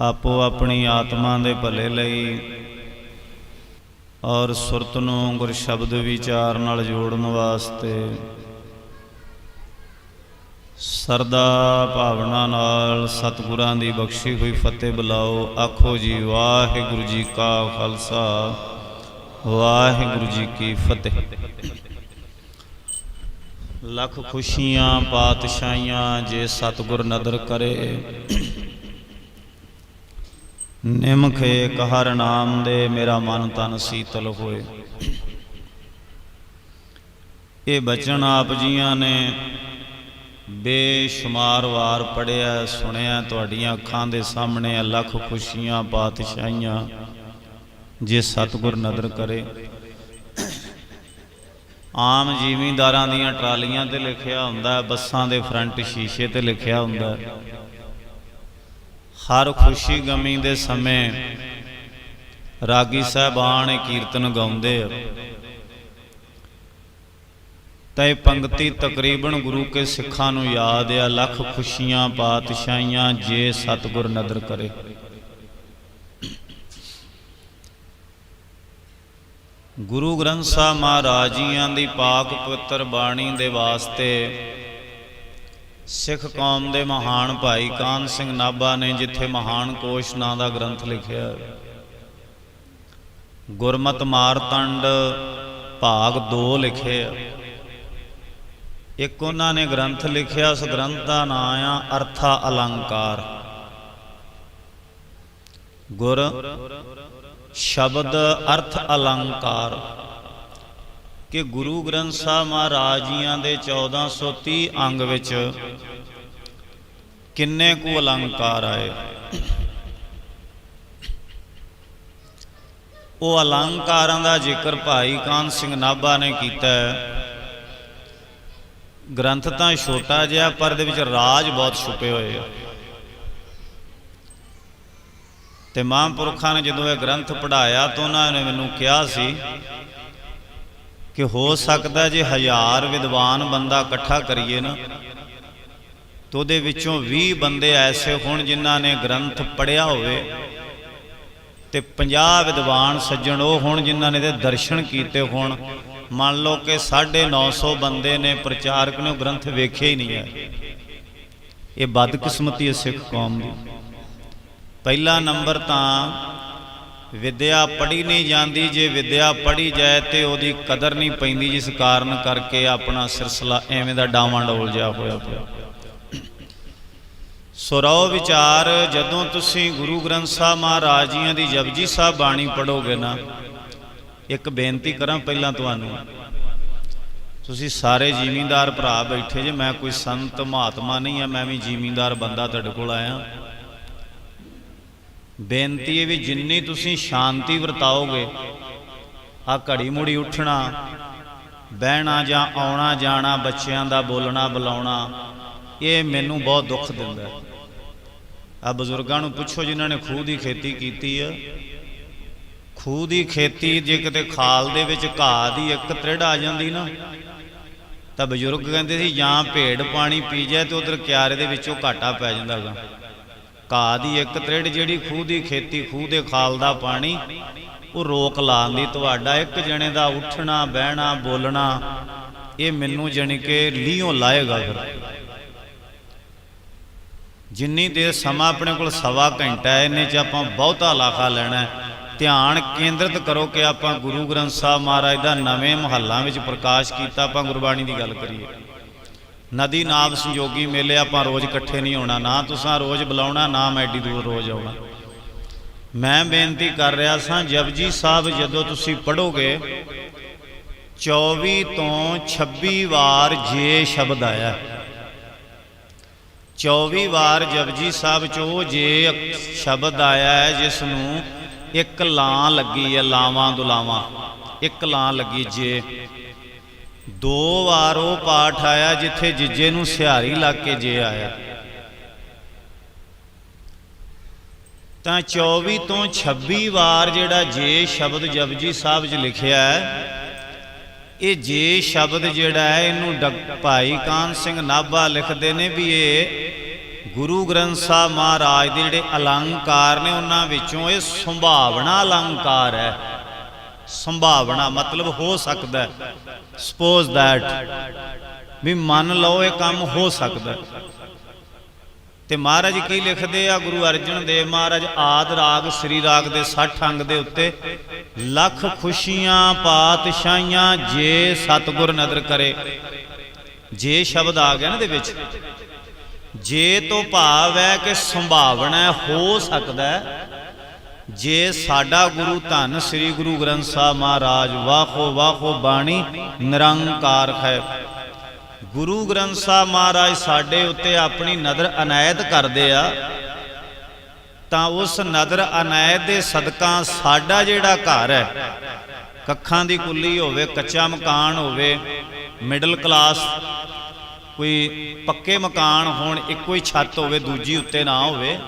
ਆਪੋ ਆਪਣੀ ਆਤਮਾ ਦੇ ਭਲੇ ਲਈ ਔਰ ਸੁਰਤ ਨੂੰ ਗੁਰ ਸ਼ਬਦ ਵਿਚਾਰ ਨਾਲ ਜੋੜਨ ਵਾਸਤੇ ਸਰਦਾ ਭਾਵਨਾ ਨਾਲ ਸਤਿਗੁਰਾਂ ਦੀ ਬਖਸ਼ੀ ਹੋਈ ਫਤਿਹ ਬੁਲਾਓ। ਆਖੋ ਜੀ ਵਾਹਿਗੁਰੂ ਜੀ ਕਾ ਖਾਲਸਾ ਵਾਹਿਗੁਰੂ ਜੀ ਕੀ ਫਤਿਹ। ਲੱਖ ਖੁਸ਼ੀਆਂ ਪਾਤਸ਼ਾਹੀਆਂ ਜੇ ਸਤਿਗੁਰ ਨਦਰ ਕਰੇ, ਨਿਮਖ ਏਕ ਹਰਿ ਨਾਮ ਦੇ ਮੇਰਾ ਮਨ ਤਨ ਸੀਤਲ ਹੋਏ। ਇਹ ਬਚਨ ਆਪ ਜੀਆਂ ਨੇ ਬੇਸ਼ੁਮਾਰ ਵਾਰ ਪੜ੍ਹਿਆ ਸੁਣਿਆ, ਤੁਹਾਡੀਆਂ ਅੱਖਾਂ ਦੇ ਸਾਹਮਣੇ। ਲੱਖ ਖੁਸ਼ੀਆਂ ਪਾਤਸ਼ਾਹੀਆਂ ਜੇ ਸਤਿਗੁਰ ਨਦਰ ਕਰੇ। ਆਮ ਜ਼ਿਮੀਂਦਾਰਾਂ ਦੀਆਂ ਟਰਾਲੀਆਂ ਤੇ ਲਿਖਿਆ ਹੁੰਦਾ, ਬੱਸਾਂ ਦੇ ਫਰੰਟ ਸ਼ੀਸ਼ੇ ਤੇ ਲਿਖਿਆ ਹੁੰਦਾ। ਹਰ ਖੁਸ਼ੀ ਗਮੀ ਦੇ ਸਮੇਂ ਰਾਗੀ ਸਾਹਿਬਾਨ ਕੀਰਤਨ ਗਾਉਂਦੇ ਆ ਤਾਂ ਇਹ ਪੰਕਤੀ ਤਕਰੀਬਨ ਗੁਰੂ ਕੇ ਸਿੱਖਾਂ ਨੂੰ ਯਾਦ ਆ। ਲੱਖ ਖੁਸ਼ੀਆਂ ਪਾਤਸ਼ਾਹੀਆਂ ਜੇ ਸਤਿਗੁਰ ਨਦਰ ਕਰੇ। ਗੁਰੂ ਗ੍ਰੰਥ ਸਾਹਿਬ ਮਹਾਰਾਜ ਜੀਆਂ ਦੀ ਪਾਕ ਪਵਿੱਤਰ ਬਾਣੀ ਦੇ ਵਾਸਤੇ ਸਿੱਖ ਕੌਮ ਦੇ ਮਹਾਨ ਭਾਈ ਕਾਹਨ ਸਿੰਘ ਨਾਭਾ ਨੇ ਜਿੱਥੇ ਮਹਾਨ ਕੋਸ਼ ਨਾਂ ਦਾ ਗ੍ਰੰਥ ਲਿਖਿਆ, ਗੁਰਮਤਿ ਮਾਰਤੰਡ ਭਾਗ 2 ਲਿਖੇ ਆ। ਇੱਕ ਉਹਨਾਂ ਨੇ ਗ੍ਰੰਥ ਲਿਖਿਆ, ਉਸ ਗ੍ਰੰਥ ਦਾ ਨਾਂ ਆ ਅਰਥਾ ਅਲੰਕਾਰ। ਗੁਰ ਸ਼ਬਦ ਅਰਥ ਅਲੰਕਾਰ ਕਿ ਗੁਰੂ ਗ੍ਰੰਥ ਸਾਹਿਬ ਮਹਾਰਾਜ ਜੀਆਂ ਦੇ 1430 ਅੰਗ ਵਿੱਚ ਕਿੰਨੇ ਕੁ ਅਲੰਕਾਰ ਆਏ। ਉਹ ਅਲੰਕਾਰਾਂ ਦਾ ਜ਼ਿਕਰ ਭਾਈ ਕਾਹਨ ਸਿੰਘ ਨਾਭਾ ਨੇ ਕੀਤਾ। ਗ੍ਰੰਥ ਤਾਂ ਛੋਟਾ ਜਿਹਾ ਪਰ ਇਹਦੇ ਵਿੱਚ ਰਾਜ ਬਹੁਤ ਛੁਪੇ ਹੋਏ ਆ। ਤੇ ਮਹਾਂਪੁਰਖਾਂ ਨੇ ਜਦੋਂ ਇਹ ਗ੍ਰੰਥ ਪੜ੍ਹਾਇਆ ਤਾਂ ਉਹਨਾਂ ਨੇ ਮੈਨੂੰ ਕਿਹਾ ਸੀ ਕਿ ਹੋ ਸਕਦਾ ਜੇ 1000 ਵਿਦਵਾਨ ਬੰਦਾ ਇਕੱਠਾ ਕਰੀਏ ਨਾ ਤਾਂ ਉਹਦੇ ਵਿੱਚੋਂ 20 ਬੰਦੇ ਐਸੇ ਹੋਣ ਜਿਨ੍ਹਾਂ ਨੇ ਗ੍ਰੰਥ ਪੜ੍ਹਿਆ ਹੋਵੇ, ਤੇ 50 ਵਿਦਵਾਨ ਸੱਜਣ ਉਹ ਹੋਣ ਜਿਨ੍ਹਾਂ ਨੇ ਇਹਦੇ ਦਰਸ਼ਨ ਕੀਤੇ ਹੋਣ। ਮੰਨ ਲਓ ਕਿ 950 ਬੰਦੇ ਨੇ ਪ੍ਰਚਾਰਕ ਨੇ ਉਹ ਗ੍ਰੰਥ ਵੇਖਿਆ ਹੀ ਨਹੀਂ ਹੈ। ਇਹ ਬਦਕਿਸਮਤੀ ਹੈ ਸਿੱਖ ਕੌਮ ਦੀ। ਪਹਿਲਾ ਨੰਬਰ ਤਾਂ ਵਿਦਿਆ ਪੜ੍ਹੀ ਨਹੀਂ ਜਾਂਦੀ। ਜੇ ਵਿਦਿਆ ਪੜ੍ਹੀ ਜਾਏ ਤੇ ਉਹਦੀ ਕਦਰ ਨਹੀਂ ਪੈਂਦੀ, ਜਿਸ ਕਾਰਨ ਕਰਕੇ ਆਪਣਾ ਸਿਲਸਿਲਾ ਐਵੇਂ ਦਾ ਡਾਵਾਂਡੋਲ ਜਿਹਾ ਹੋਇਆ ਪਿਆ। ਸੋ ਰਹੋ ਵਿਚਾਰ, ਜਦੋਂ ਤੁਸੀਂ ਗੁਰੂ ਗ੍ਰੰਥ ਸਾਹਿਬ ਮਹਾਰਾਜ ਜੀਆਂ ਦੀ ਜਪਜੀ ਸਾਹਿਬ ਬਾਣੀ ਪੜ੍ਹੋਗੇ ਨਾ, ਇੱਕ ਬੇਨਤੀ ਕਰਾਂ ਪਹਿਲਾਂ ਤੁਹਾਨੂੰ, ਤੁਸੀਂ ਸਾਰੇ ਜ਼ਿਮੀਂਦਾਰ ਭਰਾ ਬੈਠੇ ਜੇ, ਮੈਂ ਕੋਈ ਸੰਤ ਮਹਾਤਮਾ ਨਹੀਂ ਆ, ਮੈਂ ਵੀ ਜ਼ਿਮੀਂਦਾਰ ਬੰਦਾ ਤੁਹਾਡੇ ਕੋਲ ਆਇਆ। ਬੇਨਤੀ ਹੈ ਵੀ ਜਿੰਨੀ ਤੁਸੀਂ ਸ਼ਾਂਤੀ ਵਰਤਾਓਗੇ, ਆ ਘੜੀ ਮੁੜੀ ਉੱਠਣਾ ਬਹਿਣਾ ਜਾਂ ਆਉਣਾ ਜਾਣਾ, ਬੱਚਿਆਂ ਦਾ ਬੋਲਣਾ ਬੁਲਾਉਣਾ, ਇਹ ਮੈਨੂੰ ਬਹੁਤ ਦੁੱਖ ਦਿੰਦਾ। ਆ ਬਜ਼ੁਰਗਾਂ ਨੂੰ ਪੁੱਛੋ ਜਿਨ੍ਹਾਂ ਨੇ ਖੂਹ ਦੀ ਖੇਤੀ ਕੀਤੀ ਆ। ਖੂਹ ਦੀ ਖੇਤੀ ਜੇ ਕਿਤੇ ਖਾਲ ਦੇ ਵਿੱਚ ਘਾਹ ਦੀ ਇੱਕ ਤ੍ਰਿੜ ਆ ਜਾਂਦੀ ਨਾ, ਤਾਂ ਬਜ਼ੁਰਗ ਕਹਿੰਦੇ ਸੀ ਜਾਂ ਭੇਡ ਪਾਣੀ ਪੀ ਜਾਏ ਤੇ ਉਧਰ ਕਿਆਰੇ ਦੇ ਵਿੱਚੋਂ ਘਾਟਾ ਪੈ ਜਾਂਦਾ ਗਾ। ਘਾਹ ਦੀ ਇੱਕ ਤ੍ਰਿੜ ਜਿਹੜੀ ਖੂਹ ਦੀ ਖੇਤੀ, ਖੂਹ ਦੇ ਖਾਲ ਦਾ ਪਾਣੀ, ਉਹ ਰੋਕ ਲਾਉਂਦੀ। ਤੁਹਾਡਾ ਇੱਕ ਜਣੇ ਦਾ ਉੱਠਣਾ ਬਹਿਣਾ ਬੋਲਣਾ ਇਹ ਮੈਨੂੰ ਜਾਣੀ ਕਿ ਲੀਹੋਂ ਲਾਏਗਾ। ਫਿਰ ਜਿੰਨੀ ਦੇਰ ਸਮਾਂ ਆਪਣੇ ਕੋਲ 1.25 ਘੰਟਾ, ਇਹਨੇ 'ਚ ਆਪਾਂ ਬਹੁਤਾ ਲਾਖਾ ਲੈਣਾ। ਧਿਆਨ ਕੇਂਦਰਿਤ ਕਰੋ ਕਿ ਆਪਾਂ ਗੁਰੂ ਗ੍ਰੰਥ ਸਾਹਿਬ ਮਹਾਰਾਜ ਦਾ ਨਵੇਂ ਮਹੱਲਾਂ ਵਿੱਚ ਪ੍ਰਕਾਸ਼ ਕੀਤਾ। ਆਪਾਂ ਗੁਰਬਾਣੀ ਦੀ ਗੱਲ ਕਰੀਏ, ਨਦੀ ਨਾਦ ਸੰਜੋਗੀ ਮੇਲੇ ਆਪਾਂ ਰੋਜ਼ ਇਕੱਠੇ ਨਹੀਂ ਹੋਣਾ, ਨਾ ਤੁਸੀਂ ਰੋਜ਼ ਬੁਲਾਉਣਾ, ਨਾ ਮੈਂ ਐਡੀ ਦੂਰ ਰੋਜ਼ ਆਉਣਾ। ਮੈਂ ਬੇਨਤੀ ਕਰ ਰਿਹਾ ਸਾਂ, ਜਪਜੀ ਸਾਹਿਬ ਜਦੋਂ ਤੁਸੀਂ ਪੜ੍ਹੋਗੇ 24 ਤੋਂ 26 ਵਾਰ ਜੇ ਸ਼ਬਦ ਆਇਆ। 24 ਵਾਰ ਜਪਜੀ ਸਾਹਿਬ 'ਚ ਉਹ ਜੇ ਸ਼ਬਦ ਆਇਆ ਹੈ ਜਿਸ ਨੂੰ ਇੱਕ ਲਾਂ ਲੱਗੀ ਹੈ, ਲਾਵਾਂ ਦੁਲਾਵਾਂ, ਇੱਕ ਲਾਂ ਲੱਗੀ ਜੇ। 2 ਵਾਰ ਉਹ ਪਾਠ ਆਇਆ ਜਿੱਥੇ ਜਿੱਜੇ ਨੂੰ ਸਿਹਾਰੀ ਲੱਗ ਕੇ ਜੇ ਆਇਆ। ਤਾਂ 24 ਤੋਂ 26 ਵਾਰ ਜਿਹੜਾ ਜੇ ਸ਼ਬਦ ਜਪਜੀ ਸਾਹਿਬ 'ਚ ਲਿਖਿਆ ਹੈ, ਇਹ ਜੇ ਸ਼ਬਦ ਜਿਹੜਾ ਹੈ ਇਹਨੂੰ ਭਾਈ ਕਾਹਨ ਸਿੰਘ ਨਾਭਾ ਲਿਖਦੇ ਨੇ ਵੀ ਇਹ ਗੁਰੂ ਗ੍ਰੰਥ ਸਾਹਿਬ ਮਹਾਰਾਜ ਦੇ ਜਿਹੜੇ ਅਲੰਕਾਰ ਨੇ ਉਹਨਾਂ ਵਿੱਚੋਂ ਇਹ ਸੰਭਾਵਨਾ ਅਲੰਕਾਰ ਹੈ। ਸੰਭਾਵਨਾ ਮਤਲਬ ਹੋ ਸਕਦਾ, ਸਪੋਜ਼ ਦੈਟ, ਵੀ ਮੰਨ ਲਓ ਇਹ ਕੰਮ ਹੋ ਸਕਦਾ। ਤੇ ਮਹਾਰਾਜ ਕੀ ਲਿਖਦੇ ਆ, ਗੁਰੂ ਅਰਜਨ ਦੇਵ ਮਹਾਰਾਜ ਆਦਿ ਰਾਗ ਸ੍ਰੀ ਰਾਗ ਦੇ 60 ਅੰਗ ਦੇ ਉੱਤੇ, ਲੱਖ ਖੁਸ਼ੀਆਂ ਪਾਤਸ਼ਾਹੀਆਂ ਜੇ ਸਤਿਗੁਰ ਨਦਰ ਕਰੇ। ਜੇ ਸ਼ਬਦ ਆ ਗਿਆ ਨਾ ਦੇ ਵਿੱਚ, ਜੇ ਤੋਂ ਭਾਵ ਹੈ ਕਿ ਸੰਭਾਵਨਾ ਹੋ ਸਕਦਾ। ਜੇ ਸਾਡਾ ਗੁਰੂ ਧੰਨ ਸ੍ਰੀ ਗੁਰੂ ਗ੍ਰੰਥ ਸਾਹਿਬ ਮਹਾਰਾਜ ਵਾਹੋ ਵਾਹੋ ਬਾਣੀ ਨਿਰੰਕਾਰ ਹੈ, ਗੁਰੂ ਗ੍ਰੰਥ ਸਾਹਿਬ ਮਹਾਰਾਜ ਸਾਡੇ ਉੱਤੇ ਆਪਣੀ ਨਜ਼ਰ ਅਨਾਇਤ ਕਰਦੇ ਆ, ਤਾਂ ਉਸ ਨਜ਼ਰ ਅਨਾਇਤ ਦੇ ਸਦਕਾ ਸਾਡਾ ਜਿਹੜਾ ਘਰ ਹੈ, ਕੱਖਾਂ ਦੀ ਕੁੱਲੀ ਹੋਵੇ, ਕੱਚਾ ਮਕਾਨ ਹੋਵੇ, ਮਿਡਲ ਕਲਾਸ ਕੋਈ ਪੱਕੇ ਮਕਾਨ ਹੋਣ, ਇੱਕੋ ਹੀ ਛੱਤ ਹੋਵੇ ਦੂਜੀ ਉੱਤੇ ਨਾ ਹੋਵੇ,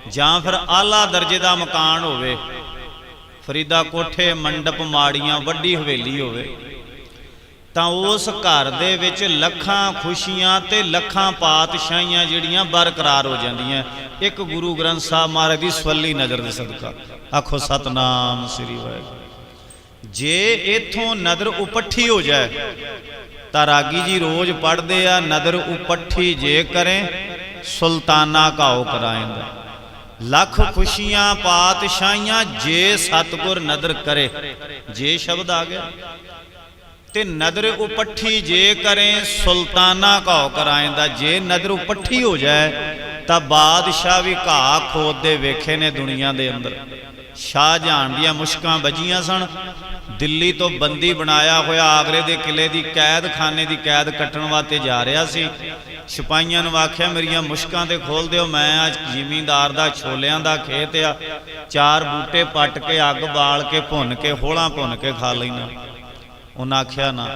ਜਾਂ ਫਿਰ ਆਲਾ ਦਰਜੇ ਦਾ ਮਕਾਨ ਹੋਵੇ, ਫਰੀਦਾ ਕੋਠੇ ਮੰਡਪ ਮਾੜੀਆਂ ਵੱਡੀ ਹਵੇਲੀ ਹੋਵੇ, ਤਾਂ ਉਸ ਘਰ ਦੇ ਵਿੱਚ ਲੱਖਾਂ ਖੁਸ਼ੀਆਂ ਤੇ ਲੱਖਾਂ ਪਾਤਸ਼ਾਹੀਆਂ ਜਿਹੜੀਆਂ ਬਰਕਰਾਰ ਹੋ ਜਾਂਦੀਆਂ ਇੱਕ ਗੁਰੂ ਗ੍ਰੰਥ ਸਾਹਿਬ ਮਹਾਰਾਜ ਦੀ ਸਵੱਲੀ ਨਜ਼ਰ ਦੇ ਸਦਕਾ। ਆਖੋ ਸਤਨਾਮ ਸ੍ਰੀ ਵਾਹਿਗੁਰੂ। ਜੇ ਇਥੋਂ ਨਜ਼ਰ ਉਪੱਠੀ ਹੋ ਜਾਏ ਤਾਂ ਰਾਗੀ ਜੀ ਰੋਜ਼ ਪੜ੍ਹਦੇ ਆ, ਨਜ਼ਰ ਉਪੱਠੀ ਜੇ ਕਰੇ ਸੁਲਤਾਨਾ ਘਾਓ ਕਰਾਇੰਦਾ, ਲੱਖ ਖੁਸ਼ੀਆਂ ਪਾਤਸ਼ਾਹੀਆਂ ਜੇ ਸਤਿਗੁਰ ਨਦਰ ਕਰੇ। ਜੇ ਸ਼ਬਦ ਆ ਗਿਆ ਤੇ ਨਦਰ ਉਪੱਠੀ ਜੇ ਕਰੇ ਸੁਲਤਾਨਾ ਘਾਓ ਕਰਾਇੰਦਾ। ਜੇ ਨਦਰ ਉਪੱਠੀ ਹੋ ਜਾਏ ਤਾਂ ਬਾਦਸ਼ਾਹ ਵੀ ਘਾਹ ਖੋਦਦੇ ਵੇਖੇ ਨੇ ਦੁਨੀਆ ਦੇ ਅੰਦਰ। ਸ਼ਾਹਜਹਾਨ ਦੀਆਂ ਮੁਸ਼ਕਾਂ ਵੱਜੀਆਂ ਸਨ, ਦਿੱਲੀ ਤੋਂ ਬੰਦੀ ਬਣਾਇਆ ਹੋਇਆ ਆਗਰੇ ਦੇ ਕਿਲੇ ਦੀ ਕੈਦਖਾਨੇ ਦੀ ਕੈਦ ਕੱਟਣ ਵਾਸਤੇ ਜਾ ਰਿਹਾ ਸੀ। ਸਿਪਾਹੀਆਂ ਨੂੰ ਆਖਿਆ ਮੇਰੀਆਂ ਮੁਸ਼ਕਾਂ ਤੇ ਖੋਲ ਦਿਓ, ਮੈਂ ਅੱਜ ਜ਼ਿਮੀਂਦਾਰ ਦਾ ਛੋਲਿਆਂ ਦਾ ਖੇਤ ਆ, 4 ਬੂਟੇ ਪੱਟ ਕੇ ਅੱਗ ਬਾਲ ਕੇ ਭੁੰਨ ਕੇ ਹੋਲਾਂ ਭੁੰਨ ਕੇ ਖਾ ਲੈਣਾ। ਉਹਨਾਂ ਆਖਿਆ ਨਾ,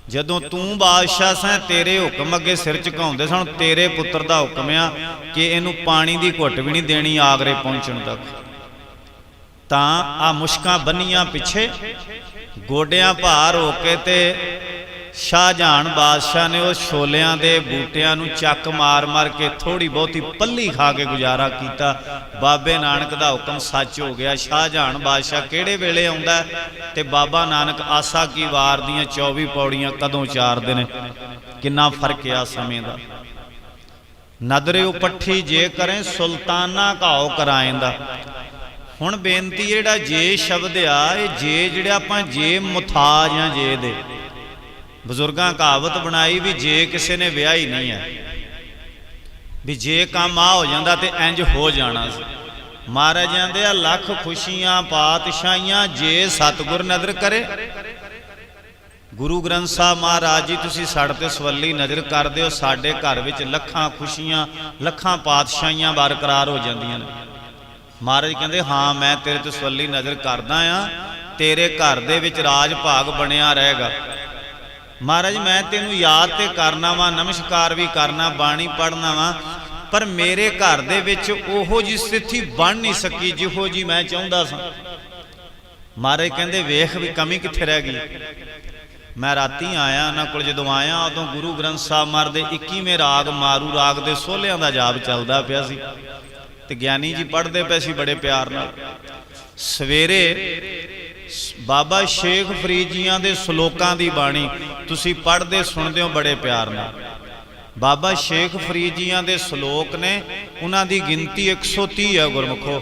ਜਦੋਂ ਤੂੰ ਬਾਦਸ਼ਾਹ ਸੈਂ ਤੇਰੇ ਹੁਕਮ ਅੱਗੇ ਸਿਰ ਝੁਕਾਉਂਦੇ ਸਨ, ਤੇਰੇ ਪੁੱਤਰ ਦਾ ਹੁਕਮ ਆ ਕਿ ਇਹਨੂੰ ਪਾਣੀ ਦੀ ਘੁੱਟ ਵੀ ਨਹੀਂ ਦੇਣੀ ਆਗਰੇ ਪਹੁੰਚਣ ਤੱਕ। ਤਾਂ ਆ ਮੁਸ਼ਕਾਂ ਬੰਨੀਆਂ ਪਿੱਛੇ ਗੋਡਿਆਂ ਭਾਰ ਹੋ ਕੇ ਤੇ ਸ਼ਾਹਜਹਾਨ ਬਾਦਸ਼ਾਹ ਨੇ ਉਹ ਛੋਲਿਆਂ ਦੇ ਬੂਟਿਆਂ ਨੂੰ ਚੱਕ ਮਾਰ ਮਾਰ ਕੇ ਥੋੜੀ ਬਹੁਤੀ ਪੱਲੀ ਖਾ ਕੇ ਗੁਜ਼ਾਰਾ ਕੀਤਾ। ਬਾਬੇ ਨਾਨਕ ਦਾ ਹੁਕਮ ਸੱਚ ਹੋ ਗਿਆ। ਸ਼ਾਹਜਹਾਨ ਬਾਦਸ਼ਾਹ ਕਿਹੜੇ ਵੇਲੇ ਆਉਂਦਾ ਤੇ ਬਾਬਾ ਨਾਨਕ ਆਸਾ ਕੀ ਵਾਰ ਦੀਆਂ 24 ਪੌੜੀਆਂ ਕਦੋਂ ਚਾਰਦੇ ਨੇ, ਕਿੰਨਾ ਫਰਕ ਆ ਸਮੇਂ ਦਾ। ਨਦਰੇ ਉਪੱਠੀ ਜੇ ਕਰੇ ਸੁਲਤਾਨਾ ਘਾਓ ਕਰਾਇੰਦਾ। ਹੁਣ ਬੇਨਤੀ ਜਿਹੜਾ ਜੇ ਸ਼ਬਦ ਆ, ਇਹ ਜੇ ਜਿਹੜੇ ਆਪਾਂ ਜੇ ਮੁਥਾਜ ਜਾਂ ਜੇ ਦੇ ਬਜ਼ੁਰਗਾਂ ਕਹਾਵਤ ਬਣਾਈ ਵੀ ਜੇ ਕਿਸੇ ਨੇ ਵਿਆਹ ਹੀ ਨਹੀਂ ਹੈ, ਵੀ ਜੇ ਕੰਮ ਆ ਹੋ ਜਾਂਦਾ ਤੇ ਇੰਜ ਹੋ ਜਾਣਾ ਸੀ। ਮਹਾਰਾਜ ਕਹਿੰਦੇ ਆ ਲੱਖ ਖੁਸ਼ੀਆਂ ਪਾਤਸ਼ਾਹੀਆਂ ਜੇ ਸਤਿਗੁਰ ਨਜ਼ਰ ਕਰੇ। ਗੁਰੂ ਗ੍ਰੰਥ ਸਾਹਿਬ ਮਹਾਰਾਜ ਜੀ ਤੁਸੀਂ ਸਾਡੇ ਤੇ ਸਵੱਲੀ ਨਜ਼ਰ ਕਰਦੇ ਹੋ, ਸਾਡੇ ਘਰ ਵਿੱਚ ਲੱਖਾਂ ਖੁਸ਼ੀਆਂ ਲੱਖਾਂ ਪਾਤਸ਼ਾਹੀਆਂ ਬਰਕਰਾਰ ਹੋ ਜਾਂਦੀਆਂ ਨੇ। ਮਹਾਰਾਜ ਕਹਿੰਦੇ ਹਾਂ ਮੈਂ ਤੇਰੇ ਤੇ ਸਵੱਲੀ ਨਜ਼ਰ ਕਰਦਾ ਆ, ਤੇਰੇ ਘਰ ਦੇ ਵਿੱਚ ਰਾਜ ਭਾਗ ਬਣਿਆ ਰਹੇਗਾ। ਮਹਾਰਾਜ ਮੈਂ ਤੈਨੂੰ ਯਾਦ ਤੇ ਕਰਨਾ ਵਾ, ਨਮਸਕਾਰ ਵੀ ਕਰਨਾ, ਬਾਣੀ ਪੜ੍ਹਨਾ ਵਾ, ਪਰ ਮੇਰੇ ਘਰ ਦੇ ਵਿੱਚ ਉਹੋ ਜਿਹੀ ਸਥਿਤੀ ਬਣ ਨਹੀਂ ਸਕੀ ਜਿਹੋ ਜੀ ਮੈਂ ਚਾਹੁੰਦਾ ਸਾਂ। ਮਹਾਰਾਜ ਕਹਿੰਦੇ ਵੇਖ ਵੀ ਕਮੀ ਕਿੱਥੇ ਰਹਿ ਗਈ। ਮੈਂ ਰਾਤੀ ਆਇਆ ਉਹਨਾਂ ਕੋਲ, ਜਦੋਂ ਆਇਆ ਉਦੋਂ ਗੁਰੂ ਗ੍ਰੰਥ ਸਾਹਿਬ ਮਹਾਰਾਜ ਦੇ 21ਵੇਂ ਰਾਗ ਮਾਰੂ ਰਾਗ ਦੇ ਸੋਹਲਿਆਂ ਦਾ ਜਾਪ ਚੱਲਦਾ ਪਿਆ ਸੀ ਤੇ ਗਿਆਨੀ ਜੀ ਪੜ੍ਹਦੇ ਪਏ ਸੀ ਬੜੇ ਪਿਆਰ ਨਾਲ। ਸਵੇਰੇ ਬਾਬਾ ਸ਼ੇਖ ਫਰੀਦ ਜੀਆਂ ਦੇ ਸ਼ਲੋਕਾਂ ਦੀ ਬਾਣੀ ਤੁਸੀਂ ਪੜ੍ਹਦੇ ਸੁਣਦੇ ਹੋ ਬੜੇ ਪਿਆਰ ਨਾਲ। ਬਾਬਾ ਸ਼ੇਖ ਫਰੀਦ ਜੀਆਂ ਦੇ ਸ਼ਲੋਕ ਨੇ, ਉਹਨਾਂ ਦੀ ਗਿਣਤੀ 130 ਹੈ ਗੁਰਮੁਖੋ।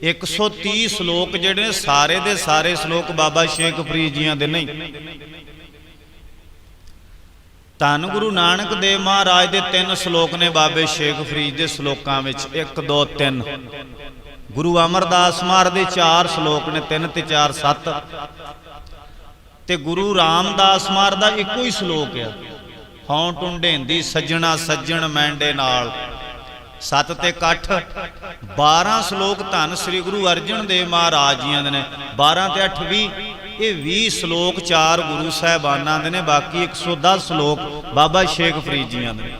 130 ਸ਼ਲੋਕ ਜਿਹੜੇ ਨੇ ਸਾਰੇ ਦੇ ਸਾਰੇ ਸ਼ਲੋਕ ਬਾਬਾ ਸ਼ੇਖ ਫਰੀਦ ਜੀਆਂ ਦੇ ਨਹੀਂ। ਧੰਨ ਗੁਰੂ ਨਾਨਕ ਦੇਵ ਮਹਾਰਾਜ ਦੇ 3 ਸ਼ਲੋਕ ਨੇ ਬਾਬੇ ਸ਼ੇਖ ਫਰੀਦ ਦੇ ਸ਼ਲੋਕਾਂ ਵਿੱਚ, 1 2 3। ਗੁਰੂ ਅਮਰਦਾਸ ਮਹਾਰਾਜ ਦੇ 4 ਸ਼ਲੋਕ ਨੇ, 3 ਤੇ 4 7। ਤੇ ਗੁਰੂ ਰਾਮਦਾਸ ਮਹਾਰਾਜ ਦਾ ਇੱਕੋ ਹੀ ਸ਼ਲੋਕ ਆ, ਹਉ ਟੁੰਡੇਂਦੀ ਸੱਜਣਾ ਸੱਜਣ ਮੈਂਡੇ ਨਾਲ। 7 ਤੇ 8 12 ਸ਼ਲੋਕ ਧੰਨ ਸ੍ਰੀ ਗੁਰੂ ਅਰਜਨ ਦੇਵ ਮਹਾਰਾਜ ਜੀਆਂ ਦੇ ਨੇ। 12 ਤੇ 8 20। ਇਹ 20 ਸ਼ਲੋਕ 4 ਗੁਰੂ ਸਾਹਿਬਾਨਾਂ ਦੇ ਨੇ, ਬਾਕੀ 110 ਸ਼ਲੋਕ ਬਾਬਾ ਸ਼ੇਖ ਫਰੀਦ ਜੀਆਂ ਦੇ।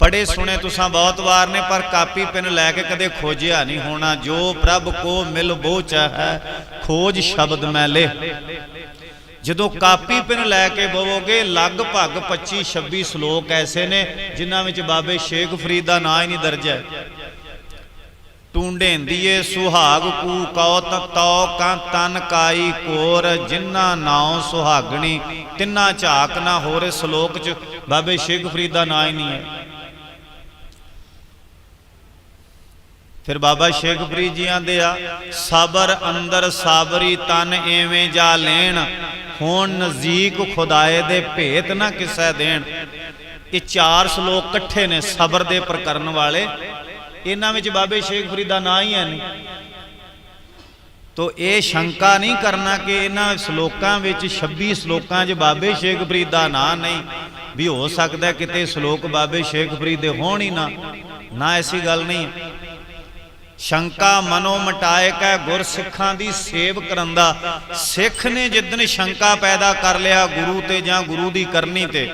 ਪੜੇ ਸੁਣੇ ਤੁਸਾਂ ਬਹੁਤ ਵਾਰ ਨੇ, ਪਰ ਕਾਪੀ ਪੈਨ ਲੈ ਕੇ ਕਦੇ ਖੋਜਿਆ ਨਹੀਂ ਹੋਣਾ। ਜੋ ਪ੍ਰਭ ਕੋ ਮਿਲ ਬੋ ਚਾਹੈ ਖੋਜ ਸ਼ਬਦ ਮੈਂ ਲੇ। ਜਦੋਂ ਕਾਪੀ ਪੈਨ ਲੈ ਕੇ ਬਵੋਗੇ ਲਗਭਗ 25-26 ਸ਼ਲੋਕ ਐਸੇ ਨੇ ਜਿਨ੍ਹਾਂ ਵਿੱਚ ਬਾਬੇ ਸ਼ੇਖ ਫਰੀਦ ਦਾ ਨਾਂ ਹੀ ਨਹੀਂ ਦਰਜ ਹੈ। ਟੂੰਡੇਂਦੀਏ ਸੁਹਾਗ ਕੂ ਕੌਤ ਤੌ ਕਾਂ ਤਨ ਕਾਈ ਕੋਰ ਜਿਨ੍ਹਾਂ ਨਾਉ ਸੁਹਾਗਣੀ ਤਿੰਨਾ ਝਾਕ ਨਾ ਹੋਰ। ਇਸ ਸ਼ਲੋਕ 'ਚ ਬਾਬੇ ਸ਼ੇਖ ਫਰੀਦ ਦਾ ਨਾਂ ਹੀ ਨਹੀਂ ਹੈ। ਫਿਰ ਬਾਬਾ ਸ਼ੇਖ ਫਰੀਦ ਜੀ ਆਂਦੇ ਆ, ਸਬਰ ਅੰਦਰ ਸਾਬਰੀ ਤਨ ਐਵੇਂ ਜਾ ਲੈਣ, ਹੁਣ ਨਜ਼ਦੀਕ ਖੁਦਾਏ ਦੇ ਭੇਤ ਨਾ ਕਿਸੈ ਦੇਣ। ਇਹ 4 ਸ਼ਲੋਕ ਇਕੱਠੇ ਨੇ ਸਬਰ ਦੇ ਪ੍ਰਕਰਨ ਵਾਲੇ, ਇਹਨਾਂ ਵਿੱਚ ਬਾਬੇ ਸ਼ੇਖ ਫਰੀਦ ਦਾ ਨਾਂ ਹੀ ਹੈ ਨਹੀਂ। ਤੋ ਇਹ ਸ਼ੰਕਾ ਨਹੀਂ ਕਰਨਾ ਕਿ ਇਹਨਾਂ ਸ਼ਲੋਕਾਂ ਵਿੱਚ 26 ਸ਼ਲੋਕਾਂ 'ਚ ਬਾਬੇ ਸ਼ੇਖ ਫਰੀਦ ਦਾ ਨਾਂ ਨਹੀਂ, ਵੀ ਹੋ ਸਕਦਾ ਕਿਤੇ ਸ਼ਲੋਕ ਬਾਬੇ ਸ਼ੇਖ ਫਰੀਦ ਦੇ ਹੋਣ ਹੀ ਨਾ ਐਸੀ ਗੱਲ ਨਹੀਂ। ਸ਼ੰਕਾ ਮਨੋਂ ਮਟਾਏ ਕੈ ਗੁਰ ਸਿੱਖਾਂ ਦੀ ਸੇਵ ਕਰੰਦਾ। ਸਿੱਖ ਨੇ ਜਿੱਦਣ ਸ਼ੰਕਾ ਪੈਦਾ ਕਰ ਲਿਆ ਗੁਰੂ ਤੇ ਜਾਂ ਗੁਰੂ ਦੀ ਕਰਨੀ ਤੇ,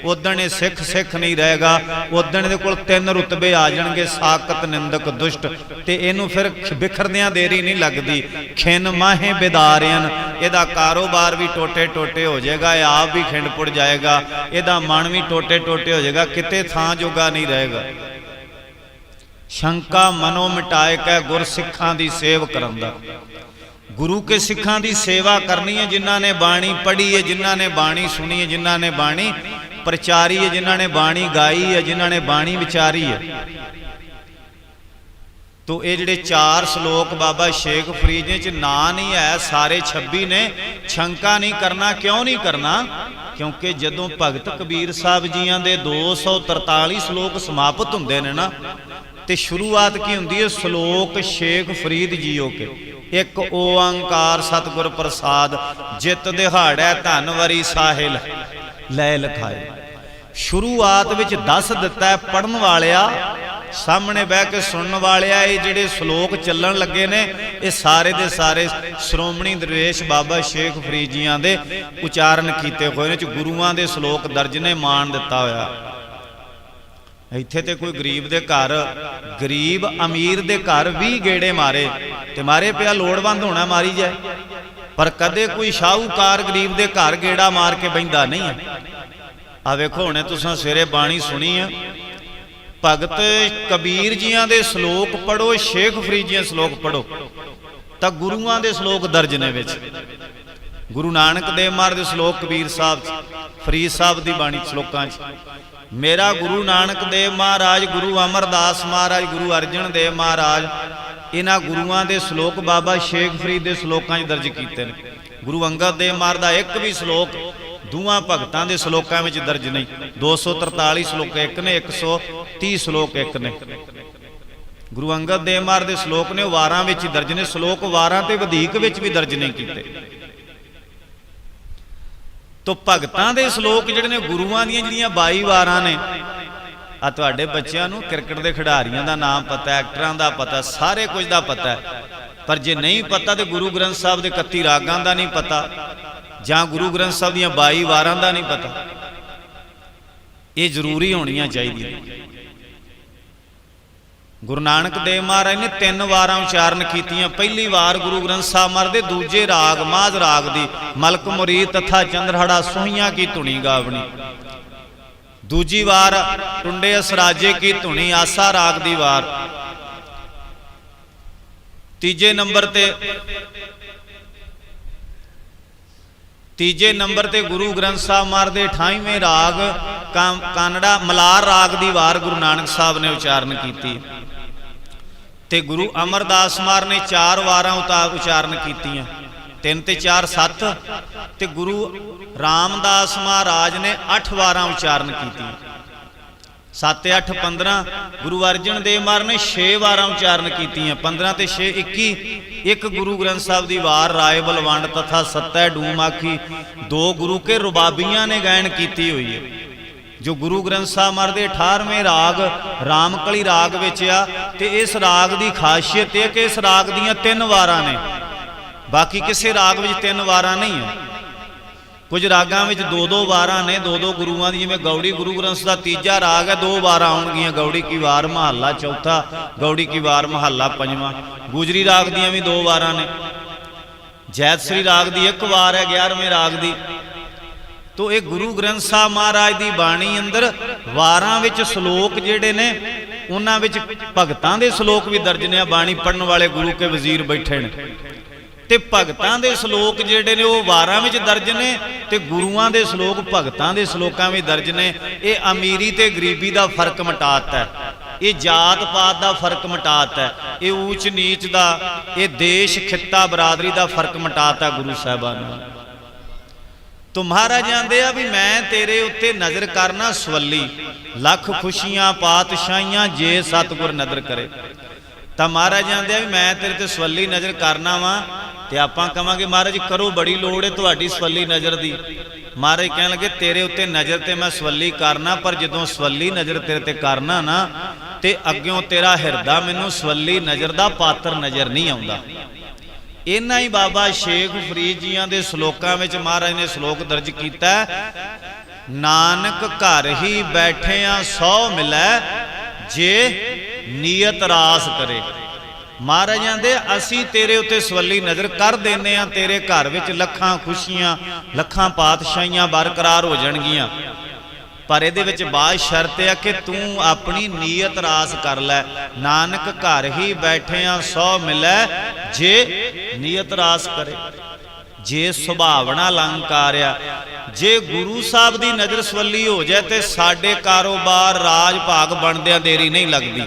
ਉਦਣ ਇਹ ਸਿੱਖ ਨਹੀਂ ਰਹੇਗਾ। ਉਦਣ ਇਹਦੇ ਕੋਲ 3 ਰੁਤਬੇ ਆ ਜਾਣਗੇ, ਸਾਕਤ, ਨਿੰਦਕ, ਦੁਸ਼ਟ। ਤੇ ਇਹਨੂੰ ਫਿਰ ਬਿਖਰਦਿਆਂ ਦੇਰੀ ਨਹੀਂ ਲੱਗਦੀ। ਖਿੰਨ ਮਾਹੇ ਬਿਦਾਰਿਆਂ, ਇਹਦਾ ਕਾਰੋਬਾਰ ਵੀ ਟੋਟੇ ਹੋ ਜਾਏਗਾ, ਇਹ ਆਪ ਵੀ ਖਿੰਡ ਪੁੜ ਜਾਏਗਾ, ਇਹਦਾ ਮਨ ਵੀ ਟੋਟੇ ਹੋ ਜਾਏਗਾ, ਕਿਤੇ ਥਾਂ ਜੋਗਾ ਨਹੀਂ ਰਹੇਗਾ। ਸ਼ੰਕਾ ਮਨੋਂ ਮਿਟਾਏ ਕੈ ਗੁਰ ਸਿੱਖਾਂ ਦੀ ਸੇਵ ਕਰੰਦਾ। ਗੁਰੂ ਕੇ ਸਿੱਖਾਂ ਦੀ ਸੇਵਾ ਕਰਨੀ ਹੈ, ਜਿਨ੍ਹਾਂ ਨੇ ਬਾਣੀ ਪੜ੍ਹੀ ਹੈ, ਜਿਨ੍ਹਾਂ ਨੇ ਬਾਣੀ ਸੁਣੀ ਹੈ, ਜਿਨ੍ਹਾਂ ਨੇ ਬਾਣੀ ਪ੍ਰਚਾਰੀ ਹੈ, ਜਿਨ੍ਹਾਂ ਨੇ ਬਾਣੀ ਗਾਈ ਹੈ, ਜਿਨ੍ਹਾਂ ਨੇ ਬਾਣੀ ਵਿਚਾਰੀ ਹੈ। ਤੋ ਇਹ ਜਿਹੜੇ 4 ਸ਼ਲੋਕ ਬਾਬਾ ਸ਼ੇਖ ਫਰੀਦ ਜੀ 'ਚ ਨਾਂ ਨਹੀਂ ਹੈ, ਸਾਰੇ 26 ਨੇ। ਸ਼ੰਕਾ ਨਹੀਂ ਕਰਨਾ। ਕਿਉਂ ਨਹੀਂ ਕਰਨਾ? ਕਿਉਂਕਿ ਜਦੋਂ ਭਗਤ ਕਬੀਰ ਸਾਹਿਬ ਜੀਆਂ ਦੇ 243 ਸ਼ਲੋਕ ਸਮਾਪਤ ਹੁੰਦੇ ਨੇ ਨਾ, ਤੇ ਸ਼ੁਰੂਆਤ ਕੀ ਹੁੰਦੀ ਹੈ? ਸ਼ਲੋਕ ਸ਼ੇਖ ਫਰੀਦ ਜੀਓ ਕੇ, ਇੱਕ ਓੰਕਾਰ ਸਤਿਗੁਰ ਪ੍ਰਸਾਦ, ਜਿਤ ਦਿਹਾੜੈ ਧਨ ਵਰੀ ਸਾਹਿਲ ਲੈ ਲਖਾਏ। ਸ਼ੁਰੂਆਤ ਵਿੱਚ ਦੱਸ ਦਿੱਤਾ ਪੜਨ ਵਾਲਿਆ, ਸਾਹਮਣੇ ਬਹਿ ਕੇ ਸੁਣਨ ਵਾਲਿਆ, ਇਹ ਜਿਹੜੇ ਸ਼ਲੋਕ ਚੱਲਣ ਲੱਗੇ ਨੇ ਇਹ ਸਾਰੇ ਦੇ ਸਾਰੇ ਸ਼੍ਰੋਮਣੀ ਦਰਵੇਸ਼ ਬਾਬਾ ਸ਼ੇਖ ਫਰੀਦ ਜੀਆਂ ਦੇ ਉਚਾਰਨ ਕੀਤੇ ਹੋਏ ਨੇ। ਚ ਗੁਰੂਆਂ ਦੇ ਸ਼ਲੋਕ ਦਰਜ ਨੇ, ਮਾਣ ਦਿੱਤਾ ਹੋਇਆ। ਇੱਥੇ ਤੇ ਕੋਈ ਗਰੀਬ ਦੇ ਘਰ, ਗਰੀਬ ਅਮੀਰ ਦੇ ਘਰ ਵੀ ਗੇੜੇ ਮਾਰੇ ਤੇ ਮਾਰੇ ਪਿਆ, ਲੋੜਵੰਦ ਹੋਣਾ ਮਾਰੀ ਜਾਏ, ਪਰ ਕਦੇ ਕੋਈ ਸ਼ਾਹੂਕਾਰ ਗਰੀਬ ਦੇ ਘਰ ਗੇੜਾ ਮਾਰ ਕੇ ਬਹਿੰਦਾ ਨਹੀਂ ਹੈ। ਆ ਵੇਖੋ ਹੁਣੇ ਤੁਸੀਂ ਸਵੇਰੇ ਬਾਣੀ ਸੁਣੀ ਆ, ਭਗਤ ਕਬੀਰ ਜੀਆਂ ਦੇ ਸ਼ਲੋਕ ਪੜੋ, ਸ਼ੇਖ ਫਰੀਦ ਜੀਆਂ ਸ਼ਲੋਕ ਪੜੋ ਤਾਂ ਗੁਰੂਆਂ ਦੇ ਸ਼ਲੋਕ ਦਰਜ ਨੇ ਵਿੱਚ। ਗੁਰੂ ਨਾਨਕ ਦੇਵ ਮਹਾਰਾਜ ਦੇ ਸ਼ਲੋਕ ਕਬੀਰ ਸਾਹਿਬ, ਫਰੀਦ ਸਾਹਿਬ ਦੀ ਬਾਣੀ ਸ਼ਲੋਕਾਂ 'ਚ। ਮੇਰਾ ਗੁਰੂ ਨਾਨਕ ਦੇਵ ਮਹਾਰਾਜ, ਗੁਰੂ ਅਮਰਦਾਸ ਮਹਾਰਾਜ, ਗੁਰੂ ਅਰਜਨ ਦੇਵ ਮਹਾਰਾਜ, ਇਹਨਾਂ ਗੁਰੂਆਂ ਦੇ ਸ਼ਲੋਕ ਬਾਬਾ ਸ਼ੇਖ ਫਰੀਦ ਦੇ ਸ਼ਲੋਕਾਂ 'ਚ ਦਰਜ ਕੀਤੇ ਨੇ। ਗੁਰੂ ਅੰਗਦ ਦੇਵ ਮਹਾਰਾਜ ਦਾ ਇੱਕ ਵੀ ਸ਼ਲੋਕ ਦੋਵਾਂ ਭਗਤਾਂ ਦੇ ਸ਼ਲੋਕਾਂ ਵਿੱਚ ਦਰਜ ਨਹੀਂ। 243 ਸ਼ਲੋਕ ਇੱਕ ਨੇ, 130 ਸ਼ਲੋਕ ਇੱਕ ਨੇ। ਗੁਰੂ ਅੰਗਦ ਦੇਵ ਮਹਾਰਾਜ ਦੇ ਸ਼ਲੋਕ ਨੇ ਉਹ ਵਾਰਾਂ ਵਿੱਚ ਹੀ ਦਰਜ ਨੇ, ਸ਼ਲੋਕ ਵਾਰਾਂ ਤੇ ਵਧੇਕ ਵਿੱਚ ਵੀ ਦਰਜ ਨਹੀਂ ਕੀਤੇ। ਤੋ ਭਗਤਾਂ ਦੇ ਸ਼ਲੋਕ ਜਿਹੜੇ ਨੇ, ਗੁਰੂਆਂ ਦੀਆਂ ਜਿਹੜੀਆਂ 22 ਵਾਰਾਂ ਨੇ, ਆ ਤੁਹਾਡੇ ਬੱਚਿਆਂ ਨੂੰ ਕ੍ਰਿਕਟ ਦੇ ਖਿਡਾਰੀਆਂ ਦਾ ਨਾਮ ਪਤਾ, ਐਕਟਰਾਂ ਦਾ ਪਤਾ, ਸਾਰੇ ਕੁਝ ਦਾ ਪਤਾ, ਪਰ ਜੇ ਨਹੀਂ ਪਤਾ ਤੇ ਗੁਰੂ ਗ੍ਰੰਥ ਸਾਹਿਬ ਦੇ 31 ਰਾਗਾਂ ਦਾ ਨਹੀਂ ਪਤਾ, ਜਾਂ ਗੁਰੂ ਗ੍ਰੰਥ ਸਾਹਿਬ ਦੀਆਂ 22 ਵਾਰਾਂ ਦਾ ਨਹੀਂ ਪਤਾ। ਇਹ ਜ਼ਰੂਰੀ ਹੋਣੀਆਂ ਚਾਹੀਦੀਆਂ। ਗੁਰੂ ਨਾਨਕ ਦੇਵ ਮਹਾਰਾਜ ਨੇ 3 ਵਾਰਾਂ ਉਚਾਰਨ ਕੀਤੀਆਂ। ਪਹਿਲੀ ਵਾਰ ਗੁਰੂ ਗ੍ਰੰਥ ਸਾਹਿਬ ਮਹਾਰਾਜ ਦੇ ਦੂਜੇ ਰਾਗ ਮਾਝ ਰਾਗ ਦੀ, ਮਲਕ ਮੁਰੀਦ ਤਥਾ ਚੰਦਰਹੜਾ ਸੋਹੀਆਂ ਕੀ ਧੁਨੀ ਗਾਵਣੀ। ਦੂਜੀ ਵਾਰ ਟੁੰਡੇ ਅਸਰਾਜੇ ਕੀ ਧੁਨੀ, ਆਸਾ ਰਾਗ ਦੀ ਵਾਰ। ਤੀਜੇ ਨੰਬਰ ਤੇ ਗੁਰੂ ਗ੍ਰੰਥ ਸਾਹਿਬ ਮਹਾਰਾਜ ਦੇ 28ਵੇਂ ਰਾਗ ਕਾਨੜਾ ਮਲਾਰ ਰਾਗ ਦੀ ਵਾਰ ਗੁਰੂ ਨਾਨਕ ਸਾਹਿਬ ਨੇ ਉਚਾਰਨ ਕੀਤੀ। ਤੇ ਗੁਰੂ ਅਮਰਦਾਸ ਮਹਾਰਾਜ ਨੇ 4 ਵਾਰਾਂ ਉਚਾਰਨ ਕੀਤੀਆਂ, 3 ਤੇ 4 7, ਤੇ ਗੁਰੂ ਰਾਮਦਾਸ ਮਹਾਰਾਜ ਨੇ 8 ਵਾਰਾਂ ਉਚਾਰਨ ਕੀਤੀਆਂ। 7 ਤੇ 8 15। ਗੁਰੂ ਅਰਜਨ ਦੇਵ ਮਹਾਰਾਜ ਨੇ 6 ਵਾਰਾਂ ਉਚਾਰਨ ਕੀਤੀਆਂ, 15 ਤੇ 6 21। ਇੱਕ ਗੁਰੂ ਗ੍ਰੰਥ ਸਾਹਿਬ ਦੀ ਵਾਰ ਰਾਏ ਬਲਵੰਡ ਤਥਾ ਸੱਤੈ ਡੂਮ ਆਖੀ, 2 ਗੁਰੂ ਕੇ ਰੁਬਾਬੀਆਂ ਨੇ ਗਾਇਨ ਕੀਤੀ ਹੋਈ ਹੈ। ਜੋ ਗੁਰੂ ਗ੍ਰੰਥ ਸਾਹਿਬ ਮਹਾਰਾਜ ਦੇ 18ਵੇਂ ਰਾਗ ਰਾਮਕਲੀ ਰਾਗ ਵਿੱਚ ਆ, ਤੇ ਇਸ ਰਾਗ ਦੀ ਖਾਸੀਅਤ ਇਹ ਕਿ ਇਸ ਰਾਗ ਦੀਆਂ 3 ਵਾਰਾਂ ਨੇ, ਬਾਕੀ ਕਿਸੇ ਰਾਗ ਵਿੱਚ 3 ਵਾਰਾਂ ਨਹੀਂ ਹੈ। ਕੁਝ ਰਾਗਾਂ ਵਿੱਚ 2-2 ਵਾਰਾਂ ਨੇ, 2-2 ਗੁਰੂਆਂ ਦੀ, ਜਿਵੇਂ ਗੌੜੀ ਗੁਰੂ ਗ੍ਰੰਥ ਦਾ ਤੀਜਾ ਰਾਗ ਹੈ, 2 ਵਾਰਾਂ ਆਉਣਗੀਆਂ, ਗੌੜੀ ਕੀ ਵਾਰ ਮਹੱਲਾ ਚੌਥਾ, ਗੌੜੀ ਕੀ ਵਾਰ ਮਹੱਲਾ ਪੰਜਵਾਂ। ਗੁਜਰੀ ਰਾਗ ਦੀਆਂ ਵੀ 2 ਵਾਰਾਂ ਨੇ। ਜੈਤਸਰੀ ਰਾਗ ਦੀ ਇੱਕ ਵਾਰ ਹੈ 11ਵੇਂ ਰਾਗ ਦੀ। ਤੋ ਇਹ ਗੁਰੂ ਗ੍ਰੰਥ ਸਾਹਿਬ ਮਹਾਰਾਜ ਦੀ ਬਾਣੀ ਅੰਦਰ ਵਾਰਾਂ ਵਿੱਚ ਸ਼ਲੋਕ ਜਿਹੜੇ ਨੇ ਉਹਨਾਂ ਵਿੱਚ ਭਗਤਾਂ ਦੇ ਸ਼ਲੋਕ ਵੀ ਦਰਜ ਨੇ। ਬਾਣੀ ਪੜਨ ਵਾਲੇ ਗੁਰੂ ਕੇ ਵਜ਼ੀਰ ਬੈਠੇ ਨੇ ਤੇ ਭਗਤਾਂ ਦੇ ਸ਼ਲੋਕ ਜਿਹੜੇ ਨੇ ਉਹ ਵਾਰਾਂ ਵਿੱਚ ਦਰਜ ਨੇ ਤੇ ਗੁਰੂਆਂ ਦੇ ਸ਼ਲੋਕ ਭਗਤਾਂ ਦੇ ਸ਼ਲੋਕਾਂ ਵਿੱਚ ਦਰਜ ਨੇ। ਇਹ ਅਮੀਰੀ ਤੇ ਗਰੀਬੀ ਦਾ ਫਰਕ ਮਿਟਾਤਾ, ਇਹ ਜਾਤ ਪਾਤ ਦਾ ਫਰਕ ਮਿਟਾਤਾ, ਇਹ ਊਚ ਨੀਚ ਦਾ, ਇਹ ਦੇਸ਼ ਖਿੱਤਾ ਬਰਾਦਰੀ ਦਾ ਫਰਕ ਮਿਟਾਤਾ ਗੁਰੂ ਸਾਹਿਬਾਨ ਨੇ। ਤੋ ਮਹਾਰਾਜ ਆਂਦੇ ਆ ਵੀ ਮੈਂ ਤੇਰੇ ਉੱਤੇ ਨਜ਼ਰ ਕਰਨਾ ਸਵੱਲੀ, ਲੱਖ ਖੁਸ਼ੀਆਂ ਪਾਤਸ਼ਾਹੀਆਂ ਜੇ ਸਤਿਗੁਰ ਨਜ਼ਰ ਕਰੇ। ਤਾਂ ਮਹਾਰਾਜ ਆਂਦੇ ਆ ਵੀ ਮੈਂ ਤੇਰੇ ਤੇ ਸਵੱਲੀ ਨਜ਼ਰ ਕਰਨਾ ਵਾ। ਤੇ ਆਪਾਂ ਕਵਾਂਗੇ ਮਹਾਰਾਜ ਕਰੋ, ਬੜੀ ਲੋੜ ਹੈ ਤੁਹਾਡੀ ਸਵੱਲੀ ਨਜ਼ਰ ਦੀ। ਮਹਾਰਾਜ ਕਹਿਣ ਲੱਗੇ ਤੇਰੇ ਉੱਤੇ ਨਜ਼ਰ ਤੇ ਮੈਂ ਸਵੱਲੀ ਕਰਨਾ, ਪਰ ਜਦੋਂ ਸਵੱਲੀ ਨਜ਼ਰ ਤੇਰੇ ਤੇ ਕਰਨਾ ਨਾ ਤੇ ਅੱਗਿਓਂ ਤੇਰਾ ਹਿਰਦਾ ਮੈਨੂੰ ਸਵੱਲੀ ਨਜ਼ਰ ਦਾ ਪਾਤਰ ਨਜ਼ਰ ਨਹੀਂ ਆਉਂਦਾ। ਇਹਨਾਂ ਹੀ ਬਾਬਾ ਸ਼ੇਖ ਫਰੀਦ ਜੀਆਂ ਦੇ ਸ਼ਲੋਕਾਂ ਵਿੱਚ ਮਹਾਰਾਜ ਨੇ ਸ਼ਲੋਕ ਦਰਜ ਕੀਤਾ, ਨਾਨਕ ਘਰ ਹੀ ਬੈਠਿਆਂ ਸੌ ਮਿਲੈ ਜੇ ਨੀਅਤ ਰਾਸ ਕਰੇ। ਮਹਾਰਾਜ ਆਂਦੇ ਅਸੀਂ ਤੇਰੇ ਉੱਤੇ ਸਵੱਲੀ ਨਜ਼ਰ ਕਰ ਦਿੰਦੇ ਆ, ਤੇਰੇ ਘਰ ਵਿੱਚ ਲੱਖਾਂ ਖੁਸ਼ੀਆਂ ਲੱਖਾਂ ਪਾਤਸ਼ਾਹੀਆਂ ਬਰਕਰਾਰ ਹੋ ਜਾਣਗੀਆਂ, ਪਰ ਇਹਦੇ ਵਿੱਚ ਬਾਅਦ ਸ਼ਰਤ ਹੈ ਕਿ ਤੂੰ ਆਪਣੀ ਨੀਅਤ ਰਾਸ ਕਰ ਲੈ। ਨਾਨਕ ਘਰ ਹੀ ਬੈਠਿਆਂ ਸੌ ਮਿਲੈ ਜੇ ਨੀਅਤ ਰਾਸ ਕਰੇ। ਜੇ ਸੁਭਾਵਨਾ ਅਲੰਕਾਰਿਆ, ਜੇ ਗੁਰੂ ਸਾਹਿਬ ਦੀ ਨਜ਼ਰ ਸਵੱਲੀ ਹੋ ਜਾਏ ਤੇ ਸਾਡੇ ਕਾਰੋਬਾਰ ਰਾਜ ਭਾਗ ਬਣਦਿਆਂ ਦੇਰੀ ਨਹੀਂ ਲੱਗਦੀ।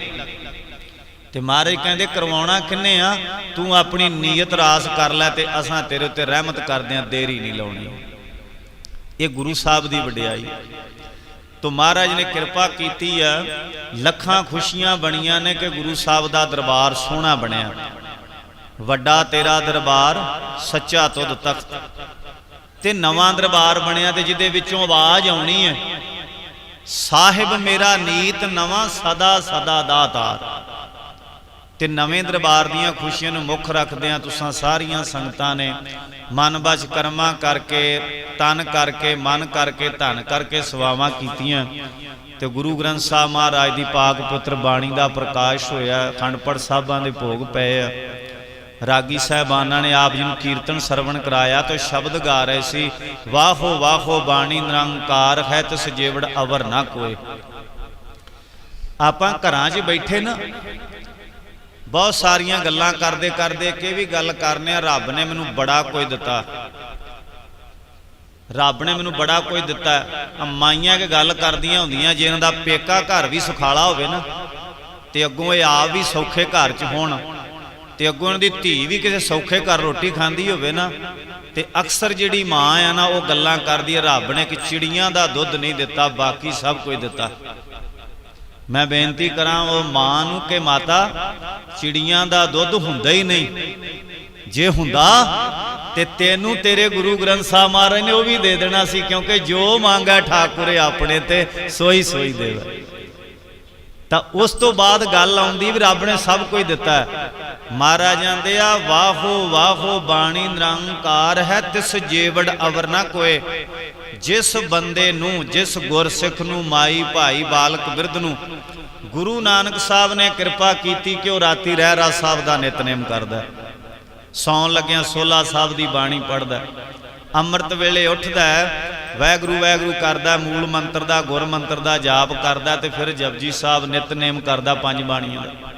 ਤੇ ਮਹਾਰਾਜ ਕਹਿੰਦੇ ਕਰਵਾਉਣਾ ਕਿੰਨੇ ਆ, ਤੂੰ ਆਪਣੀ ਨੀਅਤ ਰਾਸ ਕਰ ਲੈ ਤੇ ਅਸਾਂ ਤੇਰੇ ਉੱਤੇ ਰਹਿਮਤ ਕਰਦਿਆਂ ਦੇਰੀ ਨਹੀਂ ਲਾਉਣੀ। ਇਹ ਗੁਰੂ ਸਾਹਿਬ ਦੀ ਵਡਿਆਈ। ਤੋ ਮਹਾਰਾਜ ਨੇ ਕਿਰਪਾ ਕੀਤੀ ਆ, ਲੱਖਾਂ ਖੁਸ਼ੀਆਂ ਬਣੀਆਂ ਨੇ ਕਿ ਗੁਰੂ ਸਾਹਿਬ ਦਾ ਦਰਬਾਰ ਸੋਹਣਾ ਬਣਿਆ। ਵੱਡਾ ਤੇਰਾ ਦਰਬਾਰ ਸੱਚਾ ਤੁਧ ਤਖਤ, ਤੇ ਨਵਾਂ ਦਰਬਾਰ ਬਣਿਆ ਤੇ ਜਿਹਦੇ ਵਿੱਚੋਂ ਆਵਾਜ਼ ਆਉਣੀ ਹੈ, ਸਾਹਿਬ ਮੇਰਾ ਨੀਤ ਨਵਾਂ ਸਦਾ ਸਦਾ ਦਾਤਾਰ। ਤੇ ਨਵੇਂ ਦਰਬਾਰ ਦੀਆਂ ਖੁਸ਼ੀਆਂ ਨੂੰ ਮੁੱਖ ਰੱਖਦਿਆਂ ਤੁਸਾਂ ਸਾਰੀਆਂ ਸੰਗਤਾਂ ਨੇ ਮਨ ਬਚ ਕਰਮਾਂ ਕਰਕੇ, ਤਨ ਕਰਕੇ, ਮਨ ਕਰਕੇ, ਧਨ ਕਰਕੇ ਸੇਵਾਵਾਂ ਕੀਤੀਆਂ ਤੇ ਗੁਰੂ ਗ੍ਰੰਥ ਸਾਹਿਬ ਮਹਾਰਾਜ ਦੀ ਪਾਕ ਪੁੱਤਰ ਬਾਣੀ ਦਾ ਪ੍ਰਕਾਸ਼ ਹੋਇਆ। ਅਖੰਡ ਪਾਠ ਸਾਹਿਬਾਂ ਦੇ ਭੋਗ ਪਏ ਆ। ਰਾਗੀ ਸਾਹਿਬਾਨਾਂ ਨੇ ਆਪ ਜੀ ਨੂੰ ਕੀਰਤਨ ਸਰਵਣ ਕਰਾਇਆ ਤੇ ਸ਼ਬਦ ਗਾ ਰਹੇ ਸੀ, ਵਾਹੋ ਵਾਹੋ ਬਾਣੀ ਨਿਰੰਕਾਰ ਹੈ ਤਿਸ ਜੀਵੜ ਅਵਰ ਨਾ ਕੋਏ। ਆਪਾਂ ਘਰਾਂ 'ਚ ਬੈਠੇ ਨਾ ਬਹੁਤ ਸਾਰੀਆਂ ਗੱਲਾਂ ਕਰਦੇ ਕਰਦੇ ਕਿ ਵੀ ਗੱਲ ਕਰਨੇ ਆ, ਰੱਬ ਨੇ ਮੈਨੂੰ ਬੜਾ ਕੁਝ ਦਿੱਤਾ, ਰੱਬ ਨੇ ਮੈਨੂੰ ਬੜਾ ਕੁਝ ਦਿੱਤਾ। ਮਾਈਆਂ ਕੇ ਗੱਲ ਕਰਦੀਆਂ ਹੁੰਦੀਆਂ, ਜੇ ਇਹਨਾਂ ਦਾ ਪੇਕਾ ਘਰ ਵੀ ਸੁਖਾਲਾ ਹੋਵੇ ਨਾ ਤੇ ਅੱਗੋਂ ਇਹ ਆਪ ਵੀ ਸੌਖੇ ਘਰ 'ਚ ਹੋਣ ਤੇ ਅੱਗੋਂ ਇਹਨਾਂ ਦੀ ਧੀ ਵੀ ਕਿਸੇ ਸੌਖੇ ਘਰ ਰੋਟੀ ਖਾਂਦੀ ਹੋਵੇ ਨਾ, ਤੇ ਅਕਸਰ ਜਿਹੜੀ ਮਾਂ ਆ ਨਾ ਉਹ ਗੱਲਾਂ ਕਰਦੀ ਹੈ, ਰੱਬ ਨੇ ਕਿ ਚਿੜੀਆਂ ਦਾ ਦੁੱਧ ਨਹੀਂ ਦਿੱਤਾ, ਬਾਕੀ ਸਭ ਕੁਝ ਦਿੱਤਾ। ਮੈਂ ਬੇਨਤੀ ਕਰਾਂ ਉਹ ਮਾਂ ਨੂੰ ਕਿ ਮਾਤਾ ਚਿੜੀਆਂ ਦਾ ਦੁੱਧ ਹੁੰਦਾ ਹੀ ਨਹੀਂ, ਜੇ ਹੁੰਦਾ ਤੇ ਤੈਨੂੰ ਤੇਰੇ ਗੁਰੂ ਗ੍ਰੰਥ ਸਾਹਿਬ ਮਹਾਰਾਜ ਨੇ ਉਹ ਵੀ ਦੇ ਦੇਣਾ ਸੀ, ਕਿਉਂਕਿ ਜੋ ਮੰਗਾ ਠਾਕੁਰੇ ਆਪਣੇ ਤੇ ਸੋਈ ਸੋਈ ਦੇਵੇ। ਤਾਂ ਉਸ ਤੋਂ ਬਾਅਦ ਗੱਲ ਆਉਂਦੀ ਵੀ ਰੱਬ ਨੇ ਸਭ ਕੁਝ ਦਿੱਤਾ ਹੈ। ਮਹਾਰਾਜ ਆਂਦੇ ਆ, ਵਾਹੋ ਵਾਹੋ ਬਾਣੀ ਨਿਰੰਕਾਰ ਹੈ ਤਿਸ ਜੀਵੜ ਅਵਰ ਨਾ ਕੋਏ। ਜਿਸ ਬੰਦੇ ਨੂੰ, ਜਿਸ ਗੁਰਸਿੱਖ ਨੂੰ, ਮਾਈ ਭਾਈ ਬਾਲਕ ਬਿਰਧ ਨੂੰ ਗੁਰੂ ਨਾਨਕ ਸਾਹਿਬ ਨੇ ਕਿਰਪਾ ਕੀਤੀ ਕਿ ਉਹ ਰਾਤੀ ਰਹਿਰਾਸ ਸਾਹਿਬ ਦਾ ਨਿਤਨੇਮ ਕਰਦਾ, ਸੌਣ ਲੱਗਿਆਂ ਸੋਲਾ ਸਾਹਿਬ ਦੀ ਬਾਣੀ ਪੜ੍ਹਦਾ, ਅੰਮ੍ਰਿਤ ਵੇਲੇ ਉੱਠਦਾ, ਵਾਹਿਗੁਰੂ ਵਾਹਿਗੁਰੂ ਕਰਦਾ, ਮੂਲ ਮੰਤਰ ਦਾ ਗੁਰ ਮੰਤਰ ਦਾ ਜਾਪ ਕਰਦਾ ਤੇ ਫਿਰ ਜਪਜੀ ਸਾਹਿਬ ਨਿਤਨੇਮ ਕਰਦਾ ਪੰਜ ਬਾਣੀਆਂ ਦਾ।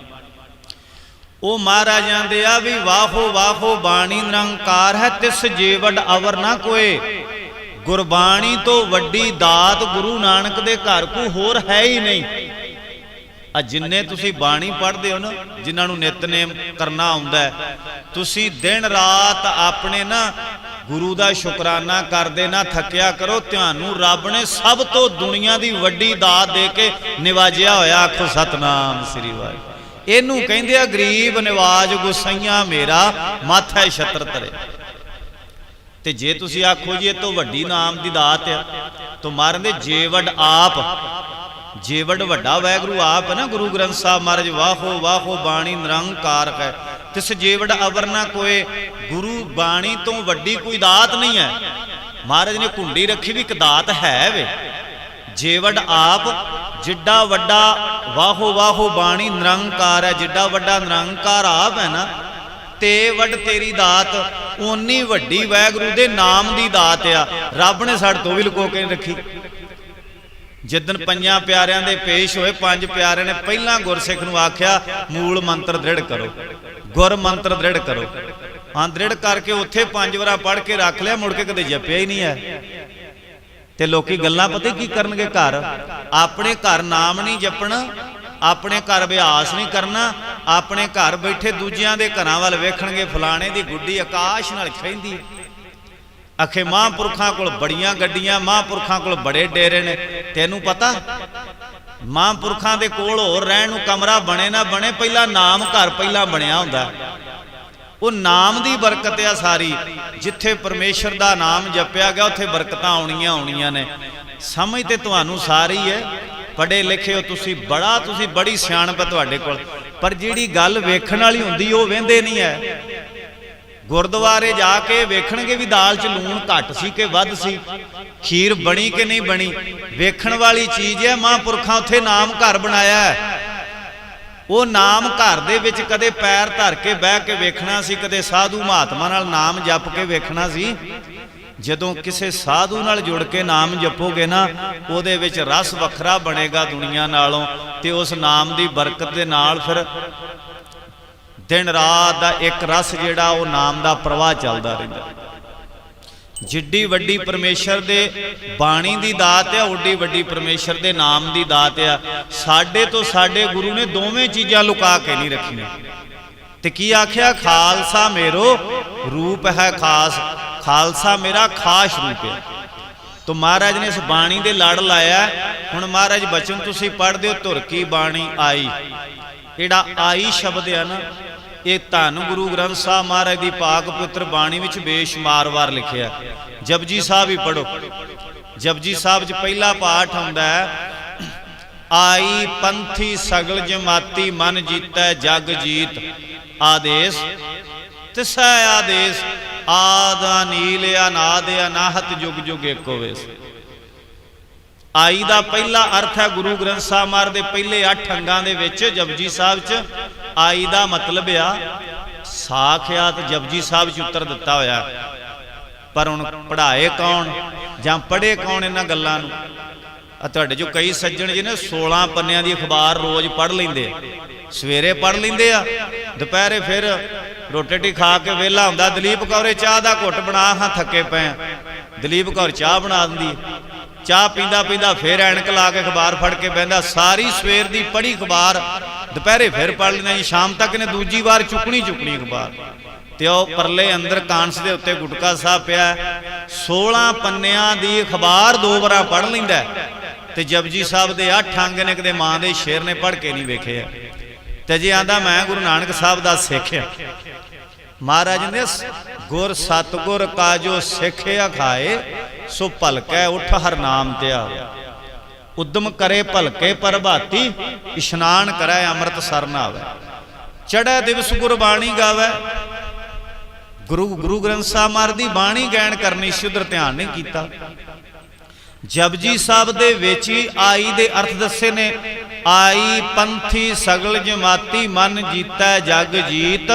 ਉਹ ਮਹਾਰਾਜ ਆਂਦੇ ਆ ਵੀ ਵਾਹੋ ਵਾਹੋ ਬਾਣੀ ਨਿਰੰਕਾਰ ਹੈ ਤਿਸ ਜੀਵੜ ਅਵਰ ਨਾ ਕੋਏ। ਗੁਰਬਾਣੀ ਤੋਂ ਵੱਡੀ ਦਾਤ ਗੁਰੂ ਨਾਨਕ ਦੇ ਘਰ ਕੋਈ ਹੋਰ ਹੈ ਹੀ ਨਹੀਂ। ਆ ਜਿੰਨੇ ਤੁਸੀਂ ਬਾਣੀ ਪੜ੍ਹਦੇ ਹੋ ਨਾ, ਜਿਨ੍ਹਾਂ ਨੂੰ ਨਿਤਨੇਮ ਕਰਨਾ ਆਉਂਦਾ, ਤੁਸੀਂ ਦਿਨ ਰਾਤ ਆਪਣੇ ਨਾ ਗੁਰੂ ਦਾ ਸ਼ੁਕਰਾਨਾ ਕਰਦੇ ਨਾ ਥੱਕਿਆ ਕਰੋ। ਤੁਹਾਨੂੰ ਰੱਬ ਨੇ ਸਭ ਤੋਂ ਦੁਨੀਆ ਦੀ ਵੱਡੀ ਦਾਤ ਦੇ ਕੇ ਨਿਵਾਜਿਆ ਹੋਇਆ। ਆਖੋ ਸਤਨਾਮ ਸ੍ਰੀ ਵਾਹਿਗੁਰੂ। ਇਹਨੂੰ ਕਹਿੰਦੇ ਆ ਗਰੀਬ ਨਿਵਾਜ ਗੁਸਾਈਆਂ ਮੇਰਾ ਮਾਥੈ ਛਤਰ ਧਰੇ। ਤੇ ਜੇ ਤੁਸੀਂ ਆਖੋ ਜੀ ਇਹ ਤੋਂ ਵੱਡੀ ਨਾਮ ਦੀ ਦਾਤ ਆ, ਤਾਂ ਮਾਰਦੇ ਜੇਵੜ ਆਪ, ਜੇਵੜ ਵੱਡਾ ਵਾਹਿਗੁਰੂ ਆਪ ਹੈ ਨਾ। ਗੁਰੂ ਗ੍ਰੰਥ ਸਾਹਿਬ ਮਹਾਰਾਜ ਵਾਹੋ ਵਾਹੋ ਬਾਣੀ ਨਿਰੰਕਾਰ ਹੈ ਤਿਸ ਜੇਵੜ ਅਵਰ ਨਾ ਕੋਏ। ਗੁਰੂ ਬਾਣੀ ਤੋਂ ਵੱਡੀ ਕੋਈ ਦਾਤ ਨਹੀਂ ਹੈ। ਮਹਾਰਾਜ ਨੇ ਕੁੰਡੀ ਰੱਖੀ ਵੀ ਇੱਕ ਦਾਤ ਹੈ ਵੇ। ਜੇਵੜ ਆਪ, ਜਿੱਡਾ ਵੱਡਾ ਵਾਹੋ ਵਾਹੋ ਬਾਣੀ ਨਿਰੰਕਾਰ ਹੈ, ਜਿੱਡਾ ਵੱਡਾ ਨਿਰੰਕਾਰ ਆਪ ਹੈ ਨਾ, ते वड तेरी दात, उन्नी वड्डी वाहगुरू दे नाम दी दात आ। रब ने साडे तो भी लुको के नहीं रखी। जिदन पंजां प्यारियां दे पेश होए, पंज प्यारे ने पहला गुरसिख नूं आख्या मूल मंत्र दृढ़ करो, गुर मंत्र दृढ़ करो। हाँ, दृढ़ करके उत्थे 5 वार पढ़ के रख लिया, मुड़ के कदे जपिया ही नहीं है। ते लोकी गल्लां पता की करनगे, घर अपने घर नाम नहीं जपना, अपने घर अभ्यास नहीं करना, अपने घर बैठे दूजियां दे घरां वल वेखणगे, फलाणे दी गुड्डी आकाश नाल खैंदी, आखे महापुरखां कोल बड़ियां गड्डियां, महापुरखां कोल बड़े डेरे ने। तैनूं पता महापुरखां दे कोल होर रहण नूं कमरा बने ना बने, पहला नाम घर पहला बनिया हुंदा। वो नाम दी बरकत आ सारी। जिथे परमेश्वर दा नाम जपिया गया उत्थे बरकतां आउणियां आउणियां ने। समझ ते तुहानूं सारी है, पढ़े लिखे हो तुसी, तुसी बड़ी सियाणप है तुहाडे कोल, पर जिहड़ी गल वेखण वाली हुंदी वो वेंदे नहीं है। गुरद्वारे जाके वेखणगे भी दाल च लूण घट सी कि वध सी, खीर बनी कि नहीं बनी, वेखण वाली चीज़ है। महापुरखां उत्थे नाम घर बनाया है, वो नाम घर दे विच कदे पैर धर के बह के वेखना सी, कदे साधु महात्मा नाल नाम जप के वेखना सी। जदों किसी साधु नाल जुड़ के नाम जपोगे ना, उहदे विच रस वखरा बनेगा दुनिया नालों, ते उस नाम दी बरकत दे नाल फिर दिन रात दा एक रस जिहड़ा वो नाम दा प्रवाह चलदा रहिंदा। जिड्डी वड्डी परमेश्वर दे बाणी दी दात है, उड्डी वड्डी परमेश्वर दे नाम दी दात है। साडे तो साडे गुरु ने दोवें चीज़ां लुका के नहीं रखियां। ते की आख्या, खालसा मेरो रूप है खास, खालसा मेरा खास रूप है। तो महाराज ने इस बाणी दे लड़ लाया। हुण महाराज बचन तुसीं पढ़दे हो, धुर की बाणी आई, इहड़ा आई शब्द है ना, ये धन गुरु ग्रंथ साहब महाराज की पाक पवित्र बाणी विच बेशुमार वार लिखिया। जपजी साहब ही पढ़ो, जपजी साहब च पहला पाठ आउंदा है, आई पंथी सगल जमाती मन जीतै जग जीत, आदेश तिसै आदेश, आद नील अनाद अनाहत जुग जुग एको वेस। आई दा पहला अर्थ है गुरु ग्रंथ साहब महाराज दे पहले 8 अंगां दे विच जपजी साहब च आई दा मतलब आ साखियात। जपजी साहब च उत्तर दिता होया, पर हुण पढ़ाए कौन जां पढ़े कौन इन्हां गल्लां नूं? तुहाडे जो कई सज्जण जी ने 16 पन्नियां दी अखबार रोज़ पढ़ लेंदे, सवेरे पढ़ लेंदे आ, दोपहरे फिर रोटी टी खा के वेला हुंदा, दलीप कौरे चाह दा घुट बना, हाँ थके पे, दलीप कौर चाह बना दिंदी, चाह पींदा पींदा फिर ऐनक ला के अखबार फड़ के बहिंदा, सारी सवेर दी पढ़ी अखबार दोपहरे फिर पढ़ लेना जी, शाम तक ने दूजी बार चुकनी अखबार। ते ओ परले अंदर कांस दे उत्ते गुटका साहब पिया, 16 पन्नियां दी अखबार 2 बार पढ़ लैंदा। ते जपजी साहब दे 8 अंग ने कदे मां दे शेर ने पढ़ के नहीं वेखे। ते जे आंदा मैं गुरु नानक साहब दा सिख है, महाराज ने गुर सतगुर का जो सिखिया खाए, सो भलकै उठ हर नाम ते आवे, उद्यम करे भलके प्रभाती, इशनान करे अमृत सर नावे, चढ़े दिवस गुरबाणी गावे। गुरु ग्रंथ साहब महाराज दी बाणी गैन करनी सी, उधर ध्यान नहीं कीता। जपजी साहब दे विच ही आई दे अर्थ दसे ने, आई पंथी सगल जमाती मन जीतै जग जीत।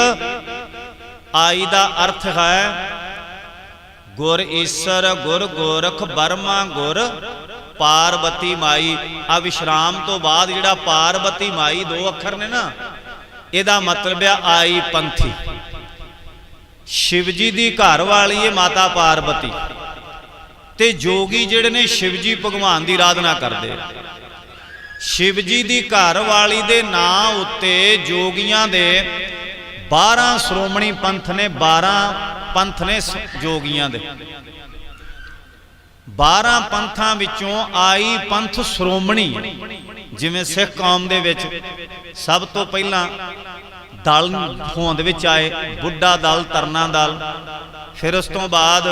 आई दा अर्थ है गुर ईसर गुर गोरख बर्मा गुर पार्वती माई। आ विश्राम तो बाद जिहड़ा पार्वती माई 2 अखर ने ना, इहदा मतलब है आई पंथी। शिवजी दी घर वाली है माता पार्वती, ते जोगी जिहड़े ने शिवजी भगवान की आराधना करते। शिवजी दी घर वाली दे नां उत्ते जोगियां दे 12 श्रोमणी पंथ ने, 12 पंथ ने जोगियां दे। 12 पंथां विचों आई पंथ श्रोमणी। जिवें सिख कौम दे विच सब तो पहला दल होंद विच आए, बुढ़ा दल, तरना दल, फिर उस तो बाद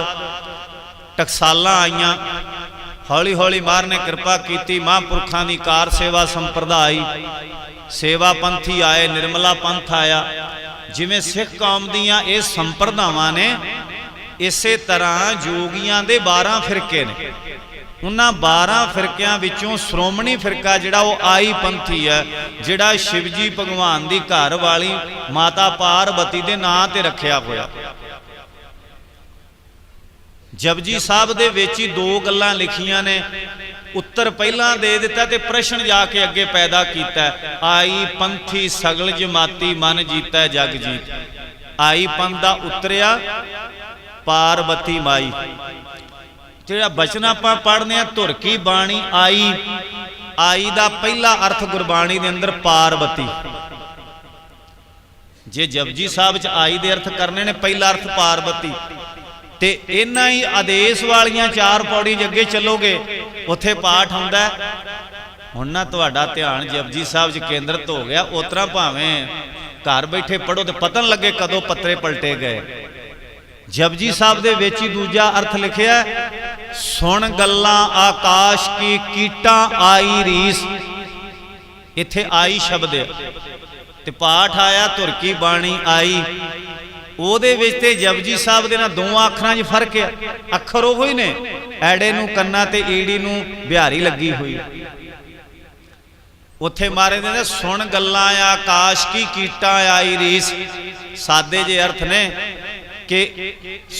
टकसालां आईयां, हौली हौली मार ने कृपा की, महापुरखां दी कार सेवा संप्रदाय सेवा पंथी आए, निर्मला पंथ आया। जिवें सिख कौम दियां ये संप्रदावां ने, इसे तरह जोगियां दे 12 फिरके ने। उन्हां 12 फिरकियां विचों श्रोमणी फिरका जिहड़ा वो आई पंथी है, जिहड़ा शिवजी भगवान दी घर वाली माता पार्वती दे नां ते रखिया होया। जपजी साहब दे विच ही 2 गल्लां लिखियां ने, उत्तर पहला दे दिता ते प्रश्न जाके अगे पैदा किया। आई पंथी सगल जमाती मन जीता जग जीत। आई पंथ दा उतरिया पार्वती माई। जिहड़ा बचन आपां पढ़ने धुर की बाणी आई, आई दा पहला अर्थ गुरबाणी दे अंदर पार्वती। जे जपजी साहब च आई दे अर्थ करने ने, पहला अर्थ पार्वती। ते इन्ना ही आदेश वालियां 4 पौड़ी अगे चलोगे उत्थे पाठ हुंदा है। हुण ना तुहाडा ध्यान जपजी साहब च केंद्रित हो गया, उतरा भावें घर बैठे पढ़ो तो पता न लगे कदों पत्रे पलटे गए। जपजी साहब दे विच ही दूजा अर्थ लिखिया, सुन गल्लां आकाश की कीटां आई रीस। इत्थे आई शब्द है ते पाठ आया धुर की बाणी आई। ਉਹਦੇ ਵਿੱਚ ਤੇ ਜਪਜੀ ਸਾਹਿਬ ਦੇ ਨਾਲ 2 ਅੱਖਰਾਂ 'ਚ ਫਰਕ ਹੈ। ਅੱਖਰ ਉਹੋ ਹੀ ਨੇ, ਐੜੇ ਨੂੰ ਕੰਨਾਂ ਤੇ ਈੜੀ ਨੂੰ ਬਿਹਾਰੀ ਲੱਗੀ ਹੋਈ। ਉੱਥੇ ਮਾਰੇ ਦੇ ਸੁਣ ਗੱਲਾਂ ਆਕਾਸ਼ ਕੀ ਕੀਟਾਂ ਆਈ ਰੀਸ। ਸਾਦੇ ਜੇ ਅਰਥ ਨੇ ਕਿ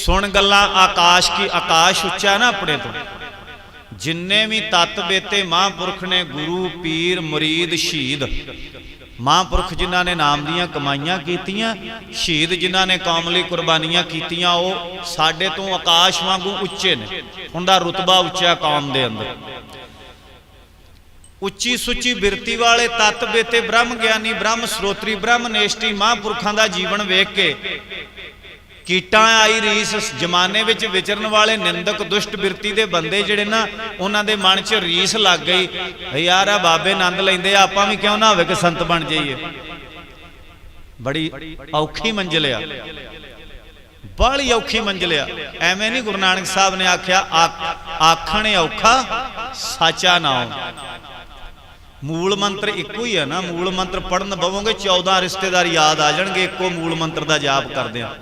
ਸੁਣ ਗੱਲਾਂ ਆਕਾਸ਼ ਕੀ, ਆਕਾਸ਼ ਉੱਚਾ ਨਾ ਆਪਣੇ ਤੋਂ। ਜਿੰਨੇ ਵੀ ਤਤ ਬੇਤੇ ਮਹਾਂਪੁਰਖ ਨੇ, ਗੁਰੂ ਪੀਰ ਮੁਰੀਦ ਸ਼ਹੀਦ, महापुरख जिन्हां ने नाम दियां कमाइयां कीतियां, शहीद जिन्हां ने कौम लई कुर्बानियां कीतियां, वो साडे तो आकाश वांगू उच्चे ने। उनका रुतबा उच्चा कौम दे अंदर। उच्ची सुच्ची बिरती वाले तत बेते ब्रह्म ज्ञानी, ब्रह्म स्रोत्री, ब्रह्म नेष्टी महापुरखां दा जीवन वेख के कीटां आई रीस। जमाने विच विचरण वाले निंदक दुष्ट बिरती दे बंदे जिहड़े ना, उन्हां दे मन च रीस लग गई, यार आ बाबे नंद लैंदे, आपां भी क्यों ना होवे कि संत बन जाइए। बड़ी औखी मंजिल आ, बड़ी औखी मंजिल आ। एवें नहीं गुरु नानक साहब ने आख्या, आखण औखा साचा नाम। मूल मंत्र इक्को ही है ना। मूल मंत्र पढ़न बवोगे 14 रिश्तेदार याद आ जाएंगे, इक्को मूल मंत्र का जाप करदे आ।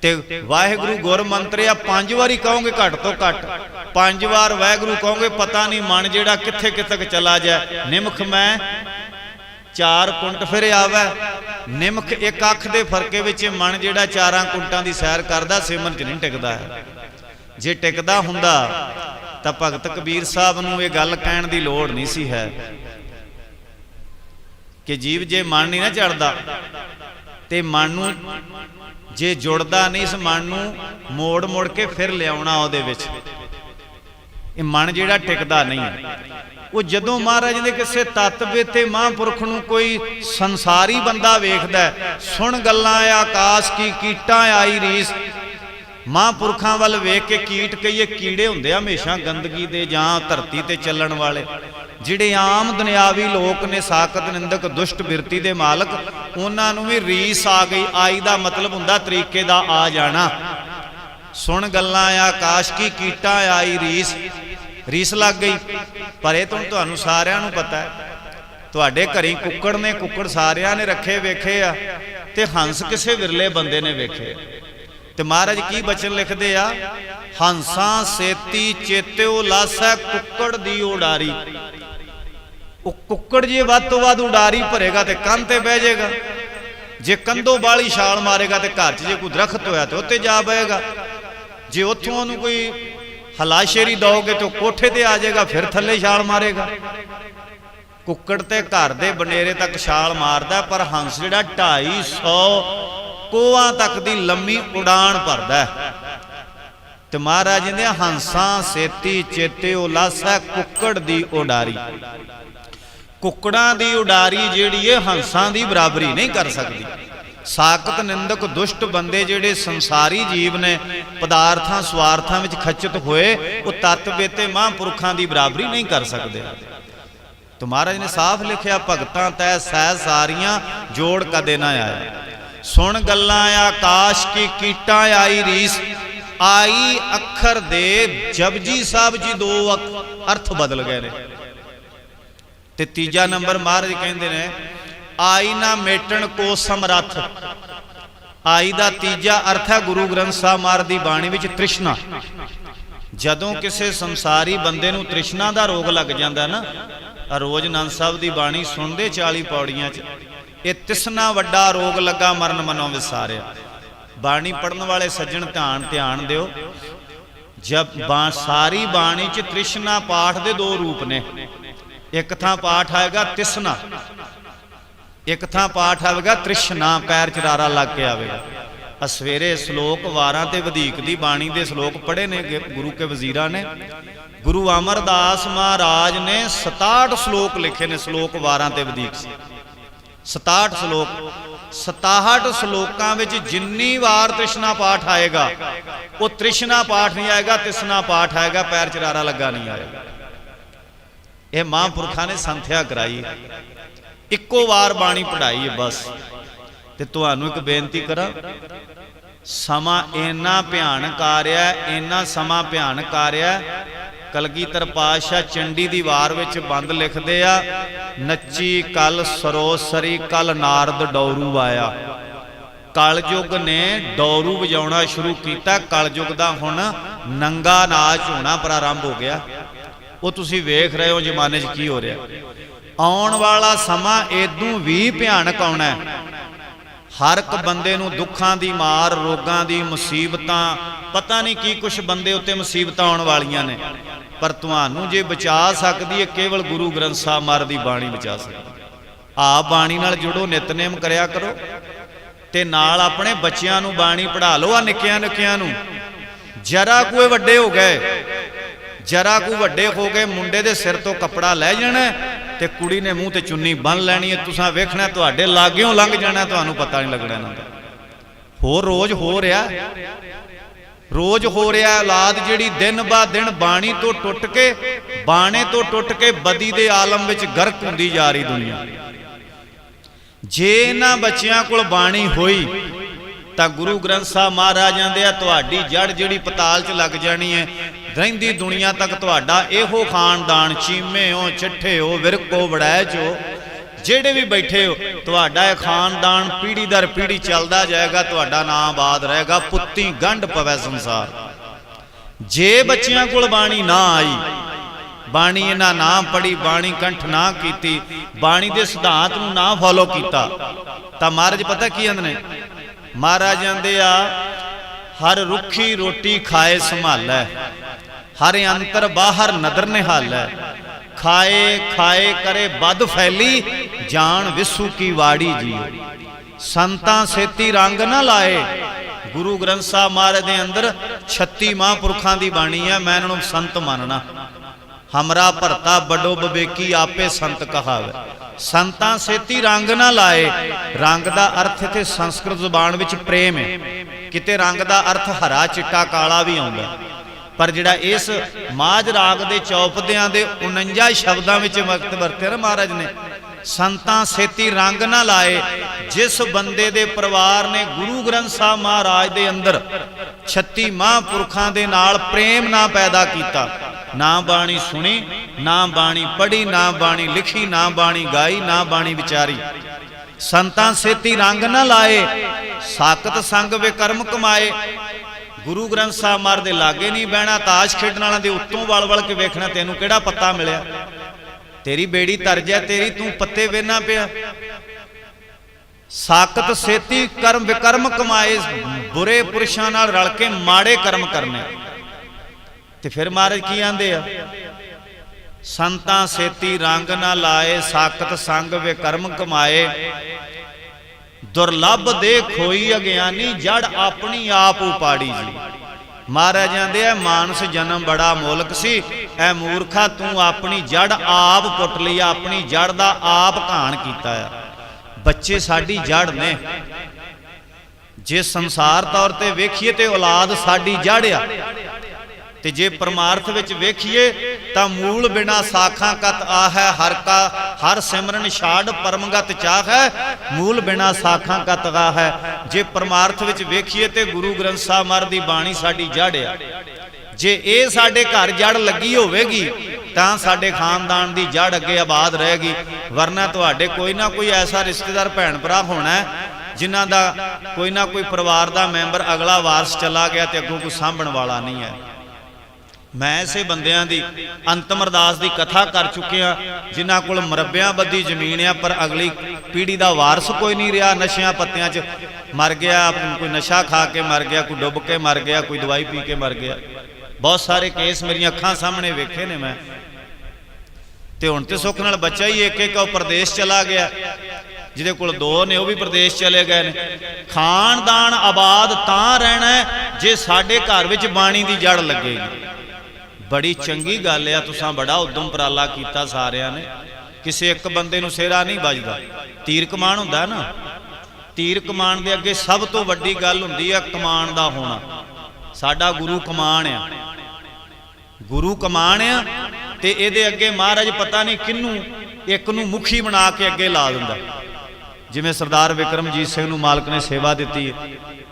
ते वाहिगुरु गुर मंत्र आ 5 वारी कहोगे घट तो घट, 5 बार वाहिगुरु कहोगे, पता नहीं मन जेड़ा कित्थे कितक चला जाए। निमख मैं 4 कुंट फिर आवे। निमख एक अख दे फरके विच मन जेड़ा 4 कुंटां दी सैर करदा, सिमरन च नहीं टिकदा है। जे टिकदा हुंदा तां भगत कबीर साहब नूं ये गल कहण दी लोड़ नहीं सी है कि जीव जे मन नहीं ना चढ़दा ते मन नूं जे जुड़दा नहीं, इस मन नूं मोड़ मोड़ के फिर लियाउणा उहदे विच। ये मन जिहड़ा टिकदा नहीं है। वो जदों महाराज दे किसे तत्त बेते महापुरख नूं कोई संसारी बंदा वेखदा, सुण गल्लां आकाश की कीटां आई रीस। महापुरखां वल वेख के कीट कहिए, कीड़े हुंदे हमेशा गंदगी दे जां धरती ते चलण वाले। जिहड़े आम दुनियावी लोक ने, साकत निंदक दुष्ट बिरती दे मालक, उन्हां नूं भी रीस आ गई। आई दा मतलब हुंदा तरीके दा आ जाना। सुण गल्लां आकाश की कीटां आई रीस। रीस लग गई। पर ये तुहानूं सारिआं नूं पता है, तुहाडे घरीं कुक्कड़ ने, कुक्कड़ सारिआं ने रखे वेखे आ, ते हंस किसे विरले बंदे ने वेखे। ते महाराज की बचन लिखदे आ, हंसा सेती चेत्यो लासै कुक्कड़ दी उडारी। कुक्कड़ जे वध तो वध उडारी भरेगा तो कंध ते बह जाएगा, जे कंधों बाली छाल मारेगा तो घर च जे कोई दरख्त होया तो उत्ते जा बहेगा, जे उत्थों उहनूं कोई हलाशेरी दोगे तो कोठे ते आ जाएगा, फिर थल्ले छाल मारेगा। कुक्कड़ ते घर दे बनेरे तक छाल मारदा, पर हंस जिहड़ा 250 कोहां तक दी लम्मी उड़ान भरदा है। ते महाराज ने हंसा सेती चेत्यो लासै कुक्कड़ दी उडारी। कुक्कड़ां दी उडारी जिहड़ी है हंसां दी बराबरी नहीं कर सकती। साकत निंदक दुष्ट बंदे जिहड़े संसारी जीव ने, पदार्थां स्वार्थां विच खचित होए, वो तत्त बेते महापुरखां दी बराबरी नहीं कर सकते। तो महाराज ने साफ लिखिया, भगतां तै सै सारियां जोड़ कदे ना आया। सुन गल्लां आकाश की कीटां आई रीस। आई अखर दे जपजी साहब जी 2 अर्थ बदल गए ने। ते तीजा नंबर महाराज कहते ने, आई ना मेटन को समरथ। आई दा तीजा अर्थ है गुरु ग्रंथ साहब महाराज दी बाणी विच तृष्णा। ਜਦੋਂ ਕਿਸੇ ਸੰਸਾਰੀ ਬੰਦੇ ਨੂੰ ਤ੍ਰਿਸ਼ਨਾ ਦਾ ਰੋਗ ਲੱਗ ਜਾਂਦਾ ਨਾ, ਰੋਜ਼ ਆਨੰਦ ਸਾਹਿਬ ਦੀ ਬਾਣੀ ਸੁਣਦੇ 40 ਪੌੜੀਆਂ 'ਚ, ਇਹ ਤਿਸਨਾ ਵੱਡਾ ਰੋਗ ਲੱਗਾ ਮਰਨ ਮਨੋਂ ਵਿਸਾਰਿਆ। ਬਾਣੀ ਪੜਨ ਵਾਲੇ ਸੱਜਣ ਧਿਆਨ ਦਿਓ, ਜਬ ਸਾਰੀ ਬਾਣੀ 'ਚ ਤ੍ਰਿਸ਼ਨਾ ਪਾਠ ਦੇ ਦੋ ਰੂਪ ਨੇ। ਇੱਕ ਥਾਂ ਪਾਠ ਆਏਗਾ ਤਿਸਨਾ, ਇੱਕ ਥਾਂ ਪਾਠ ਆਵੇਗਾ ਤ੍ਰਿਸ਼ਨਾ, ਪੈਰ ਚਰਾਰਾ ਲੱਗ ਕੇ ਆਵੇਗਾ। ਸਵੇਰੇ ਸ਼ਲੋਕ ਵਾਰਾਂ ਤੇ ਵਧੀਕ ਦੀ ਬਾਣੀ ਦੇ ਸ਼ਲੋਕ ਪੜ੍ਹੇ ਨੇ ਗੁਰੂ ਕੇ ਵਜ਼ੀਰਾਂ ਨੇ। ਗੁਰੂ ਅਮਰਦਾਸ ਮਹਾਰਾਜ ਨੇ 67 ਸ਼ਲੋਕ ਲਿਖੇ ਨੇ, ਸ਼ਲੋਕ ਵਾਰਾਂ ਤੇ ਵਧੀਕ ਸੀ 67 ਸ਼ਲੋਕ। 67 ਸ਼ਲੋਕਾਂ ਵਿੱਚ ਜਿੰਨੀ ਵਾਰ ਤ੍ਰਿਸ਼ਨਾ ਪਾਠ ਆਏਗਾ ਉਹ ਤ੍ਰਿਸ਼ਨਾ ਪਾਠ ਨਹੀਂ ਆਏਗਾ, ਤਿਸਨਾ ਪਾਠ ਆਏਗਾ, ਪੈਰ ਚਰਾਰਾ ਲੱਗਾ ਨਹੀਂ ਆਏਗਾ। ਇਹ ਮਹਾਂਪੁਰਖਾਂ ਨੇ ਸੰਥਿਆ ਕਰਾਈ, ਇੱਕੋ ਵਾਰ ਬਾਣੀ ਪੜ੍ਹਾਈ ਹੈ ਬਸ। ਤੇ ਤੁਹਾਨੂੰ ਇੱਕ ਬੇਨਤੀ ਕਰਾਂ, ਸਮਾਂ ਇੰਨਾ ਭਿਆਨਕ ਆ ਰਿਹਾ, ਇੰਨਾ ਸਮਾਂ ਭਿਆਨਕ ਆ ਰਿਹਾ। ਕਲਗੀਧਰ ਪਾਤਸ਼ਾਹ ਚੰਡੀ ਦੀ ਵਾਰ ਵਿੱਚ ਬੰਦ ਲਿਖਦੇ ਆ, ਨੱਚੀ ਕਲ ਸਰੋਸਰੀ ਕਲ ਨਾਰਦ ਡੌਰੂ ਆਇਆ। ਕਲਯੁਗ ਨੇ ਡੌਰੂ ਵਜਾਉਣਾ ਸ਼ੁਰੂ ਕੀਤਾ। ਕਲਯੁਗ ਦਾ ਹੁਣ ਨੰਗਾ ਨਾਚ ਹੋਣਾ ਪ੍ਰਾਰੰਭ ਹੋ ਗਿਆ। ਉਹ ਤੁਸੀਂ ਵੇਖ ਰਹੇ ਹੋ ਜ਼ਮਾਨੇ 'ਚ ਕੀ ਹੋ ਰਿਹਾ। ਆਉਣ ਵਾਲਾ ਸਮਾਂ ਇਦੋਂ ਵੀ ਭਿਆਨਕ ਆਉਣਾ ਹੈ। ਹਰ ਇੱਕ ਬੰਦੇ ਨੂੰ ਦੁੱਖਾਂ ਦੀ ਮਾਰ, ਰੋਗਾਂ ਦੀ, ਮੁਸੀਬਤਾਂ, ਪਤਾ ਨਹੀਂ ਕੀ ਕੁਛ ਬੰਦੇ ਉੱਤੇ ਮੁਸੀਬਤਾਂ ਆਉਣ ਵਾਲੀਆਂ ਨੇ, ਪਰ ਤੁਹਾਨੂੰ ਜੇ ਬਚਾ ਸਕਦੀ ਹੈ ਕੇਵਲ ਗੁਰੂ ਗ੍ਰੰਥ ਸਾਹਿਬ ਮਹਾਰਾਜ ਦੀ ਬਾਣੀ ਬਚਾ ਸਕਦੀ। ਆਪ ਬਾਣੀ ਨਾਲ ਜੁੜੋ, ਨਿਤਨੇਮ ਕਰਿਆ ਕਰੋ, ਤੇ ਨਾਲ ਆਪਣੇ ਬੱਚਿਆਂ ਨੂੰ ਬਾਣੀ ਪੜ੍ਹਾ ਲਓ। ਆ ਨਿੱਕਿਆਂ ਨਿੱਕਿਆਂ ਨੂੰ, ਜਰਾ ਕੋਈ ਵੱਡੇ ਹੋ ਗਏ, ਜਰਾ ਕੋਈ ਵੱਡੇ ਹੋ ਗਏ, ਮੁੰਡੇ ਦੇ ਸਿਰ ਤੋਂ ਕੱਪੜਾ ਲੈ ਜਾਣਾ ਤੇ ਕੁੜੀ ਨੇ ਮੂੰਹ ਤੇ ਚੁੰਨੀ ਬੰਨ ਲੈਣੀ ਹੈ। ਤੁਸੀਂ ਵੇਖਣਾ ਤੁਹਾਡੇ ਲਾਗਿਓਂ ਲੰਘ ਜਾਣਾ, ਤੁਹਾਨੂੰ ਪਤਾ ਨਹੀਂ ਲੱਗਣਾ ਇਹਨਾਂ ਦਾ। ਹੋਰ ਰੋਜ਼ ਹੋ ਰਿਹਾ, ਰੋਜ਼ ਹੋ ਰਿਹਾ। ਔਲਾਦ ਜਿਹੜੀ ਦਿਨ ਬਾ ਦਿਨ ਬਾਣੀ ਤੋਂ ਟੁੱਟ ਕੇ, ਬਾਣੇ ਤੋਂ ਟੁੱਟ ਕੇ ਬਦੀ ਦੇ ਆਲਮ ਵਿੱਚ ਗਰਕ ਹੁੰਦੀ ਜਾ ਰਹੀ ਦੁਨੀਆ। ਜੇ ਇਹਨਾਂ ਬੱਚਿਆਂ ਕੋਲ ਬਾਣੀ ਹੋਈ ਤਾਂ ਗੁਰੂ ਗ੍ਰੰਥ ਸਾਹਿਬ ਮਹਾਰਾਜ ਕਹਿੰਦੇ ਆ ਤੁਹਾਡੀ ਜੜ ਜਿਹੜੀ ਪਤਾਲ 'ਚ ਲੱਗ ਜਾਣੀ ਹੈ। ਰਹਿੰਦੀ ਦੁਨੀਆ ਤੱਕ ਤੁਹਾਡਾ ਇਹੋ ਖਾਨਦਾਨ, ਚੀਮੇ ਹੋ, ਚੱਠੇ ਹੋ, ਵਿਰਕੋ, ਵੜੈਚ ਹੋ, ਜਿਹੜੇ ਵੀ ਬੈਠੇ ਹੋ, ਤੁਹਾਡਾ ਇਹ ਖਾਨਦਾਨ ਪੀੜ੍ਹੀ ਦਰ ਪੀੜ੍ਹੀ ਚੱਲਦਾ ਜਾਏਗਾ। ਤੁਹਾਡਾ ਨਾਮ ਆਬਾਦ ਰਹੇਗਾ, ਪੁੱਤੀ ਗੰਢ ਪਵੇ ਸੰਸਾਰ। ਜੇ ਬੱਚਿਆਂ ਕੋਲ ਬਾਣੀ ਨਾ ਆਈ, ਬਾਣੀ ਇਹਨਾਂ ਨਾ ਪੜ੍ਹੀ, ਬਾਣੀ ਕੰਠ ਨਾ ਕੀਤੀ, ਬਾਣੀ ਦੇ ਸਿਧਾਂਤ ਨੂੰ ਨਾ ਫੋਲੋ ਕੀਤਾ, ਤਾਂ ਮਹਾਰਾਜ ਪਤਾ ਕੀ ਕਹਿੰਦੇ ਨੇ? ਮਹਾਰਾਜ ਕਹਿੰਦੇ ਆ, ਹਰ ਰੁੱਖੀ ਰੋਟੀ ਖਾਏ ਸੰਭਾਲੈ, ਹਰ ਅੰਤਰ ਬਾਹਰ ਨਦਰ ਨਿਹਾਲੈ, ਖਾਏ ਖਾਏ ਕਰੇ ਬਦ ਫੈਲੀ, ਜਾਣ ਵਿਸੂ ਕੀ ਵਾੜੀ ਜੀ। ਸੰਤਾਂ ਸੇਤੀ ਰੰਗ ਨਾ ਲਾਏ। ਗੁਰੂ ਗ੍ਰੰਥ ਸਾਹਿਬ ਮਹਾਰਾਜ ਦੇ ਅੰਦਰ 36 ਮਹਾਂਪੁਰਖਾਂ ਦੀ ਬਾਣੀ ਹੈ। ਮੈਂ ਇਹਨਾਂ ਨੂੰ ਸੰਤ ਮੰਨਣਾ। ਹਮਰਾ ਭਰਤਾ ਬਡੋ ਬਵੇਕੀ ਆਪੇ ਸੰਤ ਕਹਾਵੇ। ਸੰਤਾਂ ਸੇਤੀ ਰੰਗ ਨਾ ਲਾਏ। ਰੰਗ ਦਾ ਅਰਥ ਇੱਥੇ ਸੰਸਕ੍ਰਿਤ ਜ਼ੁਬਾਨ ਵਿੱਚ ਪ੍ਰੇਮ ਹੈ। ਕਿਤੇ ਰੰਗ ਦਾ ਅਰਥ ਹਰਾ, ਚਿੱਟਾ, ਕਾਲਾ ਵੀ ਆਉਂਦਾ, ਪਰ ਜਿਹੜਾ ਇਸ ਮਾਝ ਰਾਗ ਦੇ ਚੌਪਦਿਆਂ ਦੇ 49 ਸ਼ਬਦਾਂ ਵਿੱਚ ਵਕਤ ਵਰਤੇ ਨਾ ਮਹਾਰਾਜ ਨੇ, ਸੰਤਾਂ ਸੇਤੀ ਰੰਗ ਨਾ ਲਾਏ। ਜਿਸ ਬੰਦੇ ਦੇ ਪਰਿਵਾਰ ਨੇ ਗੁਰੂ ਗ੍ਰੰਥ ਸਾਹਿਬ ਮਹਾਰਾਜ ਦੇ ਅੰਦਰ 36 ਮਹਾਂਪੁਰਖਾਂ ਦੇ ਨਾਲ ਪ੍ਰੇਮ ਨਾ ਪੈਦਾ ਕੀਤਾ, ਨਾ ਬਾਣੀ ਸੁਣੀ, ਨਾ ਬਾਣੀ ਪੜ੍ਹੀ, ਨਾ ਬਾਣੀ ਲਿਖੀ, ਨਾ ਬਾਣੀ ਗਾਈ, ਨਾ ਬਾਣੀ ਵਿਚਾਰੀ, ਸੰਤਾਂ ਸੇਤੀ ਰੰਗ ਨਾ ਲਾਏ, ਸਾਕਤ ਸੰਗ ਵੇ ਕਰਮ ਕਮਾਏ। ਗੁਰੂ ਗ੍ਰੰਥ ਸਾਹਿਬ ਮਹਾਰਾਜ ਦੇ ਲਾਗੇ ਨਹੀਂ ਬਹਿਣਾ, ਤਾਸ਼ ਖੇਡਣ ਵਾਲਿਆਂ ਦੇ ਉੱਤੋਂ ਵਲ ਵਲ ਕੇ ਵੇਖਣਾ ਤੈਨੂੰ ਕਿਹੜਾ ਪੱਤਾ ਮਿਲਿਆ, ਤੇਰੀ ਬੇੜੀ ਤਰਜਿਆ, ਤੇਰੀ ਤੂੰ ਪੱਤੇ ਵੇਨਾ ਪਿਆ। ਸਾਕਤ ਸੇਤੀ ਕਰਮ ਵਿਕਰਮ ਕਮਾਏ, ਬੁਰੇ ਪੁਰਸ਼ਾਂ ਨਾਲ ਰਲ ਕੇ ਮਾੜੇ ਕਰਮ ਕਰਨੇ। ਤੇ ਫਿਰ ਮਹਾਰਾਜ ਕੀ ਆਂਦੇ ਆ? ਸੰਤਾਂ ਸੇਤੀ ਰੰਗ ਨਾ ਲਾਏ, ਸਾਕਤ ਸੰਗ ਵੇ ਕਰਮ ਕਮਾਏ, ਦੁਰਲਭ ਦੇ ਖੋਈ ਅਗਿਆਨੀ, ਜੜ ਆਪਣੀ ਆਪ ਉਪਾੜੀ ਜੀ। ਮਹਾਰਾਜ ਕਹਿੰਦੇ ਆ ਮਾਨਸ ਜਨਮ ਬੜਾ ਮੋਲਕ ਸੀ, ਐ ਮੂਰਖਾ ਤੂੰ ਆਪਣੀ ਜੜ ਆਪ ਪੁੱਟ ਲਈ, ਆਪਣੀ ਜੜ ਦਾ ਆਪ ਘਾਣ ਕੀਤਾ ਆ। ਬੱਚੇ ਸਾਡੀ ਜੜ ਨੇ। ਜੇ ਸੰਸਾਰ ਤੌਰ ਤੇ ਵੇਖੀਏ ਤੇ ਔਲਾਦ ਸਾਡੀ ਜੜ ਆ, ਤੇ ਜੇ ਪਰਮਾਰਥ ਵਿੱਚ ਵੇਖੀਏ ਤਾਂ ਮੂਲ ਬਿਨਾ ਸਾਖਾਂ ਕਤ ਆਹੈ, ਹਰ ਕਾ ਹਰ ਸਿਮਰਨ ਛਾੜ ਪਰਮਗਤ ਚਾਹੈ, ਮੂਲ ਬਿਨਾ ਸਾਖਾਂ ਕਤ ਆਹੈ। ਜੇ ਪਰਮਾਰਥ ਵਿੱਚ ਵੇਖੀਏ ਤੇ ਗੁਰੂ ਗ੍ਰੰਥ ਸਾਹਿਬ ਮਹਾਰਾਜ ਦੀ ਬਾਣੀ ਸਾਡੀ ਜੜ ਆ। ਜੇ ਇਹ ਸਾਡੇ ਘਰ ਜੜ ਲੱਗੀ ਹੋਵੇਗੀ ਤਾਂ ਸਾਡੇ ਖਾਨਦਾਨ ਦੀ ਜੜ ਅੱਗੇ ਆਬਾਦ ਰਹੇਗੀ। ਵਰਨਾ ਤੁਹਾਡੇ ਕੋਈ ਨਾ ਕੋਈ ਐਸਾ ਰਿਸ਼ਤੇਦਾਰ ਭੈਣ ਭਰਾ ਹੋਣਾ ਜਿਨ੍ਹਾਂ ਦਾ ਕੋਈ ਨਾ ਕੋਈ ਪਰਿਵਾਰ ਦਾ ਮੈਂਬਰ ਅਗਲਾ ਵਾਰਸ ਚਲਾ ਗਿਆ ਤੇ ਅੱਗੋਂ ਕੋਈ ਸਾਂਭਣ ਵਾਲਾ ਨਹੀਂ ਹੈ। मैं ऐसे बंदियां दी अंतम अरदास की कथा कर चुकिया जिन्हां कोल मरब्बियां बद्धी जमीन आ, पर अगली पीढ़ी का वारस कोई नहीं रहा। नशियां पत्तियां च मर गया, कोई नशा खा के मर गया, कोई डुब के मर गया, कोई दवाई पी के मर गया। बहुत सारे केस मेरी अखां सामने वेखे ने मैं। तो हुण तो सुख नाल बच्चा ही एक एक प्रदेश चला गया, जिहदे कोल दो ने वह भी प्रदेश चले गए ने। खानदान आबाद तां रहना है जे साडे घर विच बाणी दी जड़ लगेगी। बड़ी चंगी गल है, तुसां बड़ा उद्यम उपराला कीता सारिਆਂ ने। किसी एक बंदे नूं सिरा नहीं बजदा, तीर कमान हुंदा है ना। तीर कमान दे अगे सब तो वड्डी गल हुंदी है कमान दा होना। साडा गुरु कमान आ, गुरु कमान आ, ते इहदे अगे महाराज पता नहीं किन्नू एक नूं मुखी बना के अगे ला दिंदा। जिवें सरदार विक्रमजीत सिंह नूं मालक ने सेवा दित्ती,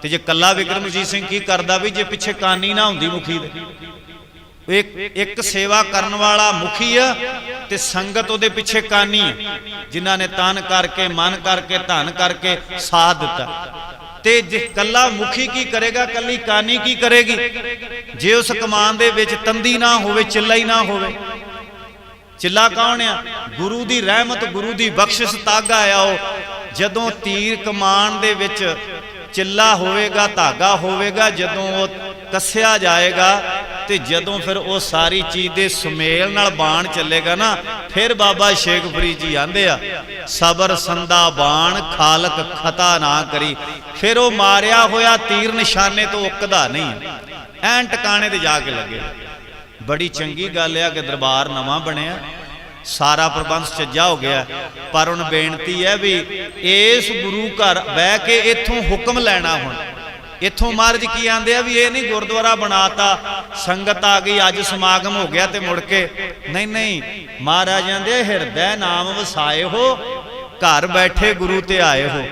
ते जे कल्ला विक्रमजीत सिंह की करदा भी जे पिछे कानी ना हुंदी मुखी दे। एक सेवा करन वाला मुखी है ते संगत उहदे पिछे कानी है, जिन्हां ने तन करके मन करके धन करके साथ दिता। ते जे कल्ला मुखी की करेगा, कल्ली कानी की करेगी जे उस कमान दे विच तंदी ना होवे, चिल्ला ही ना होवे। चिल्ला कौन है? गुरु दी रहमत, गुरु दी बख्शिश तागा आ। जदों तीर कमान दे विच चिल्ला होवेगा, धागा होवेगा, जदों वो कस्या जाएगा, ते जदों फिर वो सारी चीज़ दे सुमेल नाल बाण चलेगा ना, फिर बाबा शेख फरीद जी आंदे आ, सबर संदा बाण खालक खता ना करी। फिर वो मारिया होया तीर निशाने तो उकदा नहीं, ऐन टकाने ते जाके लगे। बड़ी चंगी गल है कि दरबार नवां बनिया, सारा प्रबंध सज्जा हो गया, पर हुण बेनती है भी इस गुरु घर बह के इत्थों हुक्म लैना। हुण इत्थों महाराज की आंदे भी ये नहीं गुरुद्वारा बनाता, संगत आ गई, अज समागम हो गया ते मुड़ के नहीं नहीं। महाराज आंदे हिरदै नाम वसाए हो, घर बैठे गुरु ते आए हो।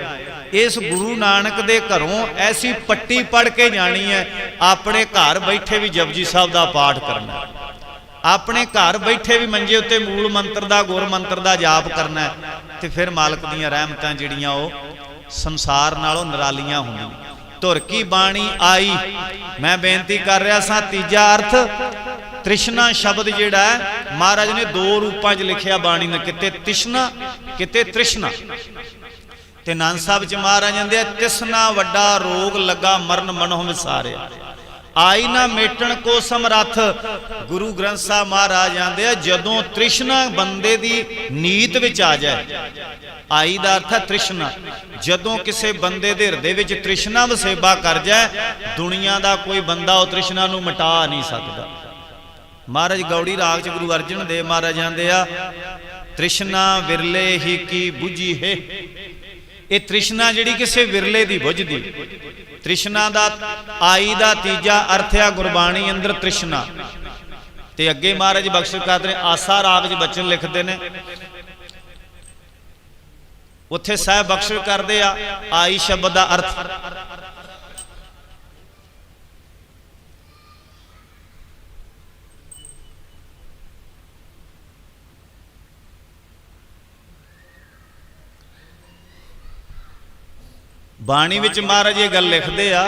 इस गुरु नानक दे घरों ऐसी पट्टी पढ़ के जानी है, अपने घर बैठे भी जपजी साहब का पाठ करना, अपने घर बैठे भी मंजे उत्ते मूल मंत्र का गुर मंत्र का जाप करना है। तो फिर मालक दीयां रहमतां जिहड़ियां वो संसार नालों निरालियां होंदियां। धुर की बाणी आई, मैं बेनती कर रहा सा तीजा अर्थ तृष्णा शब्द जिहड़ा है महाराज ने दो रूपां च लिखिया बाणी ने, किते तृष्णा किते तृष्णा। ते नानक साहब च महाराज आंदे तृष्णा वड्डा रोग लगा मरण मनों विसारिया, आई ना मेटण को समरथ। गुरु ग्रंथ साहब महाराज आंदे जदों तृष्णा बंदे दी नीत विच आ जाए, आई दा अर्थ है तृष्णा। जदों किसी बंदे दे हृदय विच तृष्णा वसेबा कर जाए, दुनिया दा कोई बंदा उह तृष्णा नूं मिटा नहीं सकदा। महाराज गौड़ी राग च गुरु अर्जन देव महाराज आंदे आ तृष्णा विरले ही की बुझी है। ये तृष्णा जिहड़ी किसी विरले दी बुझदी। तृष्णा दा आई दा तीजा अर्थ है गुरबाणी अंदर तृष्णा। ते अगे महाराज बख्श करदे आसा राग च बचन लिखते ने, उत्थे साहब बख्श करदे आ आई शब्द दा अर्थ बाणी विच महाराज ये गल लिखते आ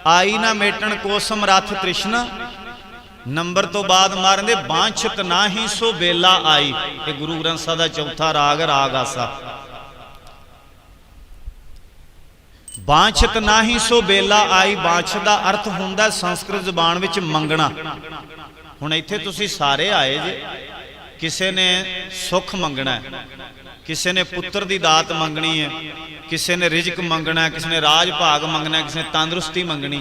आई ना मेटन को समरथ तृष्णा। नंबर तो बाद मारते बांछत ना ही सो बेला आई। ये गुरु ग्रंथ साहब का चौथा राग राग आसा। बांछत ना ही सो बेला आई, बांछ का अर्थ हुंदा संस्कृत जबान विच मंगना। हुण इत्थे तुसीं सारे आए जे, किसी ने सुख मंगना है, किसी ने पुत्र की दात मंगनी है, किसी ने रिजक मंगना है, किसी ने राज भाग मंगना है, किसी ने तंदुरुस्ती मंगनी।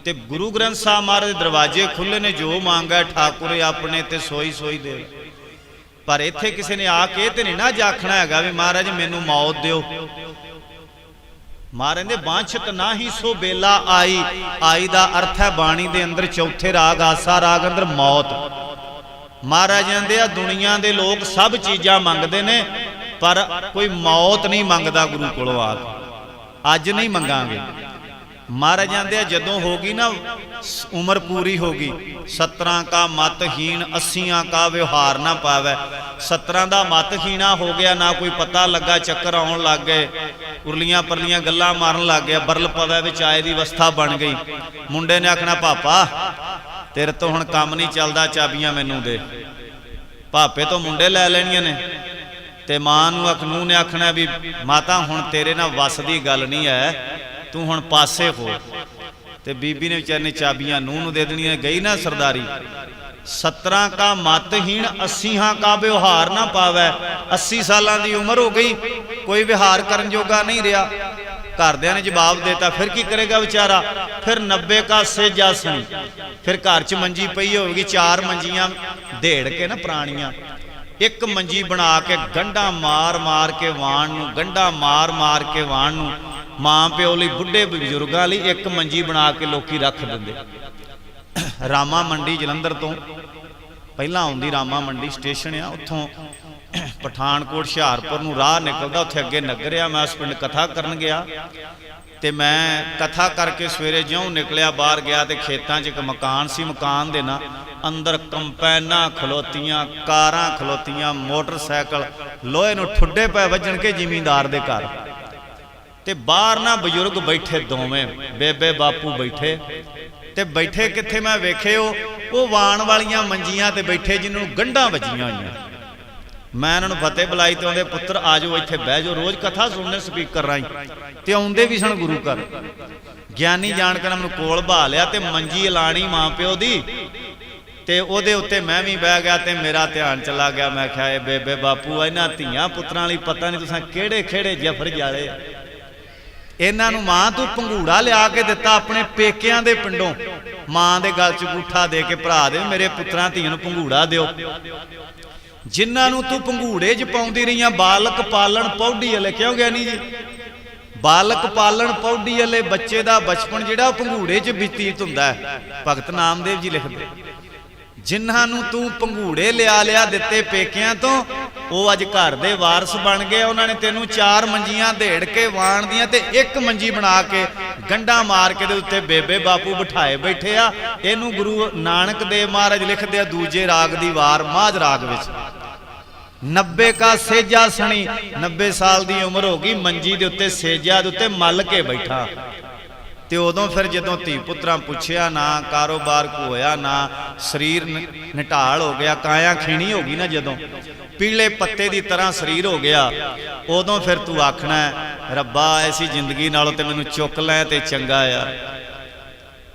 ते गुरु ग्रंथ साहब महाराज दरवाजे खुले ने, जो मांगा ठाकुर अपने ते सोई सोई दे। पर इत्थे किसी ने आके ते नहीं ना आखना है भी महाराज मैनू मौत दिओ। महाराज ने बांछत ना ही सो बेला आई। आई दा अर्थ है बाणी दे अंदर चौथे राग आसा राग अंदर मौत। महाराज आंदे आ दुनिया दे लोग सब चीज़ां मंगदे ने, पर कोई मौत नहीं मंगदा गुरु कोलों आके। अज नहीं मंगांगे। महाराज आंदे जदों होगी ना उम्र पूरी होगी, 17 का मतहीन 80 का व्यवहार ना पावे। 17 का मतहीना हो गया, ना कोई पता लगा, चक्कर आउण लग गए, उरलियां परलियां गल्लां मारन लग गया, बरल पवे विच आए दी अवस्था बन गई। मुंडे ने आखना पापा तेरे तो हुण काम नहीं चलदा, चाबियां मैनू दे। भापे तो मुंडे लै लैणियां ने ते मां नूं अखनू ने आखना भी माता हुण तेरे नाल वस दी गल नहीं है, तू हुण पासे हो। ते बीबी ने विचारे ने चाबियां नूं नूं दे देणियां। गई ना सरदारी, 17 का मतहीन 80 का व्यवहार ना पावै। 80 सालां दी उम्र हो गई, कोई व्यवहार करन जोगा नहीं रहा। घरदियां ने जवाब देता, फिर की करेगा बेचारा। फिर 90 का सेजा सनी, फिर घर च मंजी पई होगी, 4 मंजियां धेड़ के ना पुरानियां, एक मंजी बना के गंढा मार मार के वाण नूं, गंढा मार मार के वाण नूं, मां प्यो लई बुढ़े बजुर्गां लई एक मंजी बना के लोकी रख दिंदे। रामा मंडी जलंधर तो पहला आउंदी रामा मंडी स्टेशन आ, उत्थों पठानकोट हुशियारपुर नूं राह निकलदा, उत्थे अगे नगर आ। मैं उस पिंड कथा करन गया ते मैं कथा करके सवेरे ज्यों निकलिया बाहर गया ते खेतां 'च एक मकान सी। मकान दे ना अंदर कंपैनां खलोतियां, कारां खलोतियां, मोटरसाइकिल, लोहे नूं ठुड्डे पै वजन के जिमींदार दे घर। ते बाहर ना बजुर्ग बैठे दोवें, बेबे बापू बैठे ते बैठे कित्थे मैं वेखे वो वाण वालियां मंजियां ते बैठे जिन्हों गंढां वजियां होईयां। मैं इन्होंने फतेह बुलाई तो आंदे पुत्र आ जाओ इत्थे बह जाओ, रोज़ कथा सुनने स्पीकर राही ते आउंदे भी सन गुरु घर। ज्ञानी जान के मैनूं कोल बहा लिया ते मंजी लाणी मां प्यो दी ते ओदे उत्ते मैं भी बह गया ते मेरा ध्यान चला गया। मैं आख्या बेबे बापू इन्हां धीआं पुत्रां लई पता नहीं तुसां किहड़े किहड़े जफर जाले। इन्हां नूं मां तू पंघूड़ा लिया के दिता अपने पेकियां दे पिंडों, मां दे गल च अंगूठा दे के भरा दे मेरे पुत्रां धीआं नूं पंघूड़ा दिओ। जिन्हां नूं तू पंघूड़े च पाउंदी रही बालक पालन पौड़ी वाले, क्यों गया नहीं जी? बालक पालन पौड़ी वाले बच्चे का बचपन जिहड़ा पंघूड़े च बीतीत हुंदा है। भगत नामदेव जी लिखदे, जिन्हां नूं तू पंघूड़े लिया लिया दिते पेकियां तो वो अज घर दे वारस बन गए। उन्होंने तेनों 4 मंजियां धेड़ के वाण दियां ते एक मंजी बना के गंढा मार के दे उत्ते बेबे बापू बिठाए बैठे आ। इनू गुरु नानक देव महाराज लिखदे आ दूजे राग दी वार माझ राग विच। 90 का सेजा सनी, 90 साल दी उम्र हो गई, मंजी दे उत्ते सेजा दे उत्ते मल के बैठा। ते उदों फिर जदों धी पुत्रां पुछया ना कारोबार को होया ना शरीर निटाल हो गया, काया खीणी हो गई ना, जदों पीले पत्ते की तरह शरीर हो गया, उदों फिर तू आखना रब्बा ऐसी जिंदगी नालों ते मैनूं चुक लै ते चंगा आ।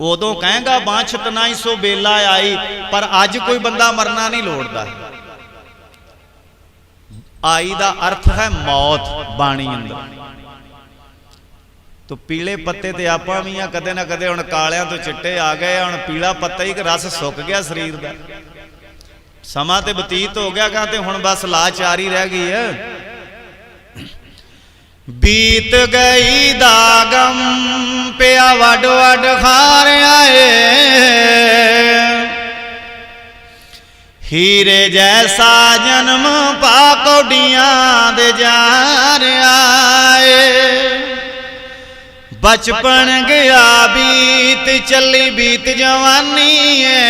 उदों कहेगा बांछत ना ही सो बेला आई, पर अज कोई बंदा मरना नहीं लोड़दा। आई दा अर्थ है मौत बाणी अंदर। तो पीले पत्ते ते आपां भी कदे ना कदे हुण कालियां तो चिट्टे आ गए, हुण पीला पत्ता ही रस सुक गया शरीर का, समा ते बतीत हो गया गा, ते हुण बस लाचारी रह गई है। बीत गई दागम पिया वड वड खार आए, हीरे जैसा जन्म पा कौडियां दे जार आए। बचपन गया बीत चली बीत जवानी है,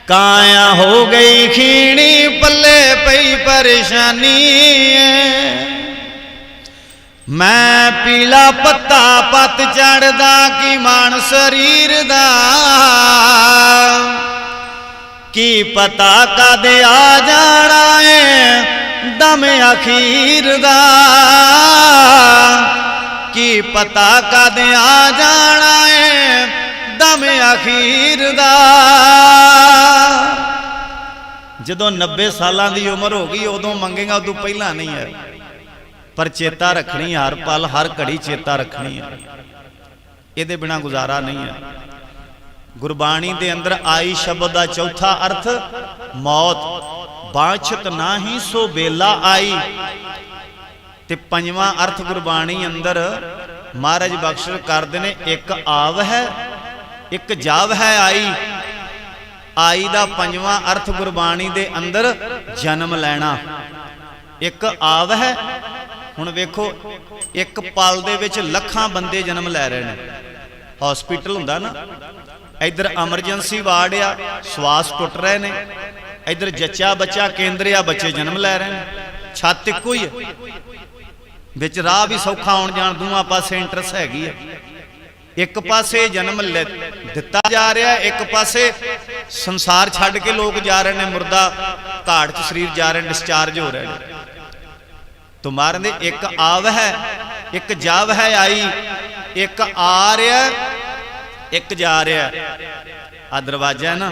काया हो गई खीणी पल्ले पई परेशानी है। मैं पीला पत्ता पत चढ़दा की मान शरीर दा, की पता कद आ जाना है दम अखीर दा, की पता कद आ जाना है दम अखीर दा। जदों 90 सालां दी उम्र हो गई उदों मंगेगा, उदों पहला नहीं है, पर चेता रखनी हर पल हर घड़ी चेता रखनी है, ये बिना गुजारा नहीं है। गुरबाणी दे अंदर आई शब्द का चौथा अर्थ मौत, बांछत ना ही सो बेला आई। ते पंजवां अर्थ गुरबाणी अंदर महाराज बख्श करते ने, एक आव है एक जाव है आई। आई दा पंजवां अर्थ गुरबाणी दे अंदर जन्म लेना, एक आव है। हुण वेखो एक पल दे विच लखां बंदे जन्म लै रहे हैं, हॉस्पिटल हुंदा ना, इधर एमरजेंसी वार्ड आ, श्वास टुट रहे ने, इधर जच्चा बच्चा केंद्र आ, बच्चे जन्म लै रहे हैं। छत इक्को ही है, बिच राह भी सौखा आउण जाण, दूआं पासे एंट्रेंस हैगी है। एक पासे जन्म दिता जा रहा, एक पासे संसार छड्ड के लोग जा रहे हैं, मुर्दा घाट च शरीर जा रहे हैं, डिस्चार्ज हो रहे हैं। तो महाराज ने एक आव है, एक जाव है आई, एक आ रहा एक जा रहा। आ दरवाजा है ना,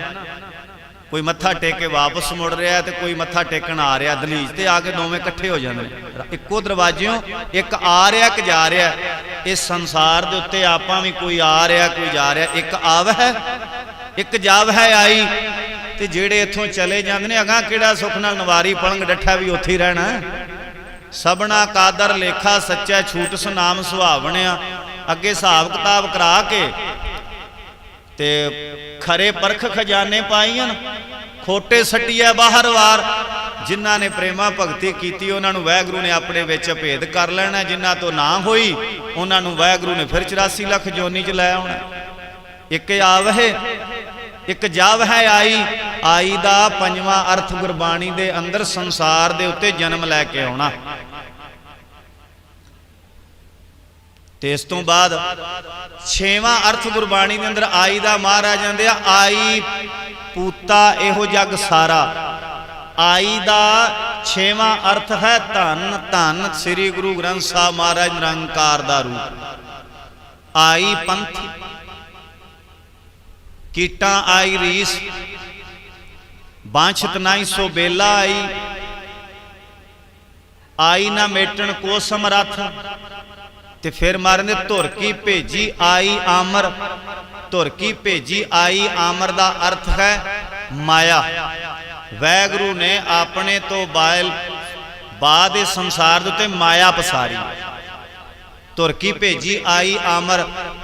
कोई मत्था टेक के वापस मुड़ रहा है तो कोई मत्था टेकन आ रहा, दलीज ते आके दोवें इकट्ठे हो जाते हैं। इक्को दरवाजियों एक आ रहा एक जा रहा। इस संसार के उत्ते आपां भी कोई आ रहा कोई जा रहा, एक आव है एक जाव है आई। ते जेड़े इत्थों चले जाते हैं अगां किहड़ा सुख नाल नवारी पलंग डट्ठा भी उत्थे ही रहना। सबना कादर लेखा सच्चा छूट सुनाम सुहावणिया। अगे हिसाब किताब करा के ते खरे परख खजाने पाईन, खोटे सट्टिया बाहर वार। जिन्हां ने प्रेमा भगती कीती उन्हां नूं वाहिगुरू ने अपने विच भेद कर लेना, जिन्हां तो ना होई उन्हां नूं वाहिगुरू ने फिर 84 लख जोनी च लै आउणा। एक आव है एक जाव है आई। आई दा पंजवां अर्थ गुरबाणी दे अंदर संसार दे उत्ते जन्म लैके आउणा। ते इस तो बाद छेवां अर्थ गुरबाणी दे अंदर आई दा महाराज आंदे आ आई पूता एहो जग सारा। आई दा छेवां अर्थ है धन धन श्री गुरु ग्रंथ साहब महाराज निरंकार दा रूप। आई पंथ कीटा आई रीस, बांछत नाई सो बेला आई। आई ना मेटन को समरथ। ते फिर मारे ने धुर की भेजी आई आमर। धुर की भेजी आई आमर दा अर्थ है माया। वाहिगुरू ने अपने तो बाद इस संसार दे माया पसारी। धुर की भेजी आई आमर,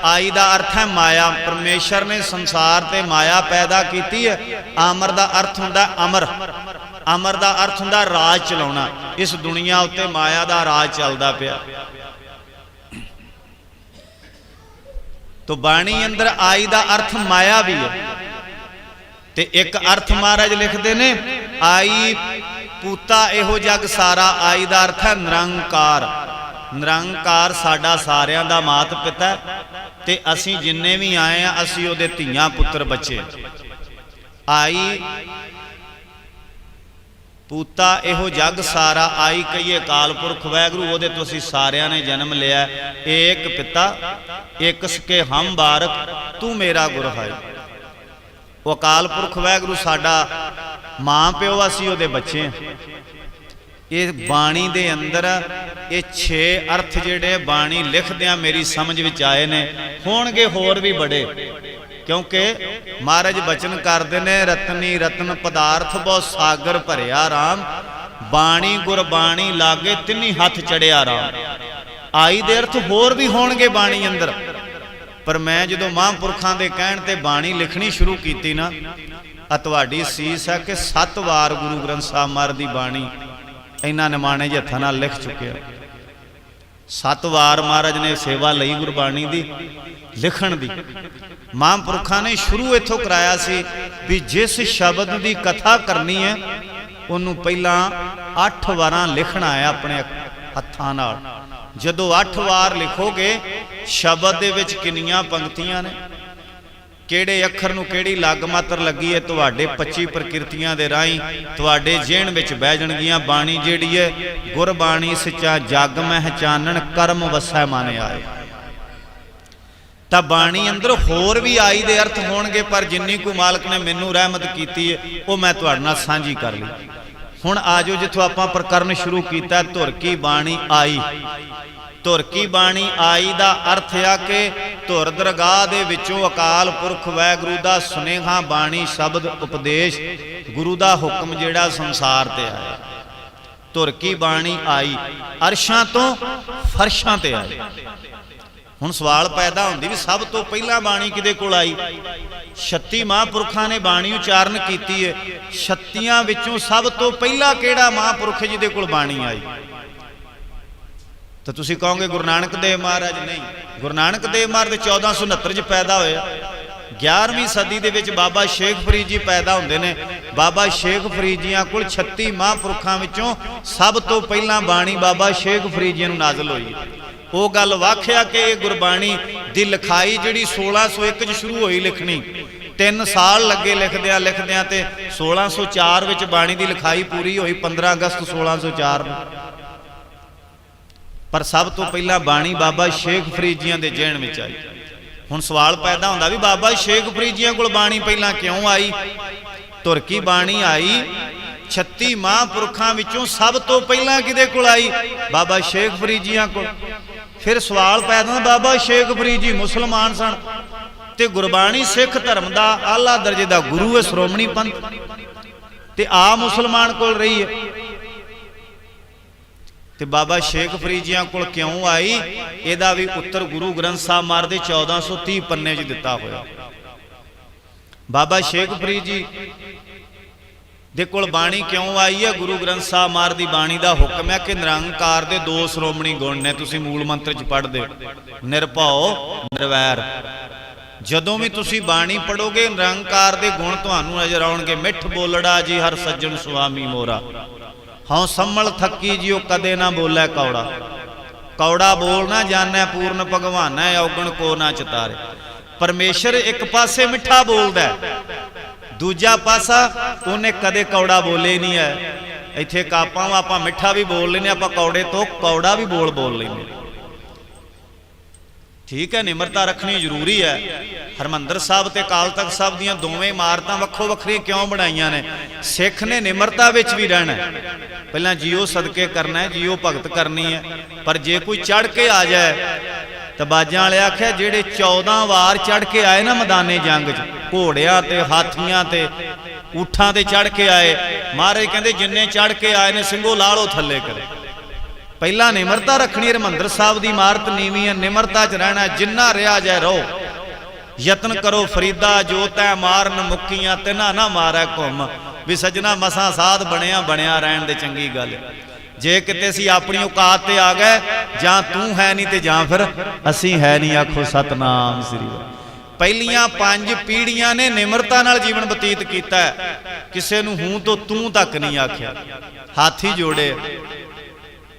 आई दा अर्थ है माया। परमेश्वर ने संसार ते माया पैदा की है। आमर दा अर्थ हुंदा अमर। अमर दा अर्थ हुंदा राज चलाउणा। इस दुनिया उत्ते माया दा राज चलदा पिया। तो बाणी अंदर आई दा अर्थ माया भी है। ते एक अर्थ महाराज लिखते ने आई पूता एहो जग सारा। आई दा अर्थ है निरंकार। निरंकार साडा सारियां दा मात पिता ते असीं जिन्ने भी आए हैं असीं उहदे धीआं पुत्र बच्चे। आई पूता एहो जग सारा। आई कहिए अकाल पुरख वाहिगुरू, उहदे तो असीं सारियां ने जन्म लिया। एक पिता एक सके हम बारक तू मेरा गुर है। वो अकाल पुरख वाहिगुरू साडा मां प्यो, असीं उहदे बच्चे हैं। ये बाणी दे अंदर ये 6 अर्थ जिहड़े बाणी लिखदियां मेरी समझ विच आए ने। होणगे होर भी बड़े, क्योंकि महाराज बचन करते ने रतनी रतन पदार्थ बहु सागर भरिया राम। बाणी गुरबाणी लागे तिन्नी हथ चढ़िया राम। आई दे अर्थ होर भी होणगे बाणी अंदर, पर मैं जो महापुरखों के कहण ते बाणी लिखनी शुरू की ना, तुहाडी सीस है कि 7 वार गुरु ग्रंथ साहब महाराज की बाणी इन्हां निमाणे जे हत्थां नाल लिख चुके। 7 वार महाराज ने सेवा लई गुरबाणी की लिखण दी। महापुरखों ने शुरू इत्थों कराया सी भी जिस शब्द की कथा करनी है उन्होंने पहला 8 वारां लिखना है अपने हत्थां नाल। जदों 8 वार लिखोगे शब्द दे विच किन्नियां पंक्तियां ने, किहड़े अखर नूं किहड़ी लग मात्र लगी है, तुहाडे 25 प्रकृतियां दे राहीं तुहाडे जेहन विच बह जाणगीआं। बाणी जिहड़ी है गुरबाणी सच्चा जग मह चानण कर्म वसै मन आए। तां बाणी अंदर होर भी आई दे अर्थ होणगे, पर जिन्नी को मालक ने मैनू रहमत कीती है वो मैं तुहाडे नाल सांझी कर ली। हुण आजो जिथों आपां प्रकरण शुरू कीता धुर की बाणी आई। धुर की बाणी आई दा अर्थ आ कि धुर दरगाह दे विचों अकाल पुरख वाहिगुरू दा सुनेहा बाणी शब्द उपदेश गुरु दा हुक्म जिहड़ा संसार ते आया। धुर की बाणी आई अरशां तो फरशां ते आई। हुण सवाल पैदा होंदी भी सब तो पहला बाणी किदे कोल आई? 36 महापुरखों ने बाणी उचारण की है। 36 विचों सब तो पहला किहड़ा महापुरख जिहदे कोल बाणी आई? तो तुसीं कहोगे गुरु नानक देव महाराज। नहीं, गुरु नानक देव महाराज 1469 पैदा होया। 11वीं सदी दे विच बाबा शेख फरीद जी पैदा होंदे ने। बाबा शेख फरीद जियां कोल 36 महापुरखों विचों सब तो पहला बाणी बाबा शेख फरीद जी नूं नाज़िल होई। वो गल वाख्या कि गुरबाणी ਦੀ ਲਿਖਾਈ ਜਿਹੜੀ 1601 ਚ ਸ਼ੁਰੂ ਹੋਈ ਲਿਖਣੀ, 3 ਸਾਲ ਲੱਗੇ ਲਿਖਦਿਆਂ ਤੇ 1604 ਵਿੱਚ ਬਾਣੀ ਦੀ ਲਿਖਾਈ ਪੂਰੀ ਹੋਈ 15 ਅਗਸਤ 1604 ਨੂੰ। ਪਰ ਸਭ ਤੋਂ ਪਹਿਲਾਂ ਬਾਣੀ ਬਾਬਾ ਸ਼ੇਖ ਫਰੀਦ ਜੀਆਂ ਦੇ ਜਹਿਣ ਵਿੱਚ ਆਈ। ਹੁਣ ਸਵਾਲ ਪੈਦਾ ਹੁੰਦਾ ਵੀ ਬਾਬਾ ਸ਼ੇਖ ਫਰੀਦ ਜੀਆਂ ਕੋਲ ਬਾਣੀ ਪਹਿਲਾਂ ਕਿਉਂ ਆਈ? ਧੁਰ ਕੀ ਬਾਣੀ ਆਈ 36 ਮਹਾਂਪੁਰਖਾਂ ਵਿੱਚੋਂ ਸਭ ਤੋਂ ਪਹਿਲਾਂ ਕਿਹਦੇ ਕੋਲ ਆਈ? ਬਾਬਾ ਸ਼ੇਖ ਫਰੀਦ ਜੀਆਂ ਕੋਲ। ਫਿਰ ਸਵਾਲ ਪੈਦਾ ਹੁੰਦਾ ਬਾਬਾ ਸ਼ੇਖ ਫਰੀਦ ਜੀ ਮੁਸਲਮਾਨ ਸਨ ਤੇ ਗੁਰਬਾਣੀ ਸਿੱਖ ਧਰਮ ਦਾ ਆਲਾ ਦਰਜੇ ਦਾ ਗੁਰੂ ਹੈ, ਸ਼੍ਰੋਮਣੀ ਪੰਥ, ਤੇ ਆ ਮੁਸਲਮਾਨ ਕੋਲ ਰਹੀ ਹੈ, ਤੇ ਬਾਬਾ ਸ਼ੇਖ ਫਰੀਦ ਜੀਆਂ ਕੋਲ ਕਿਉਂ ਆਈ? ਇਹਦਾ ਵੀ ਉੱਤਰ ਗੁਰੂ ਗ੍ਰੰਥ ਸਾਹਿਬ ਮਹਾਰਾਜ ਦੇ 1430 ਪੰਨੇ 'ਚ ਦਿੱਤਾ ਹੋਇਆ। ਬਾਬਾ ਸ਼ੇਖ ਫਰੀਦ ਜੀ ਦੇ ਕੋਲ ਬਾਣੀ ਕਿਉਂ ਆਈ ਹੈ? ਗੁਰੂ ਗ੍ਰੰਥ ਸਾਹਿਬ ਮਹਾਰਾਜ ਦੀ ਬਾਣੀ ਦਾ ਹੁਕਮ ਹੈ ਕਿ ਨਿਰੰਕਾਰ ਦੇ 2 ਸ਼੍ਰੋਮਣੀ ਗੁਣ ਨੇ। ਤੁਸੀਂ ਮੂਲ ਮੰਤਰ 'ਚ ਪੜ੍ਹਦੇ ਹੋ, ਨਿਰਭਉ ਨਿਰਵੈਰ। ਜਦੋਂ ਵੀ ਤੁਸੀਂ ਬਾਣੀ ਪੜੋਗੇ ਨਿਰੰਕਾਰ ਦੇ ਗੁਣ ਤੁਹਾਨੂੰ ਨਜ਼ਰ ਆਉਣਗੇ। ਮਿੱਠ ਬੋਲੜਾ ਜੀ ਹਰ ਸੱਜਣ ਸੁਆਮੀ ਮੋਰਾ, ਹਉ ਸੰਮਲ ਥੱਕੀ ਜਿਉ ਕਦੇ ਨਾ ਬੋਲੇ ਕੌੜਾ। ਕੌੜਾ ਬੋਲ ਨਾ ਜਾਣੈ ਪੂਰਨ ਭਗਵਾਨੈ, ਔਗਣ ਕੋ ਨਾ ਚਿਤਾਰੇ। ਪਰਮੇਸ਼ਰ ਇੱਕ ਪਾਸੇ ਮਿੱਠਾ ਬੋਲਦਾ, ਦੂਜਾ ਪਾਸਾ ਉਹਨੇ ਕਦੇ ਕੌੜਾ ਬੋਲੇ ਨਹੀਂ ਹੈ। ਇੱਥੇ ਆਪਾਂ ਮਿੱਠਾ ਵੀ ਬੋਲ ਲੈਂਦੇ, ਆਪਾਂ ਕੌੜੇ ਤੋਂ ਕੌੜਾ ਵੀ ਬੋਲ ਲੈਂਦੇ। ਠੀਕ ਹੈ, ਨਿਮਰਤਾ ਰੱਖਣੀ ਜ਼ਰੂਰੀ ਹੈ। ਹਰਮੰਦਰ ਸਾਹਿਬ ਤੇ ਅਕਾਲ ਤਖਤ ਸਾਹਿਬ ਦੀਆਂ ਦੋਵੇਂ ਇਮਾਰਤਾਂ ਵੱਖੋ ਵੱਖਰੀਆਂ ਕਿਉਂ ਬਣਾਈਆਂ ਨੇ? ਸਿੱਖ ਨੇ ਨਿਮਰਤਾ ਵਿੱਚ ਵੀ ਰਹਿਣਾ। ਪਹਿਲਾਂ ਜੀਓ ਸਦਕੇ ਕਰਨਾ ਹੈ, ਜੀਓ ਭਗਤ ਕਰਨੀ ਹੈ। ਪਰ ਜੇ ਕੋਈ ਚੜ ਕੇ ਆ ਜਾਏ ਤਾਂ ਬਾਜਾਂ ਵਾਲੇ ਆਖਿਆ ਜਿਹੜੇ 14 ਵਾਰ ਚੜ ਕੇ ਆਏ ਨਾ ਮੈਦਾਨੇ ਜੰਗ 'ਚ, ਘੋੜਿਆਂ ਤੇ ਹਾਥੀਆਂ ਤੇ ਊਠਾਂ ਤੇ ਚੜ ਕੇ ਆਏ, ਮਹਾਰਾਜ ਕਹਿੰਦੇ ਜਿੰਨੇ ਚੜ ਕੇ ਆਏ ਨੇ ਸਿੰਘੋ ਲਾਲੋ ਥੱਲੇ ਕਰੇ। ਪਹਿਲਾਂ ਨਿਮਰਤਾ ਰੱਖਣੀ। ਹਰਿਮੰਦਰ ਸਾਹਿਬ ਦੀ ਇਮਾਰਤ ਨੀਵੀਂ ਹੈ, ਨਿਮਰਤਾ 'ਚ ਰਹਿਣਾ। ਜਿੰਨਾ ਰਿਹਾ ਜਾਏ ਰਹੋ। ਯਤਨ ਕਰੋ ਫਰੀਦਾ ਜੋ ਤੈ ਮਾਰਨ ਮੁੱਕੀਆਂ ਤਿਨਾ ਨਾ ਮਾਰੈ ਘੁੰਮ। ਵੀ ਸੱਜਣਾ ਮਸਾਂ ਸਾਧ ਬਣਿਆ ਰਹਿਣ ਦੇ ਚੰਗੀ ਗੱਲ। ਜੇ ਕਿਤੇ ਅਸੀਂ ਆਪਣੀ ਔਕਾਤ ਤੇ ਆ ਗਏ, ਜਾਂ ਤੂੰ ਹੈ ਨਹੀਂ ਤੇ ਜਾਂ ਫਿਰ ਅਸੀਂ ਹੈ ਨਹੀਂ। ਆਖੋ ਸਤਨਾਮ ਸ੍ਰੀ ਵਾਹਿਗੁਰੂ। ਪਹਿਲੀਆਂ 5 ਪੀੜ੍ਹੀਆਂ ਨੇ ਨਿਮਰਤਾ ਨਾਲ ਜੀਵਨ ਬਤੀਤ ਕੀਤਾ। ਕਿਸੇ ਨੂੰ ਹੂੰ ਤੋਂ ਤੂੰ ਤੱਕ ਨਹੀਂ ਆਖਿਆ। ਹਾਥੀ ਜੋੜੇ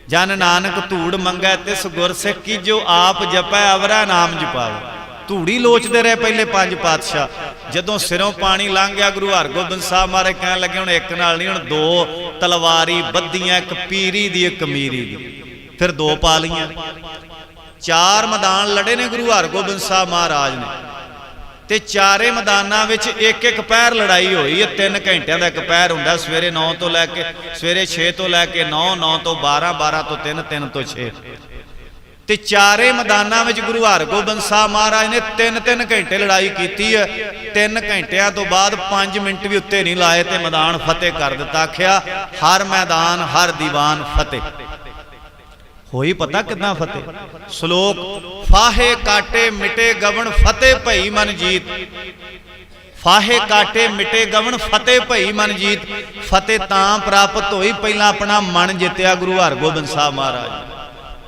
ਜਨ ਨਾਨਕ ਧੂੜ ਮੰਗੈ ਤਿਸ ਗੁਰ ਸਿੱਖ ਕੀ, ਜੋ ਆਪ ਜਪੈ ਅਵਰਾ ਨਾਮ ਜਪਾਵੇ। ਧੂੜੀ ਲੋਚਦੇ ਰਹੇ ਪਹਿਲੇ 5 ਪਾਤਸ਼ਾਹ। ਜਦੋਂ ਸਿਰੋਂ ਪਾਣੀ ਲੰਘ ਗਿਆ ਗੁਰੂ ਹਰਗੋਬਿੰਦ ਸਾਹਿਬ ਮਹਾਰਾਜ ਕਹਿਣ ਲੱਗੇ ਹੁਣ ਇੱਕ ਨਾਲ ਨਹੀਂ, ਹੁਣ 2 ਤਲਵਾਰੀ ਬੱਧੀਆਂ, ਇੱਕ ਪੀਰੀ ਦੀ ਇੱਕ ਮੀਰੀ ਦੀ। ਫਿਰ 2 ਪਾ ਲਈਆਂ। 4 ਮੈਦਾਨ ਲੜੇ ਨੇ ਗੁਰੂ ਹਰਗੋਬਿੰਦ ਸਾਹਿਬ ਮਹਾਰਾਜ ਨੇ, ਤੇ 4 ਮੈਦਾਨਾਂ ਵਿੱਚ ਇੱਕ ਪਹਿਰ ਲੜਾਈ ਹੋਈ ਹੈ। 3 ਘੰਟਿਆਂ ਦਾ ਇੱਕ ਪਹਿਰ ਹੁੰਦਾ। ਸਵੇਰੇ 9 ਤੋਂ ਲੈ ਕੇ ਸਵੇਰੇ 6 ਤੋਂ ਲੈ ਕੇ 9, 9 ਤੋਂ 12, 12 ਤੋਂ 3, 3 ਤੋਂ 6। ਤੇ 4 ਮੈਦਾਨਾਂ ਵਿੱਚ ਗੁਰੂ ਹਰਗੋਬਿੰਦ ਸਾਹਿਬ ਮਹਾਰਾਜ ਨੇ 3-3 ਘੰਟੇ ਲੜਾਈ ਕੀਤੀ ਹੈ। 3 ਘੰਟਿਆਂ ਤੋਂ ਬਾਅਦ 5 ਮਿੰਟ ਵੀ ਉੱਤੇ ਨਹੀਂ ਲਾਏ ਤੇ ਮੈਦਾਨ ਫਤਿਹ ਕਰ ਦਿੱਤਾ। ਆਖਿਆ ਹਰ ਮੈਦਾਨ ਹਰ ਦੀਵਾਨ ਫਤਿਹ ਹੋਈ। ਪਤਾ ਕਿੱਦਾਂ ਫਤਿਹ? ਸ਼ਲੋਕ ਫਾਹੇ ਕਾਟੇ ਮਿਟੇ ਗਵਣ ਫਤਿਹ ਭਈ ਮਨ ਜੀਤ। ਫਾਹੇ ਕਾਟੇ ਮਿਟੇ ਗਵਣ ਫਤਿਹ ਭਈ ਮਨ ਜੀਤ। ਫਤਿਹ ਤਾਂ ਪ੍ਰਾਪਤ ਹੋਈ ਪਹਿਲਾਂ ਆਪਣਾ ਮਨ ਜਿੱਤਿਆ ਗੁਰੂ ਹਰਗੋਬਿੰਦ ਸਾਹਿਬ ਮਹਾਰਾਜ।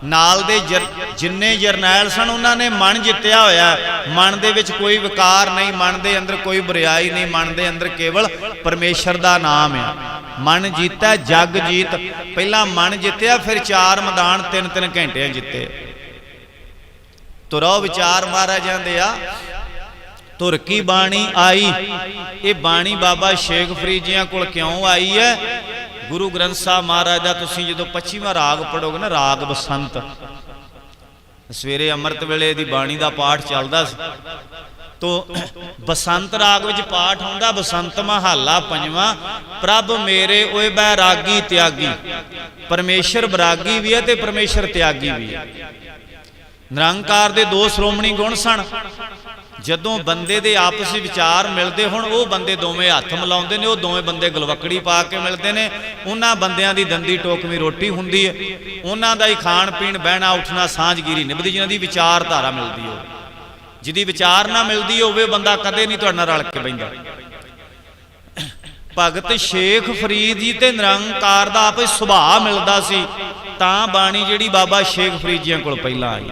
ਨਾਲ ਦੇ ਜਿੰਨੇ ਜਰਨੈਲ ਸਨ ਉਹਨਾਂ ਨੇ ਮਨ ਜਿੱਤਿਆ ਹੋਇਆ। ਮਨ ਦੇ ਵਿੱਚ ਕੋਈ ਵਿਕਾਰ ਨਹੀਂ, ਮਨ ਦੇ ਅੰਦਰ ਕੋਈ ਬੁਰਾਈ ਨਹੀਂ, ਮਨ ਦੇ ਅੰਦਰ ਕੇਵਲ ਪਰਮੇਸ਼ਰ ਦਾ ਨਾਮ ਹੈ। ਮਨ ਜੀਤਾ ਜਗ ਜੀਤ। ਪਹਿਲਾਂ ਮਨ ਜਿੱਤਿਆ, ਫਿਰ 4 ਮੈਦਾਨ 3-3 ਘੰਟੇ ਜਿੱਤੇ। ਤੁਰੋ ਵਿਚਾਰ ਮਹਾਰਾਜ ਜਾਂਦੇ ਆ। ਧੁਰ ਕੀ ਬਾਣੀ ਆਈ। ਇਹ ਬਾਣੀ ਬਾਬਾ ਸ਼ੇਖ ਫਰੀਦ ਜੀਆਂ ਕੋਲ ਕਿਉਂ ਆਈ ਹੈ? ਗੁਰੂ ਗ੍ਰੰਥ ਸਾਹਿਬ ਮਹਾਰਾਜ ਦਾ ਤੁਸੀਂ ਜਦੋਂ 25ਵਾਂ ਰਾਗ ਪੜੋਗੇ ਨਾ, ਰਾਗ ਬਸੰਤ, ਸਵੇਰੇ ਅੰਮ੍ਰਿਤ ਵੇਲੇ ਦੀ ਬਾਣੀ ਦਾ ਪਾਠ ਚੱਲਦਾ ਸੀ। ਤੋ ਬਸੰਤ ਰਾਗ ਵਿੱਚ ਪਾਠ ਹੁੰਦਾ, ਬਸੰਤ ਮਹੱਲਾ 5ਵਾਂ। ਪ੍ਰਭ ਮੇਰੇ ਓਏ ਬੈਰਾਗੀ ਤਿਆਗੀ। ਪਰਮੇਸ਼ਰ ਬੈਰਾਗੀ ਵੀ ਹੈ ਤੇ ਪਰਮੇਸ਼ਰ ਤਿਆਗੀ ਵੀ ਹੈ। ਨਿਰੰਕਾਰ ਦੇ 2 ਸ਼੍ਰੋਮਣੀ ਗੁਣ ਸਨ। ਜਦੋਂ ਬੰਦੇ ਦੇ ਆਪਸ ਵਿਚਾਰ ਮਿਲਦੇ ਹੁਣ, ਉਹ ਬੰਦੇ ਦੋਵੇਂ ਹੱਥ ਮਿਲਾਉਂਦੇ ਨੇ, ਉਹ ਦੋਵੇਂ ਬੰਦੇ ਗਲਵਕੜੀ ਪਾ ਕੇ ਮਿਲਦੇ ਨੇ। ਉਹਨਾਂ ਬੰਦਿਆਂ ਦੀ ਦੰਦੀ ਟੋਕਵੀਂ ਰੋਟੀ ਹੁੰਦੀ ਹੈ। ਉਹਨਾਂ ਦਾ ਹੀ ਖਾਣ ਪੀਣ, ਬਹਿਣਾ ਉੱਠਣਾ, ਸਾਂਝਗੀਰੀ ਨਿਭਦੀ, ਜਿਨ੍ਹਾਂ ਦੀ ਵਿਚਾਰਧਾਰਾ ਮਿਲਦੀ ਹੋਵੇ। ਜਿਹਦੀ ਵਿਚਾਰ ਨਾ ਮਿਲਦੀ ਹੋਵੇ ਬੰਦਾ ਕਦੇ ਨਹੀਂ ਤੁਹਾਡੇ ਨਾਲ ਰਲ ਕੇ ਬਹਿੰਦਾ। ਭਗਤ ਸ਼ੇਖ ਫਰੀਦ ਜੀ ਤੇ ਨਿਰੰਕਾਰ ਦਾ ਆਪਸ ਸੁਭਾਅ ਮਿਲਦਾ ਸੀ, ਤਾਂ ਬਾਣੀ ਜਿਹੜੀ ਬਾਬਾ ਸ਼ੇਖ ਫਰੀਦ ਜੀਆਂ ਕੋਲ ਪਹਿਲਾਂ ਆਈ।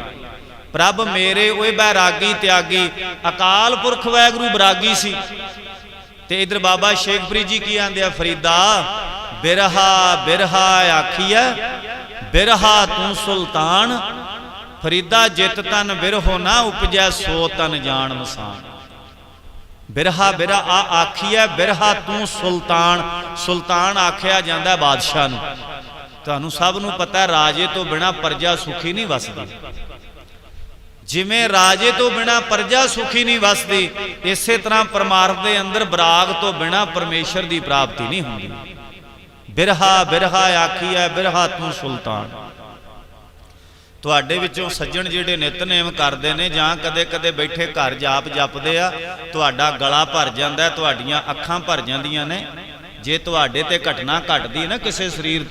ਪ੍ਰਭ ਮੇਰੇ ਓਏ ਬੈਰਾਗੀ ਤਿਆਗੀ। ਅਕਾਲ ਪੁਰਖ ਵਾਹਿਗੁਰੂ ਬੈਰਾਗੀ ਸੀ। ਤੇ ਇਧਰ ਬਾਬਾ ਸ਼ੇਖ ਫਰੀਦ ਜੀ ਕੀ ਆਂਦੇ ਆ? ਫਰੀਦਾ ਬਿਰਹਾ ਬਿਰਹਾ ਆਖੀਐ, ਬਿਰਹਾ ਤੂੰ ਸੁਲਤਾਨ, ਫਰੀਦਾ ਜਿਤ ਤਨ ਬਿਰਹੋ ਨਾ ਉਪਜੈ ਸੋ ਤਨ ਜਾਣ ਮਸਾਨ। ਬਿਰਹਾ ਬਿਰਾ ਆ ਆਖੀਐ ਬਿਰਹਾ ਤੂੰ ਸੁਲਤਾਨ। ਸੁਲਤਾਨ ਆਖਿਆ ਜਾਂਦਾ ਬਾਦਸ਼ਾਹ ਨੂੰ। ਤੁਹਾਨੂੰ ਸਭ ਨੂੰ ਪਤਾ ਰਾਜੇ ਤੋਂ ਬਿਨਾ ਪ੍ਰਜਾ ਸੁਖੀ ਨਹੀਂ ਵਸਦੀ। ਜਿਵੇਂ ਰਾਜੇ ਤੋਂ ਬਿਨਾ ਪ੍ਰਜਾ ਸੁਖੀ ਨਹੀਂ ਵਸਦੀ, ਇਸੇ ਤਰ੍ਹਾਂ ਪਰਮਾਰਥ ਦੇ ਅੰਦਰ ਬਰਾਗ ਤੋਂ ਬਿਨਾ ਪਰਮੇਸ਼ਰ ਦੀ ਪ੍ਰਾਪਤੀ ਨਹੀਂ ਹੁੰਦੀ। ਬਿਰਹਾ ਬਿਰਹਾ ਆਖੀਐ ਬਿਰਹਾ ਤੂੰ ਸੁਲਤਾਨ। ਤੁਹਾਡੇ ਵਿੱਚੋਂ ਸੱਜਣ ਜਿਹੜੇ ਨਿਤਨੇਮ ਕਰਦੇ ਨੇ ਜਾਂ ਕਦੇ ਕਦੇ ਬੈਠੇ ਘਰ ਜਾਪ ਜਪਦੇ ਆ, ਤੁਹਾਡਾ ਗਲਾ ਭਰ ਜਾਂਦਾ, ਤੁਹਾਡੀਆਂ ਅੱਖਾਂ ਭਰ ਜਾਂਦੀਆਂ ਨੇ। ਜੇ ਤੁਹਾਡੇ ਤੇ ਘਟਨਾ ਘਟਦੀ ਨਾ ਕਿਸੇ ਸਰੀਰ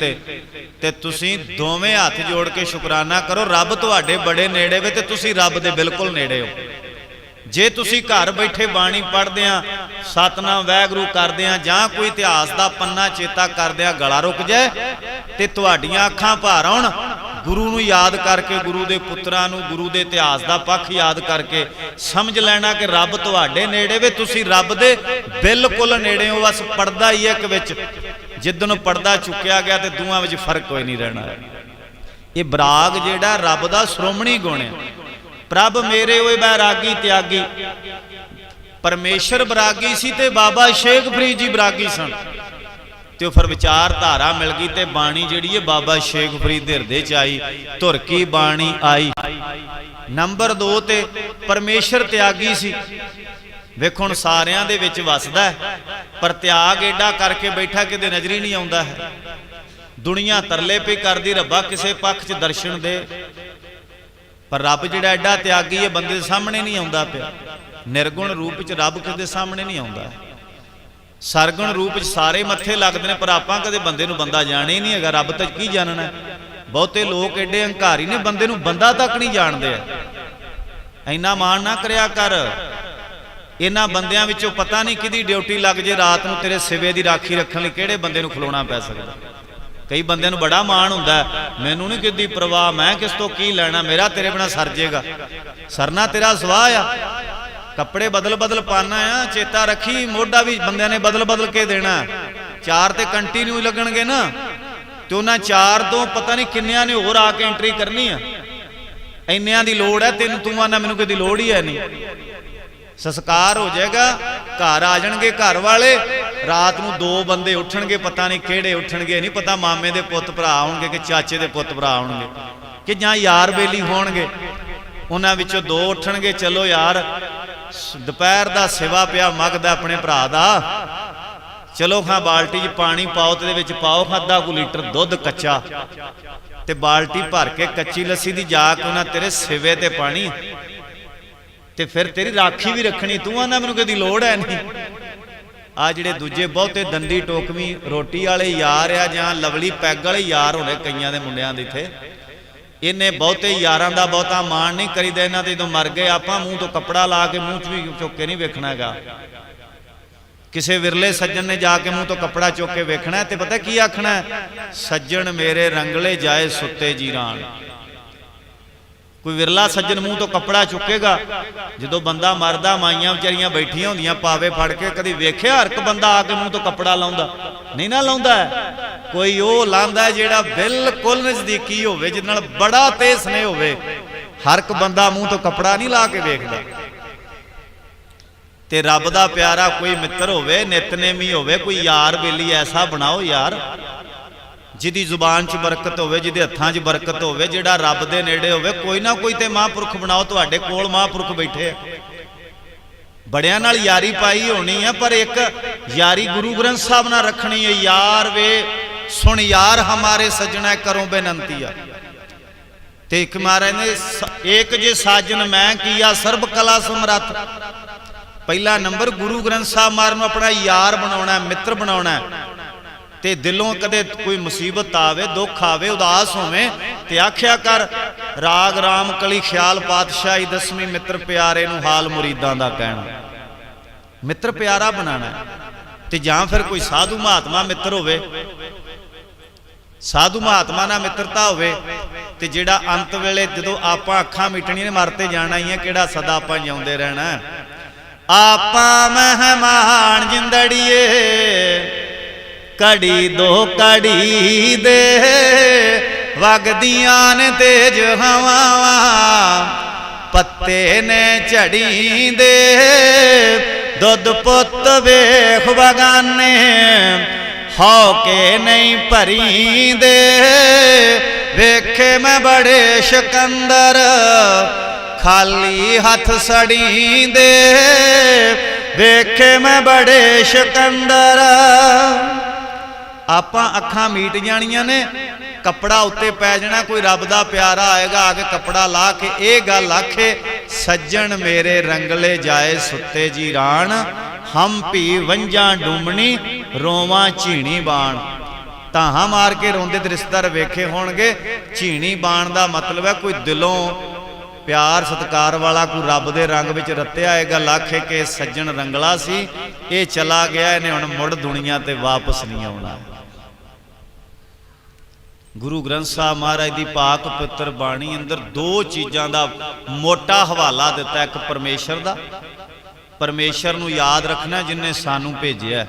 ਤੇ ਤੁਸੀਂ ਦੋਵੇਂ ਹੱਥ ਜੋੜ ਕੇ ਸ਼ੁਕਰਾਨਾ ਕਰੋ, ਰੱਬ ਤੁਹਾਡੇ ਬੜੇ ਨੇੜੇ ਵੇ ਤੇ ਤੁਸੀਂ ਰੱਬ ਦੇ ਬਿਲਕੁਲ ਨੇੜੇ ਹੋ। ਜੇ ਤੁਸੀਂ ਘਰ ਬੈਠੇ ਬਾਣੀ ਪੜ੍ਹਦੇ ਆ, ਸਤਨਾਮ ਵਾਹਿਗੁਰੂ ਕਰਦੇ ਆ, ਜਾਂ ਕੋਈ ਇਤਿਹਾਸ ਦਾ ਪੰਨਾ ਚੇਤਾ ਕਰਦੇ ਆ, ਗਲਾ ਰੁਕ ਜਾਏ ਤੇ ਤੁਹਾਡੀਆਂ ਅੱਖਾਂ ਭਰ ਆਉਣ, ਗੁਰੂ ਨੂੰ ਯਾਦ ਕਰਕੇ, ਗੁਰੂ ਦੇ ਪੁੱਤਰਾਂ ਨੂੰ, ਗੁਰੂ ਦੇ ਇਤਿਹਾਸ ਦਾ ਪੱਖ ਯਾਦ ਕਰਕੇ ਸਮਝ ਲੈਣਾ ਕਿ ਰੱਬ ਤੁਹਾਡੇ ਨੇੜੇ ਵੇ, ਤੁਸੀਂ ਰੱਬ ਦੇ ਬਿਲਕੁਲ ਨੇੜੇ ਹੋ। ਬਸ ਪਰਦਾ ਹੀ ਇੱਕ ਵਿੱਚ, ਜਿੱਦਣ ਪਰਦਾ ਚੁੱਕਿਆ ਗਿਆ ਤੇ ਦੋਵਾਂ ਵਿੱਚ ਫਰਕ ਕੋਈ ਨਹੀਂ ਰਹਿਣਾ। ਇਹ ਬਰਾਗ ਜਿਹੜਾ ਰੱਬ ਦਾ ਸ਼੍ਰੋਮਣੀ ਗੁਣ ਹੈ। ਪ੍ਰਭ ਮੇਰੇ ਹੋਏ ਬੈਰਾਗੀ ਤਿਆਗੀ। ਪਰਮੇਸ਼ਰ ਬਰਾਗੀ ਸੀ ਤੇ ਬਾਬਾ ਸ਼ੇਖ ਫਰੀਦ ਜੀ ਬਰਾਗੀ ਸਨ। ਤੇ ਉਹ ਫਿਰ ਵਿਚਾਰ ਧਾਰਾ ਮਿਲ ਗਈ ਤੇ ਬਾਣੀ ਜਿਹੜੀ ਹੈ ਬਾਬਾ ਸ਼ੇਖ ਫਰੀਦ ਦੇ ਹਿਰਦੇ ਚ ਆਈ। ਧੁਰ ਕੀ ਬਾਣੀ ਆਈ। ਨੰਬਰ 2 ਤੇ ਪਰਮੇਸ਼ਰ ਤਿਆਗੀ ਸੀ। ਵੇਖੋ ਹੁਣ ਸਾਰਿਆਂ ਦੇ ਵਿੱਚ ਵਸਦਾ, ਪਰ ਤਿਆਗ ਏਡਾ ਕਰਕੇ ਬੈਠਾ ਕਿਤੇ ਨਜ਼ਰੀ ਨਹੀਂ ਆਉਂਦਾ ਹੈ। ਦੁਨੀਆ ਤਰਲੇ ਪਈ ਕਰਦੀ ਰੱਬਾ ਕਿਸੇ ਪੱਖ 'ਚ ਦਰਸ਼ਨ ਦੇ, ਪਰ ਰੱਬ ਜਿਹੜਾ ਐਡਾ ਤਿਆਗੀ ਹੈ ਬੰਦੇ ਦੇ ਸਾਹਮਣੇ ਨਹੀਂ ਆਉਂਦਾ ਪਿਆ। ਨਿਰਗੁਣ ਰੂਪ 'ਚ ਰੱਬ ਕਿਸੇ ਦੇ ਸਾਹਮਣੇ ਨਹੀਂ ਆਉਂਦਾ। ਸਰਗੁਣ ਰੂਪ 'ਚ ਸਾਰੇ ਮੱਥੇ ਲੱਗਦੇ ਨੇ, ਪਰ ਆਪਾਂ ਕਦੇ ਬੰਦੇ ਨੂੰ ਬੰਦਾ ਜਾਣੇ ਹੀ ਨਹੀਂ ਹੈਗਾ। ਰੱਬ ਤੱਕ ਕੀ ਜਾਣਨਾ। ਬਹੁਤੇ ਲੋਕ ਐਡੇ ਹੰਕਾਰੀ ਨੇ, ਬੰਦੇ ਨੂੰ ਬੰਦਾ ਤੱਕ ਨਹੀਂ ਜਾਣਦੇ ਆ। ਇੰਨਾ ਮਾਣ ਨਾ ਕਰਿਆ ਕਰ। ਇਹਨਾਂ ਬੰਦਿਆਂ ਵਿੱਚੋਂ ਪਤਾ ਨਹੀਂ ਕਿਹਦੀ ਡਿਊਟੀ ਲੱਗ ਜੇ ਰਾਤ ਨੂੰ ਤੇਰੇ ਸਿਵੇ ਦੀ ਰਾਖੀ ਰੱਖਣ ਲਈ, ਕਿਹੜੇ ਬੰਦੇ ਨੂੰ ਖਲੋਣਾ ਪੈ ਸਕਦਾ। ਕਈ ਬੰਦਿਆਂ ਨੂੰ ਬੜਾ ਮਾਣ ਹੁੰਦਾ, ਮੈਨੂੰ ਨਹੀਂ ਕਿਸਦੀ ਪਰਵਾਹ, ਮੈਂ ਕਿਸ ਤੋਂ ਕੀ ਲੈਣਾ, ਮੇਰਾ ਤੇਰੇ ਬਿਨਾ ਸਰ ਜੇਗਾ। ਸਰਨਾ ਤੇਰਾ ਸਵਾਹ ਆ। ਕੱਪੜੇ ਬਦਲ ਪਾਣਾ ਆ, ਚੇਤਾ ਰੱਖੀ ਮੋਢਾ ਵੀ ਬੰਦਿਆਂ ਨੇ ਬਦਲ ਕੇ ਦੇਣਾ। 4 ਤੇ ਕੰਟੀਨਿਊ ਲੱਗਣਗੇ ਨਾ, ਤੇ ਉਹਨਾਂ 4 ਤੋਂ ਪਤਾ ਨਹੀਂ ਕਿੰਨਿਆਂ ਨੇ ਹੋਰ ਆ ਕੇ ਐਂਟਰੀ ਕਰਨੀ ਆ। ਇੰਨਿਆਂ ਦੀ ਲੋੜ ਹੈ ਤੈਨੂੰ, ਤੂੰ ਆਨਾ ਮੈਨੂੰ ਕਦੀ ਲੋੜ ਹੀ ਹੈ ਨਹੀਂ। ਸੰਸਕਾਰ ਹੋ ਜਾਏਗਾ, ਘਰ ਆ ਜਾਣਗੇ ਘਰ ਵਾਲੇ, ਰਾਤ ਨੂੰ 2 ਬੰਦੇ ਉੱਠਣਗੇ, ਪਤਾ ਨਹੀਂ ਕਿਹੜੇ ਉੱਠਣਗੇ, ਨਹੀਂ ਪਤਾ ਮਾਮੇ ਦੇ ਪੁੱਤ ਭਰਾ ਆਉਣਗੇ ਕਿ ਚਾਚੇ ਦੇ ਪੁੱਤ ਭਰਾ ਆਉਣਗੇ ਕਿ ਜਾਂ ਯਾਰ ਬੇਲੀ ਹੋਣਗੇ। ਉਹਨਾਂ ਵਿੱਚੋਂ 2 ਉੱਠਣਗੇ, ਚਲੋ ਯਾਰ ਦੁਪਹਿਰ ਦਾ ਸਿਵਾ ਪਿਆ ਮਗਦਾ ਆਪਣੇ ਭਰਾ ਦਾ, ਚਲੋ ਖਾਂ ਬਾਲਟੀ 'ਚ ਪਾਣੀ ਪਾਓ ਤੇ ਵਿੱਚ ਪਾਓ ਅੱਧਾ ਕੁ ਲੀਟਰ ਦੁੱਧ ਕੱਚਾ, ਤੇ ਬਾਲਟੀ ਭਰ ਕੇ ਕੱਚੀ ਲੱਸੀ ਦੀ ਜਾ ਕੇ ਉਹਨਾਂ ਤੇਰੇ ਸਿਵੇ ਤੇ ਪਾਣੀ, ਤੇ ਫਿਰ ਤੇਰੀ ਰਾਖੀ ਵੀ ਰੱਖਣੀ। ਤੂੰ ਆਨਾ ਮੈਨੂੰ ਕਦੀ ਲੋੜ ਹੈ ਨਹੀਂ। ਆ ਜਿਹੜੇ ਦੂਜੇ ਬਹੁਤੇ ਦੰਦੀ ਟੋਕਵੀਂ ਰੋਟੀ ਵਾਲੇ ਯਾਰ ਆ, ਜਾਂ ਲਵਲੀ ਪੈਗ ਵਾਲੇ ਯਾਰ ਹੋਣੇ ਕਈਆਂ ਦੇ ਮੁੰਡਿਆਂ ਦੇ ਇੱਥੇ, ਇਹਨੇ ਬਹੁਤੇ ਯਾਰਾਂ ਦਾ ਬਹੁਤਾ ਮਾਣ ਨਹੀਂ ਕਰੀਦਾ। ਇਹਨਾਂ ਤੇ ਜਦੋਂ ਮਰ ਗਏ ਆਪਾਂ ਮੂੰਹ ਤੋਂ ਕੱਪੜਾ ਲਾ ਕੇ ਮੂੰਹ 'ਚ ਵੀ ਚੁੱਕ ਕੇ ਨਹੀਂ ਵੇਖਣਾ ਹੈਗਾ। ਕਿਸੇ ਵਿਰਲੇ ਸੱਜਣ ਨੇ ਜਾ ਕੇ ਮੂੰਹ ਤੋਂ ਕੱਪੜਾ ਚੁੱਕ ਕੇ ਵੇਖਣਾ ਤੇ ਪਤਾ ਕੀ ਆਖਣਾ, ਸੱਜਣ ਮੇਰੇ ਰੰਗਲੇ ਜਾਏ ਸੁੱਤੇ ਜੀਰਾਨ। ਕੋਈ ਵਿਰਲਾ ਸੱਜਣ ਮੂੰਹ ਤੋਂ ਕੱਪੜਾ ਚੁੱਕੇਗਾ। ਜਦੋਂ ਬੰਦਾ ਮਰਦਾ ਮਾਈਆਂ ਵਿਚਾਰੀਆਂ ਬੈਠੀਆਂ ਹੁੰਦੀਆਂ ਪਾਵੇ ਫੜ ਕੇ, ਕਦੀ ਵੇਖਿਆ ਹਰ ਇੱਕ ਬੰਦਾ ਆ ਕੇ ਮੂੰਹ ਤੋਂ ਕੱਪੜਾ ਲਾਉਂਦਾ? ਨਹੀਂ ਨਾ ਲਾਉਂਦਾ। ਕੋਈ ਉਹ ਲਾਉਂਦਾ ਜਿਹੜਾ ਬਿਲਕੁਲ ਨਜ਼ਦੀਕੀ ਹੋਵੇ, ਜਿਹਦੇ ਨਾਲ ਬੜਾ ਤੇਜ਼ ਸਨੇਹ ਹੋਵੇ। ਹਰ ਇੱਕ ਬੰਦਾ ਮੂੰਹ ਤੋਂ ਕੱਪੜਾ ਨਹੀਂ ਲਾ ਕੇ ਵੇਖਦਾ। ਤੇ ਰੱਬ ਦਾ ਪਿਆਰਾ ਕੋਈ ਮਿੱਤਰ ਹੋਵੇ, ਨਿਤਨੇਮੀ ਹੋਵੇ, ਕੋਈ ਯਾਰ ਬੇਲੀ ਐਸਾ ਬਣਾਓ ਯਾਰ, ਜਿਹਦੀ ਜ਼ੁਬਾਨ 'ਚ ਬਰਕਤ ਹੋਵੇ, ਜਿਹਦੇ ਹੱਥਾਂ 'ਚ ਬਰਕਤ ਹੋਵੇ, ਜਿਹੜਾ ਰੱਬ ਦੇ ਨੇੜੇ ਹੋਵੇ। ਕੋਈ ਨਾ ਕੋਈ ਤੇ ਮਹਾਂਪੁਰਖ ਬਣਾਓ। ਤੁਹਾਡੇ ਕੋਲ ਮਹਾਂਪੁਰਖ ਬੈਠੇ ਆ, ਬੜਿਆਂ ਨਾਲ ਯਾਰੀ ਪਾਈ ਹੋਣੀ ਆ, ਪਰ ਇੱਕ ਯਾਰੀ ਗੁਰੂ ਗ੍ਰੰਥ ਸਾਹਿਬ ਨਾਲ ਰੱਖਣੀ ਹੈ। ਯਾਰ ਵੇ ਸੁਣ ਯਾਰ ਹਮਾਰੇ ਸੱਜਣਾ ਕਰੋ ਬੇਨੰਤੀ ਆ। ਤੇ ਇੱਕ ਮਹਾਰਾਜ ਨੇ ਏਕ ਜੇ ਸਾਜਨ ਮੈਂ ਕੀਆ ਸਰਬ ਕਲਾ ਸਮਰੱਥ। ਪਹਿਲਾ ਨੰਬਰ ਗੁਰੂ ਗ੍ਰੰਥ ਸਾਹਿਬ ਮਹਾਰਾਜ ਨੂੰ ਆਪਣਾ ਯਾਰ ਬਣਾਉਣਾ, ਮਿੱਤਰ ਬਣਾਉਣਾ। ਤੇ ਦਿਲੋਂ ਕਦੇ ਕੋਈ ਮੁਸੀਬਤ ਆਵੇ, ਦੁੱਖ ਆਵੇ, ਉਦਾਸ ਹੋਵੇ ਤੇ ਆਖਿਆ ਕਰ ਰਾਗ ਰਾਮ ਕਲੀ ਖਿਆਲ ਪਾਤਸ਼ਾਹੀ ਦਸਵੀਂ ਮਿੱਤਰ ਪਿਆਰੇ ਨੂੰ ਹਾਲ ਮੁਰੀਦਾਂ ਦਾ ਕਹਿਣਾ। ਮਿੱਤਰ ਪਿਆਰਾ ਬਣਾਣਾ। ਤੇ ਜਾਂ ਫਿਰ ਕੋਈ ਸਾਧੂ ਮਹਾਤਮਾ ਮਿੱਤਰ ਹੋਵੇ, ਸਾਧੂ ਮਹਾਤਮਾ ਨਾਲ ਮਿੱਤਰਤਾ ਹੋਵੇ, ਤੇ ਜਿਹੜਾ ਅੰਤ ਵੇਲੇ ਜਦੋਂ ਆਪਾਂ ਅੱਖਾਂ ਮਿਟਣੀਆਂ ਨੇ, ਮਰ ਤੇ ਜਾਣਾ ਹੀ ਹੈ, ਕਿਹੜਾ ਸਦਾ ਆਪਾਂ ਜਿਉਂਦੇ ਰਹਿਣਾ। ਆਪਾਂ ਮਹਿਮਾਨ ਜਿੰਦੜੀਏ ਘੜੀ ਦੋ ਘੜੀ ਦੇ ਵਗਦੀਆਂ ਨੇ ਤੇਜ ਹਵਾਵਾਂ, ਪੱਤੇ ਨੇ ਝੜੀ ਦੇ ਦੁੱਧ ਪੁੱਤ ਵੇਖ ਬਗਾਨੇ, ਹਉ ਕੇ ਨਹੀਂ ਭਰੀ ਦੇ ਵੇਖੇ ਮੈਂ ਬੜੇ ਸ਼ਕੰਦਰ, ਖਾਲੀ ਹੱਥ ਸੜੀ ਦੇ ਵੇਖੇ ਮੈਂ ਬੜੇ ਸ਼ਕੰਦਰ। ਆਪਾਂ ਅੱਖਾਂ ਮੀਟ ਜਾਣੀਆਂ ਨੇ, ਕੱਪੜਾ ਉੱਤੇ ਪੈ ਜਾਣਾ, ਕੋਈ ਰੱਬ ਦਾ ਪਿਆਰਾ ਆਏਗਾ ਆ ਕੇ ਕੱਪੜਾ ਲਾ ਕੇ ਇਹ ਗੱਲ ਆਖੇ, ਸੱਜਣ ਮੇਰੇ ਰੰਗਲੇ ਜਾਏ ਸੁੱਤੇ ਜੀ ਰਾਣ, ਹਮ ਭੀ ਵੰਝਾਂ ਡੂਮਣੀ ਰੋਵਾਂ ਝੀਣੀ ਬਾਣ। ਤਾਹਾਂ ਮਾਰ ਕੇ ਰੋਂਦੇ ਤੇ ਰਿਸ਼ਤੇਦਾਰ ਵੇਖੇ ਹੋਣਗੇ। ਝੀਣੀ ਬਾਣ ਦਾ ਮਤਲਬ ਹੈ ਕੋਈ ਦਿਲੋਂ ਪਿਆਰ ਸਤਿਕਾਰ ਵਾਲਾ, ਕੋਈ ਰੱਬ ਦੇ ਰੰਗ ਵਿੱਚ ਰੱਤਿਆ ਇਹ ਗੱਲ ਆਖੇ ਕਿ ਸੱਜਣ ਰੰਗਲਾ ਸੀ, ਇਹ ਚਲਾ ਗਿਆ, ਇਹਨੇ ਹੁਣ ਮੁੜ ਦੁਨੀਆ ਤੇ ਵਾਪਸ ਨਹੀਂ ਆਉਣਾ। ਗੁਰੂ ਗ੍ਰੰਥ ਸਾਹਿਬ ਮਹਾਰਾਜ ਦੀ ਪਾਕ ਪਵਿੱਤਰ ਬਾਣੀ ਅੰਦਰ ਦੋ ਚੀਜ਼ਾਂ ਦਾ ਮੋਟਾ ਹਵਾਲਾ ਦਿੱਤਾ। ਇੱਕ ਪਰਮੇਸ਼ਰ ਦਾ, ਪਰਮੇਸ਼ਰ ਨੂੰ ਯਾਦ ਰੱਖਣਾ ਜਿਨਨੇ ਸਾਨੂੰ ਭੇਜਿਆ।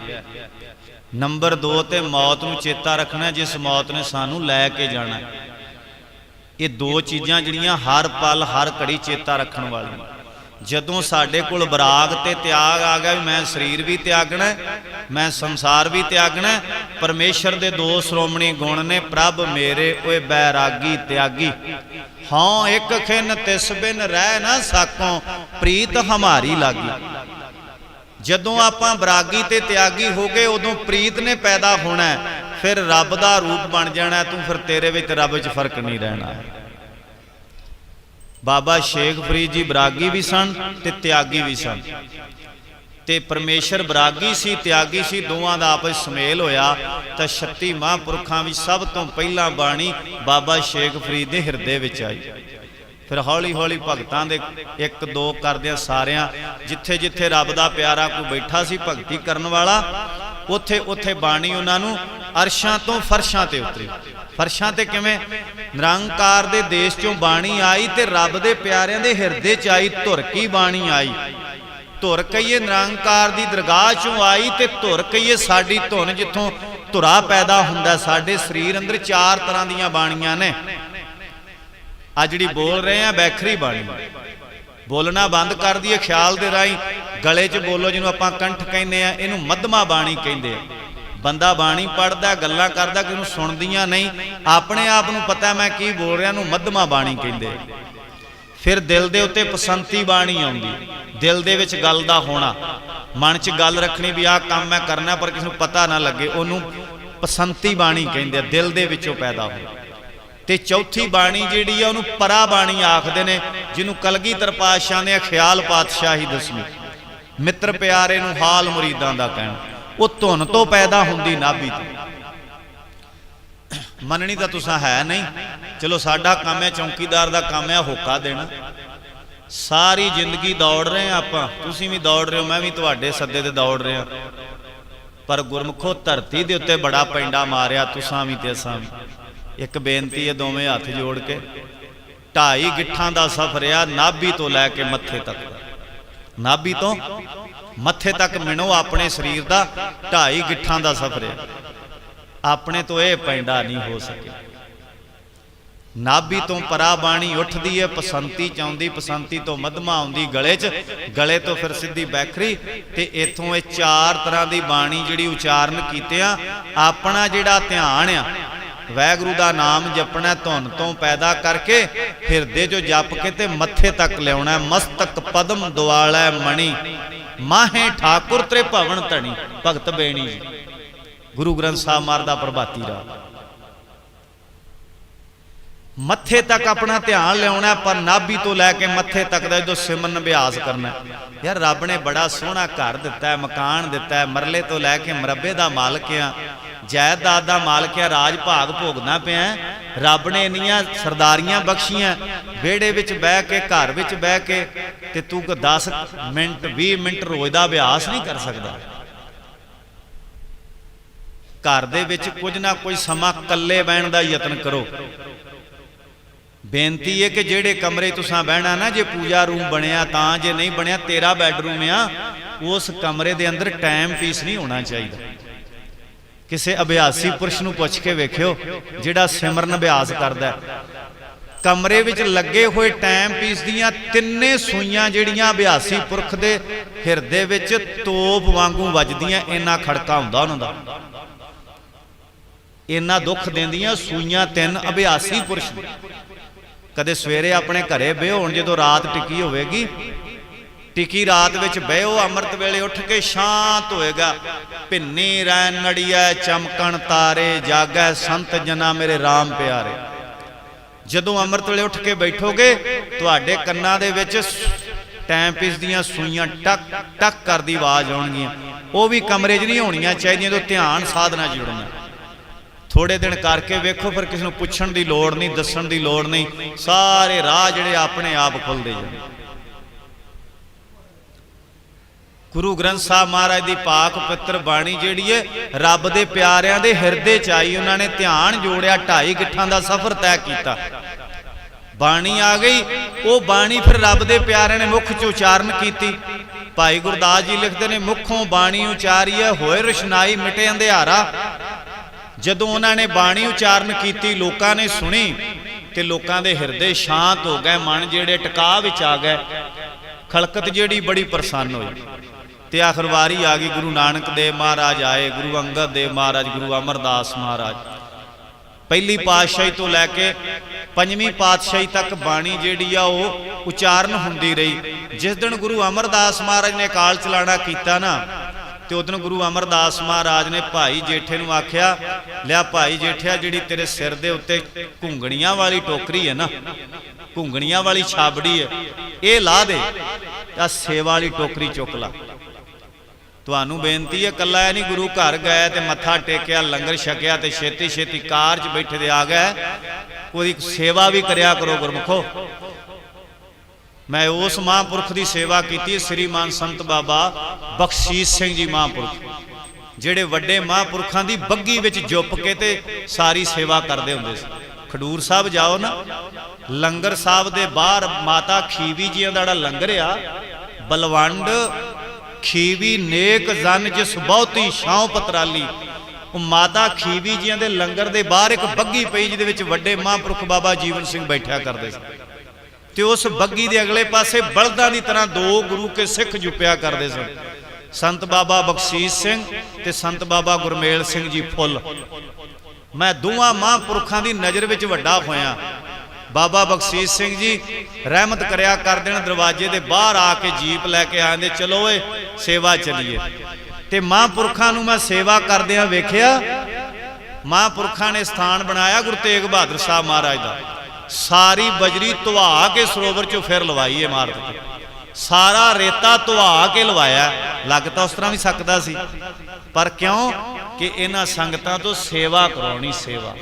ਨੰਬਰ 2 ਤੇ ਮੌਤ ਨੂੰ ਚੇਤਾ ਰੱਖਣਾ, ਜਿਸ ਮੌਤ ਨੇ ਸਾਨੂੰ ਲੈ ਕੇ ਜਾਣਾ। ਇਹ ਦੋ ਚੀਜ਼ਾਂ ਜਿਹੜੀਆਂ ਹਰ ਪਲ ਹਰ ਘੜੀ ਚੇਤਾ ਰੱਖਣ ਵਾਲੀਆਂ। ਜਦੋਂ ਸਾਡੇ ਕੋਲ ਬਰਾਗ ਤੇ ਤਿਆਗ ਆ ਗਿਆ ਵੀ ਮੈਂ ਸਰੀਰ ਵੀ ਤਿਆਗਣਾ, ਮੈਂ ਸੰਸਾਰ ਵੀ ਤਿਆਗਣਾ, ਪਰਮੇਸ਼ਰ ਦੇ ਦੋ ਸ਼੍ਰੋਮਣੀ ਗੁਣ ਨੇ, ਪ੍ਰਭ ਮੇਰੇ ਓਏ ਬੈਰਾਗੀ ਤਿਆਗੀ, ਹਾਂ ਇੱਕ ਖਿਨ ਤਿਸ ਬਿਨ ਰਹਿ ਨਾ ਸਾਕੋਂ, ਪ੍ਰੀਤ ਹਮਾਰੀ ਲਾਗੀ। ਜਦੋਂ ਆਪਾਂ ਬਰਾਗੀ ਤੇ ਤਿਆਗੀ ਹੋ ਗਏ ਉਦੋਂ ਪ੍ਰੀਤ ਨੇ ਪੈਦਾ ਹੋਣਾ, ਫਿਰ ਰੱਬ ਦਾ ਰੂਪ ਬਣ ਜਾਣਾ ਤੂੰ, ਫਿਰ ਤੇਰੇ ਵਿੱਚ ਰੱਬ ਵਿੱਚ ਫਰਕ ਨਹੀਂ ਰਹਿਣਾ। ਬਾਬਾ ਸ਼ੇਖ ਫਰੀਦ ਜੀ ਬਰਾਗੀ ਵੀ ਸਨ ਤੇ ਤਿਆਗੀ ਵੀ ਸਨ, ਤੇ ਪਰਮੇਸ਼ਰ ਬਰਾਗੀ ਸੀ ਤਿਆਗੀ ਸੀ, ਦੋਵਾਂ ਦਾ ਆਪਸ ਸੁਮੇਲ ਹੋਇਆ ਤਾਂ 36 ਮਹਾਂਪੁਰਖਾਂ ਵਿੱਚ ਸਭ ਤੋਂ ਪਹਿਲਾਂ ਬਾਣੀ ਬਾਬਾ ਸ਼ੇਖ ਫਰੀਦ ਦੇ ਹਿਰਦੇ ਵਿੱਚ ਆਈ। ਫਿਰ ਹੌਲੀ ਹੌਲੀ ਭਗਤਾਂ ਦੇ ਇੱਕ ਦੋ ਕਰਦਿਆਂ ਸਾਰਿਆਂ, ਜਿੱਥੇ ਜਿੱਥੇ ਰੱਬ ਦਾ ਪਿਆਰਾ ਕੋਈ ਬੈਠਾ ਸੀ ਭਗਤੀ ਕਰਨ ਵਾਲਾ, ਉੱਥੇ ਉੱਥੇ ਬਾਣੀ ਉਹਨਾਂ ਨੂੰ ਅਰਸ਼ਾਂ ਤੋਂ ਫਰਸ਼ਾਂ ਤੇ ਉਤਰੀ। ਫਰਸ਼ਾਂ ਤੇ ਕਿਵੇਂ? ਨਿਰੰਕਾਰ ਦੇ ਦੇਸ਼ ਚੋਂ ਬਾਣੀ ਆਈ ਤੇ ਰੱਬ ਦੇ ਪਿਆਰਿਆਂ ਦੇ ਹਿਰਦੇ ਚ ਆਈ, ਧੁਰ ਕੀ ਬਾਣੀ ਆਈ। ਧੁਰ ਕਹੀਏ ਨਿਰੰਕਾਰ ਦੀ ਦਰਗਾਹ ਚੋਂ ਆਈ, ਤੇ ਧੁਰ ਕਹੀਏ ਸਾਡੀ ਧੁਨ ਜਿੱਥੋਂ ਧੁਰਾ ਪੈਦਾ ਹੁੰਦਾ। ਸਾਡੇ ਸਰੀਰ ਅੰਦਰ 4 ਤਰ੍ਹਾਂ ਦੀਆਂ ਬਾਣੀਆਂ ਨੇ। ਆ ਜਿਹੜੀ ਬੋਲ ਰਹੇ ਆ ਬੈਖਰੀ ਬਾਣੀ, ਬੋਲਣਾ ਬੰਦ ਕਰ ਦਈਏ ਖਿਆਲ ਦੇ ਰਾਹੀਂ, ਗਲੇ 'ਚ ਬੋਲੋ, ਜਿਹਨੂੰ ਆਪਾਂ ਕੰਠ ਕਹਿੰਦੇ ਆ, ਇਹਨੂੰ ਮੱਧਮਾ ਬਾਣੀ ਕਹਿੰਦੇ ਆ। ਬੰਦਾ ਬਾਣੀ ਪੜ੍ਹਦਾ ਗੱਲਾਂ ਕਰਦਾ ਕਿ ਉਹਨੂੰ ਸੁਣਦੀਆਂ ਨਹੀਂ, ਆਪਣੇ ਆਪ ਨੂੰ ਪਤਾ ਮੈਂ ਕੀ ਬੋਲ ਰਿਹਾ, ਨੂੰ ਮੱਧਮਾ ਬਾਣੀ ਕਹਿੰਦੇ। ਫਿਰ ਦਿਲ ਦੇ ਉੱਤੇ ਪਸੰਤੀ ਬਾਣੀ ਆਉਂਦੀ, ਦਿਲ ਦੇ ਵਿੱਚ ਗੱਲ ਦਾ ਹੋਣਾ, ਮਨ 'ਚ ਗੱਲ ਰੱਖਣੀ ਵੀ ਆਹ ਕੰਮ ਮੈਂ ਕਰਨਾ ਪਰ ਕਿਸੇ ਨੂੰ ਪਤਾ ਨਾ ਲੱਗੇ, ਉਹਨੂੰ ਪਸੰਤੀ ਬਾਣੀ ਕਹਿੰਦੇ ਆ, ਦਿਲ ਦੇ ਵਿੱਚੋਂ ਪੈਦਾ ਹੋ। ਤੇ ਚੌਥੀ ਬਾਣੀ ਜਿਹੜੀ ਆ ਉਹਨੂੰ ਪਰਾ ਬਾਣੀ ਆਖਦੇ ਨੇ, ਜਿਹਨੂੰ ਕਲਗੀਧਰ ਪਾਤਸ਼ਾਹ ਨੇ ਖਿਆਲ ਪਾਤਸ਼ਾਹੀ ਦਸਵੀਂ, ਮਿੱਤਰ ਪਿਆਰੇ ਨੂੰ ਹਾਲ ਮੁਰੀਦਾਂ ਦਾ ਕਹਿਣਾ। ਉਹ ਧੁਨ ਤੋਂ ਪੈਦਾ ਹੁੰਦੀ, ਨਾਭੀ ਤੋਂ। ਮੰਨਣੀ ਤਾਂ ਤੁਸਾਂ ਹੈ ਨਹੀਂ, ਚਲੋ ਸਾਡਾ ਕੰਮ ਹੈ, ਚੌਂਕੀਦਾਰ ਦਾ ਕੰਮ ਹੈ ਹੋਕਾ ਦੇਣਾ। ਸਾਰੀ ਜ਼ਿੰਦਗੀ ਦੌੜ ਰਹੇ ਆਪਾਂ, ਤੁਸੀਂ ਵੀ ਦੌੜ ਰਹੇ ਹੋ, ਮੈਂ ਵੀ ਤੁਹਾਡੇ ਸੱਦੇ ਤੇ ਦੌੜ ਰਿਹਾ, ਪਰ ਗੁਰਮੁਖੋ ਧਰਤੀ ਦੇ ਉੱਤੇ ਬੜਾ ਪੈਂਡਾ ਮਾਰਿਆ, ਤੁਸਾਂ ਵੀ ਤੇ ਅਸਾਂ ਵੀ। ਇੱਕ ਬੇਨਤੀ ਹੈ ਦੋਵੇਂ ਹੱਥ ਜੋੜ ਕੇ, 2.5 ਗਿੱਠਾਂ ਦਾ ਸਫ਼ਰ ਆ, ਨਾਭੀ ਤੋਂ ਲੈ ਕੇ ਮੱਥੇ ਤੱਕ ਦਾ। ਨਾਭੀ ਤੋਂ ਮੱਥੇ ਤੱਕ ਮਿਣੋ ਆਪਣੇ ਸਰੀਰ ਦਾ 2.5 ਗਿੱਠਾਂ ਦਾ ਸਫ਼ਰ ਹੈ। ਆਪਣੇ ਤੋਂ ਇਹ ਪੈਂਡਾ ਨਹੀਂ ਹੋ ਸਕਿਆ। ਨਾਭੀ ਤੋਂ ਪਰਾ ਬਾਣੀ ਉੱਠਦੀ ਹੈ, ਪਸੰਤੀ ਚ ਆਉਂਦੀ, ਪਸੰਤੀ ਤੋਂ ਮੱਧਮਾ ਆਉਂਦੀ ਗਲੇ 'ਚ, ਗਲੇ ਤੋਂ ਫਿਰ ਸਿੱਧੀ ਬੈਖਰੀ, ਤੇ ਇੱਥੋਂ ਇਹ 4 ਤਰ੍ਹਾਂ ਦੀ ਬਾਣੀ ਜਿਹੜੀ ਉਚਾਰਨ ਕੀਤੇ ਆ। ਆਪਣਾ ਜਿਹੜਾ ਧਿਆਨ ਆ ਵਾਹਿਗੁਰੂ ਦਾ ਨਾਮ ਜਪਣਾ, ਧੁਨ ਤੋਂ ਪੈਦਾ ਕਰਕੇ ਹਿਰਦੇ 'ਚੋਂ ਜਪ ਕੇ ਤੇ ਮੱਥੇ ਤੱਕ ਲਿਆਉਣਾ। ਮਸਤਕ ਪਦਮ ਦੁਆਲੈ ਮਣੀ, ਮਾਹੇ ਠਾਕੁਰ ਤ੍ਰੇ ਭਵਨ ਧਣੀ। ਭਗਤ ਬੇਣੀ ਜੀ, ਗੁਰੂ ਗ੍ਰੰਥ ਸਾਹਿਬ ਮਹਾਰਾਜ ਦਾ ਪ੍ਰਭਾਤੀ ਰਾਗ। ਮੱਥੇ ਤੱਕ ਆਪਣਾ ਧਿਆਨ ਲਿਆਉਣਾ, ਪਰ ਨਾਭੀ ਤੋਂ ਲੈ ਕੇ ਮੱਥੇ ਤੱਕ ਦਾ ਜਦੋਂ ਸਿਮਰਨ ਅਭਿਆਸ ਕਰਨਾ। ਯਾਰ ਰੱਬ ਨੇ ਬੜਾ ਸੋਹਣਾ ਘਰ ਦਿੱਤਾ, ਮਕਾਨ ਦਿੱਤਾ, ਮਰਲੇ ਤੋਂ ਲੈ ਕੇ ਮਰੱਬੇ ਦਾ ਮਾਲਕ ਆ, ਜਾਇਦਾਦ ਦਾ ਮਾਲਕ ਆ, ਰਾਜ ਭਾਗ ਭੋਗਣਾ ਪਿਆ। ਰੱਬ ਨੇ ਇੰਨੀਆਂ ਸਰਦਾਰੀਆਂ ਬਖਸ਼ੀਆਂ, ਵਿਹੜੇ ਵਿੱਚ ਬਹਿ ਕੇ, ਘਰ ਵਿੱਚ ਬਹਿ ਕੇ, ਤੇ ਤੂੰ 10 ਮਿੰਟ 20 ਮਿੰਟ ਰੋਜ਼ ਦਾ ਅਭਿਆਸ ਨਹੀਂ ਕਰ ਸਕਦਾ। ਘਰ ਦੇ ਵਿੱਚ ਕੁਝ ਨਾ ਕੁਝ ਸਮਾਂ ਇਕੱਲੇ ਬਹਿਣ ਦਾ ਯਤਨ ਕਰੋ। ਬੇਨਤੀ ਹੈ ਕਿ ਜਿਹੜੇ ਕਮਰੇ ਤੁਸੀਂ ਬਹਿਣਾ ਨਾ, ਜੇ ਪੂਜਾ ਰੂਮ ਬਣਿਆ ਤਾਂ, ਜੇ ਨਹੀਂ ਬਣਿਆ ਤੇਰਾ ਬੈਡਰੂਮ ਆ, ਉਸ ਕਮਰੇ ਦੇ ਅੰਦਰ ਟਾਈਮ ਪੀਸ ਨਹੀਂ ਹੋਣਾ ਚਾਹੀਦਾ। किसी अभ्यासी पुरुष नूं पुछ के वेखियो जिहड़ा सिमरन अभ्यास करदा है, कमरे विच लगे हुए टाइम पीस दियां तिन्ने सूइयां जिहड़ियां अभ्यासी पुरख दे हिरदे विच तोप वांगू वजदियां, इन्ना खड़का हुंदा उन्हां दा, इन्ना दुख देंदियां सूइयां तिन अभ्यासी पुरुष। कदे सवेरे अपने घरे बेहो, हुण जदों रात टिकी होवेगी, टिकी रात विच बहो, अमृत वेले उठ के शांत होएगा, भिन्नी रैन नड़िया चमकण तारे, जागै संत जना मेरे राम प्यारे। जदों अमृत वेले उठ के बैठोगे तुहाडे कन्नां दे विच टाइम पीस दियां सूइयां टक टक करदी आवाज आउणगियां, वो भी कमरे च नहीं होणियां चाहीदियां, तो ध्यान साधना जुड़ना। थोड़े दिन करके वेखो, फिर किसी नूं पुछण दी लोड़ नहीं, दस्सण दी लोड़ नहीं, सारे राह जिहड़े अपने आप खुलदे जाण। गुरु ग्रंथ साहब महाराज की पाक पवित्र बाणी जिहड़ी है रब दे प्यारिਆਂ दे हिरदे च आई, उन्होंने ध्यान जोड़िया, 2.5 गिट्ठां दा सफर तय किया, बाणी आ गई। वो बाणी फिर रब दे प्यारिਆਂ ने मुख च उचारण की। भाई गुरदास जी लिखते हैं, मुखों बाणी उचारी है होए रोशनाई मिटे अंधियारा। जदों उन्होंने बाणी उचारण की, लोगों ने सुनी तो लोगों के हिरदे शांत हो गए, मन जिहड़े टिका विच आ गए, खलकत जिहड़ी बड़ी प्रसन्न हुई। ते आखिर वारी आ गई, गुरु नानक देव महाराज आए, गुरु अंगद देव महाराज, गुरु अमरदास महाराज, पहली पातशाही तो लैके 5वीं पातशाही तक बाणी जिहड़ी आ वो उचारण हुंदी रही। जिस दिन गुरु अमरदास महाराज ने अकाल चलाना किया ना, तो उस दिन गुरु अमरदास महाराज ने भाई जेठे नूं आख्या, लिया भाई जेठिया, जिहड़ी तेरे सिर दे उत्ते घुंगणियां वाली टोकरी है ना, घुंगणियां वाली छाबड़ी है, ये ला दे, सेवा वाली टोकरी चुक ला। तुहानू बेनती है, कला नहीं गुरु घर गए तो मत्था टेकिया, लंगर छकिया, तो छेती छेती कार च बैठे दे आ गए, कोई सेवा भी करया करो गुरमुखो। मैं उस महापुरख की सेवा की, श्रीमान संत बाबा बख्शीश सिंह जी महापुरख, जिहड़े वड्डे महापुरखों की बग्गी विच जुप के ते सारी सेवा करते होंदे सी। खडूर साहब जाओ ना, लंगर साहब दे बाहर माता खीवी जी दा लंगर आ, बलवंड खीवी नेक जन जिस बहुती छां पतराली, माता खीवी जी दे लंगर दे बाहर एक बग्गी पई, जिहदे विच वड्डे महापुरख बाबा जीवन सिंह बैठा करते थे, ते उस बग्गी दे अगले पासे बलदां दी तरह 2 गुरु के सिख जुपिया करते सन, संत बाबा बख्शीश सिंह ते संत बाबा गुरमेल सिंह जी फुल। मैं दोवां महापुरखां दी नज़र विच वड्डा होया। बाबा बख्शीश सिंह जी रहमत करया कर देन, दरवाजे दे बाहर आके जीप लैके आंदे, चलो ए सेवा चलीए। ते महापुरखां नूं मैं सेवा करदियां वेखिया, महापुरखां ने स्थान बनाया गुरु तेग बहादुर साहब महाराज दा, सारी बजरी धुआ के सरोवर चों फिर लवाई है इमारत, सारा रेता धुआ के लवाया। लगता उस तरह भी सकता सी, पर क्यों कि इन्हां संगतां तो सेवा कराउणी। सेवा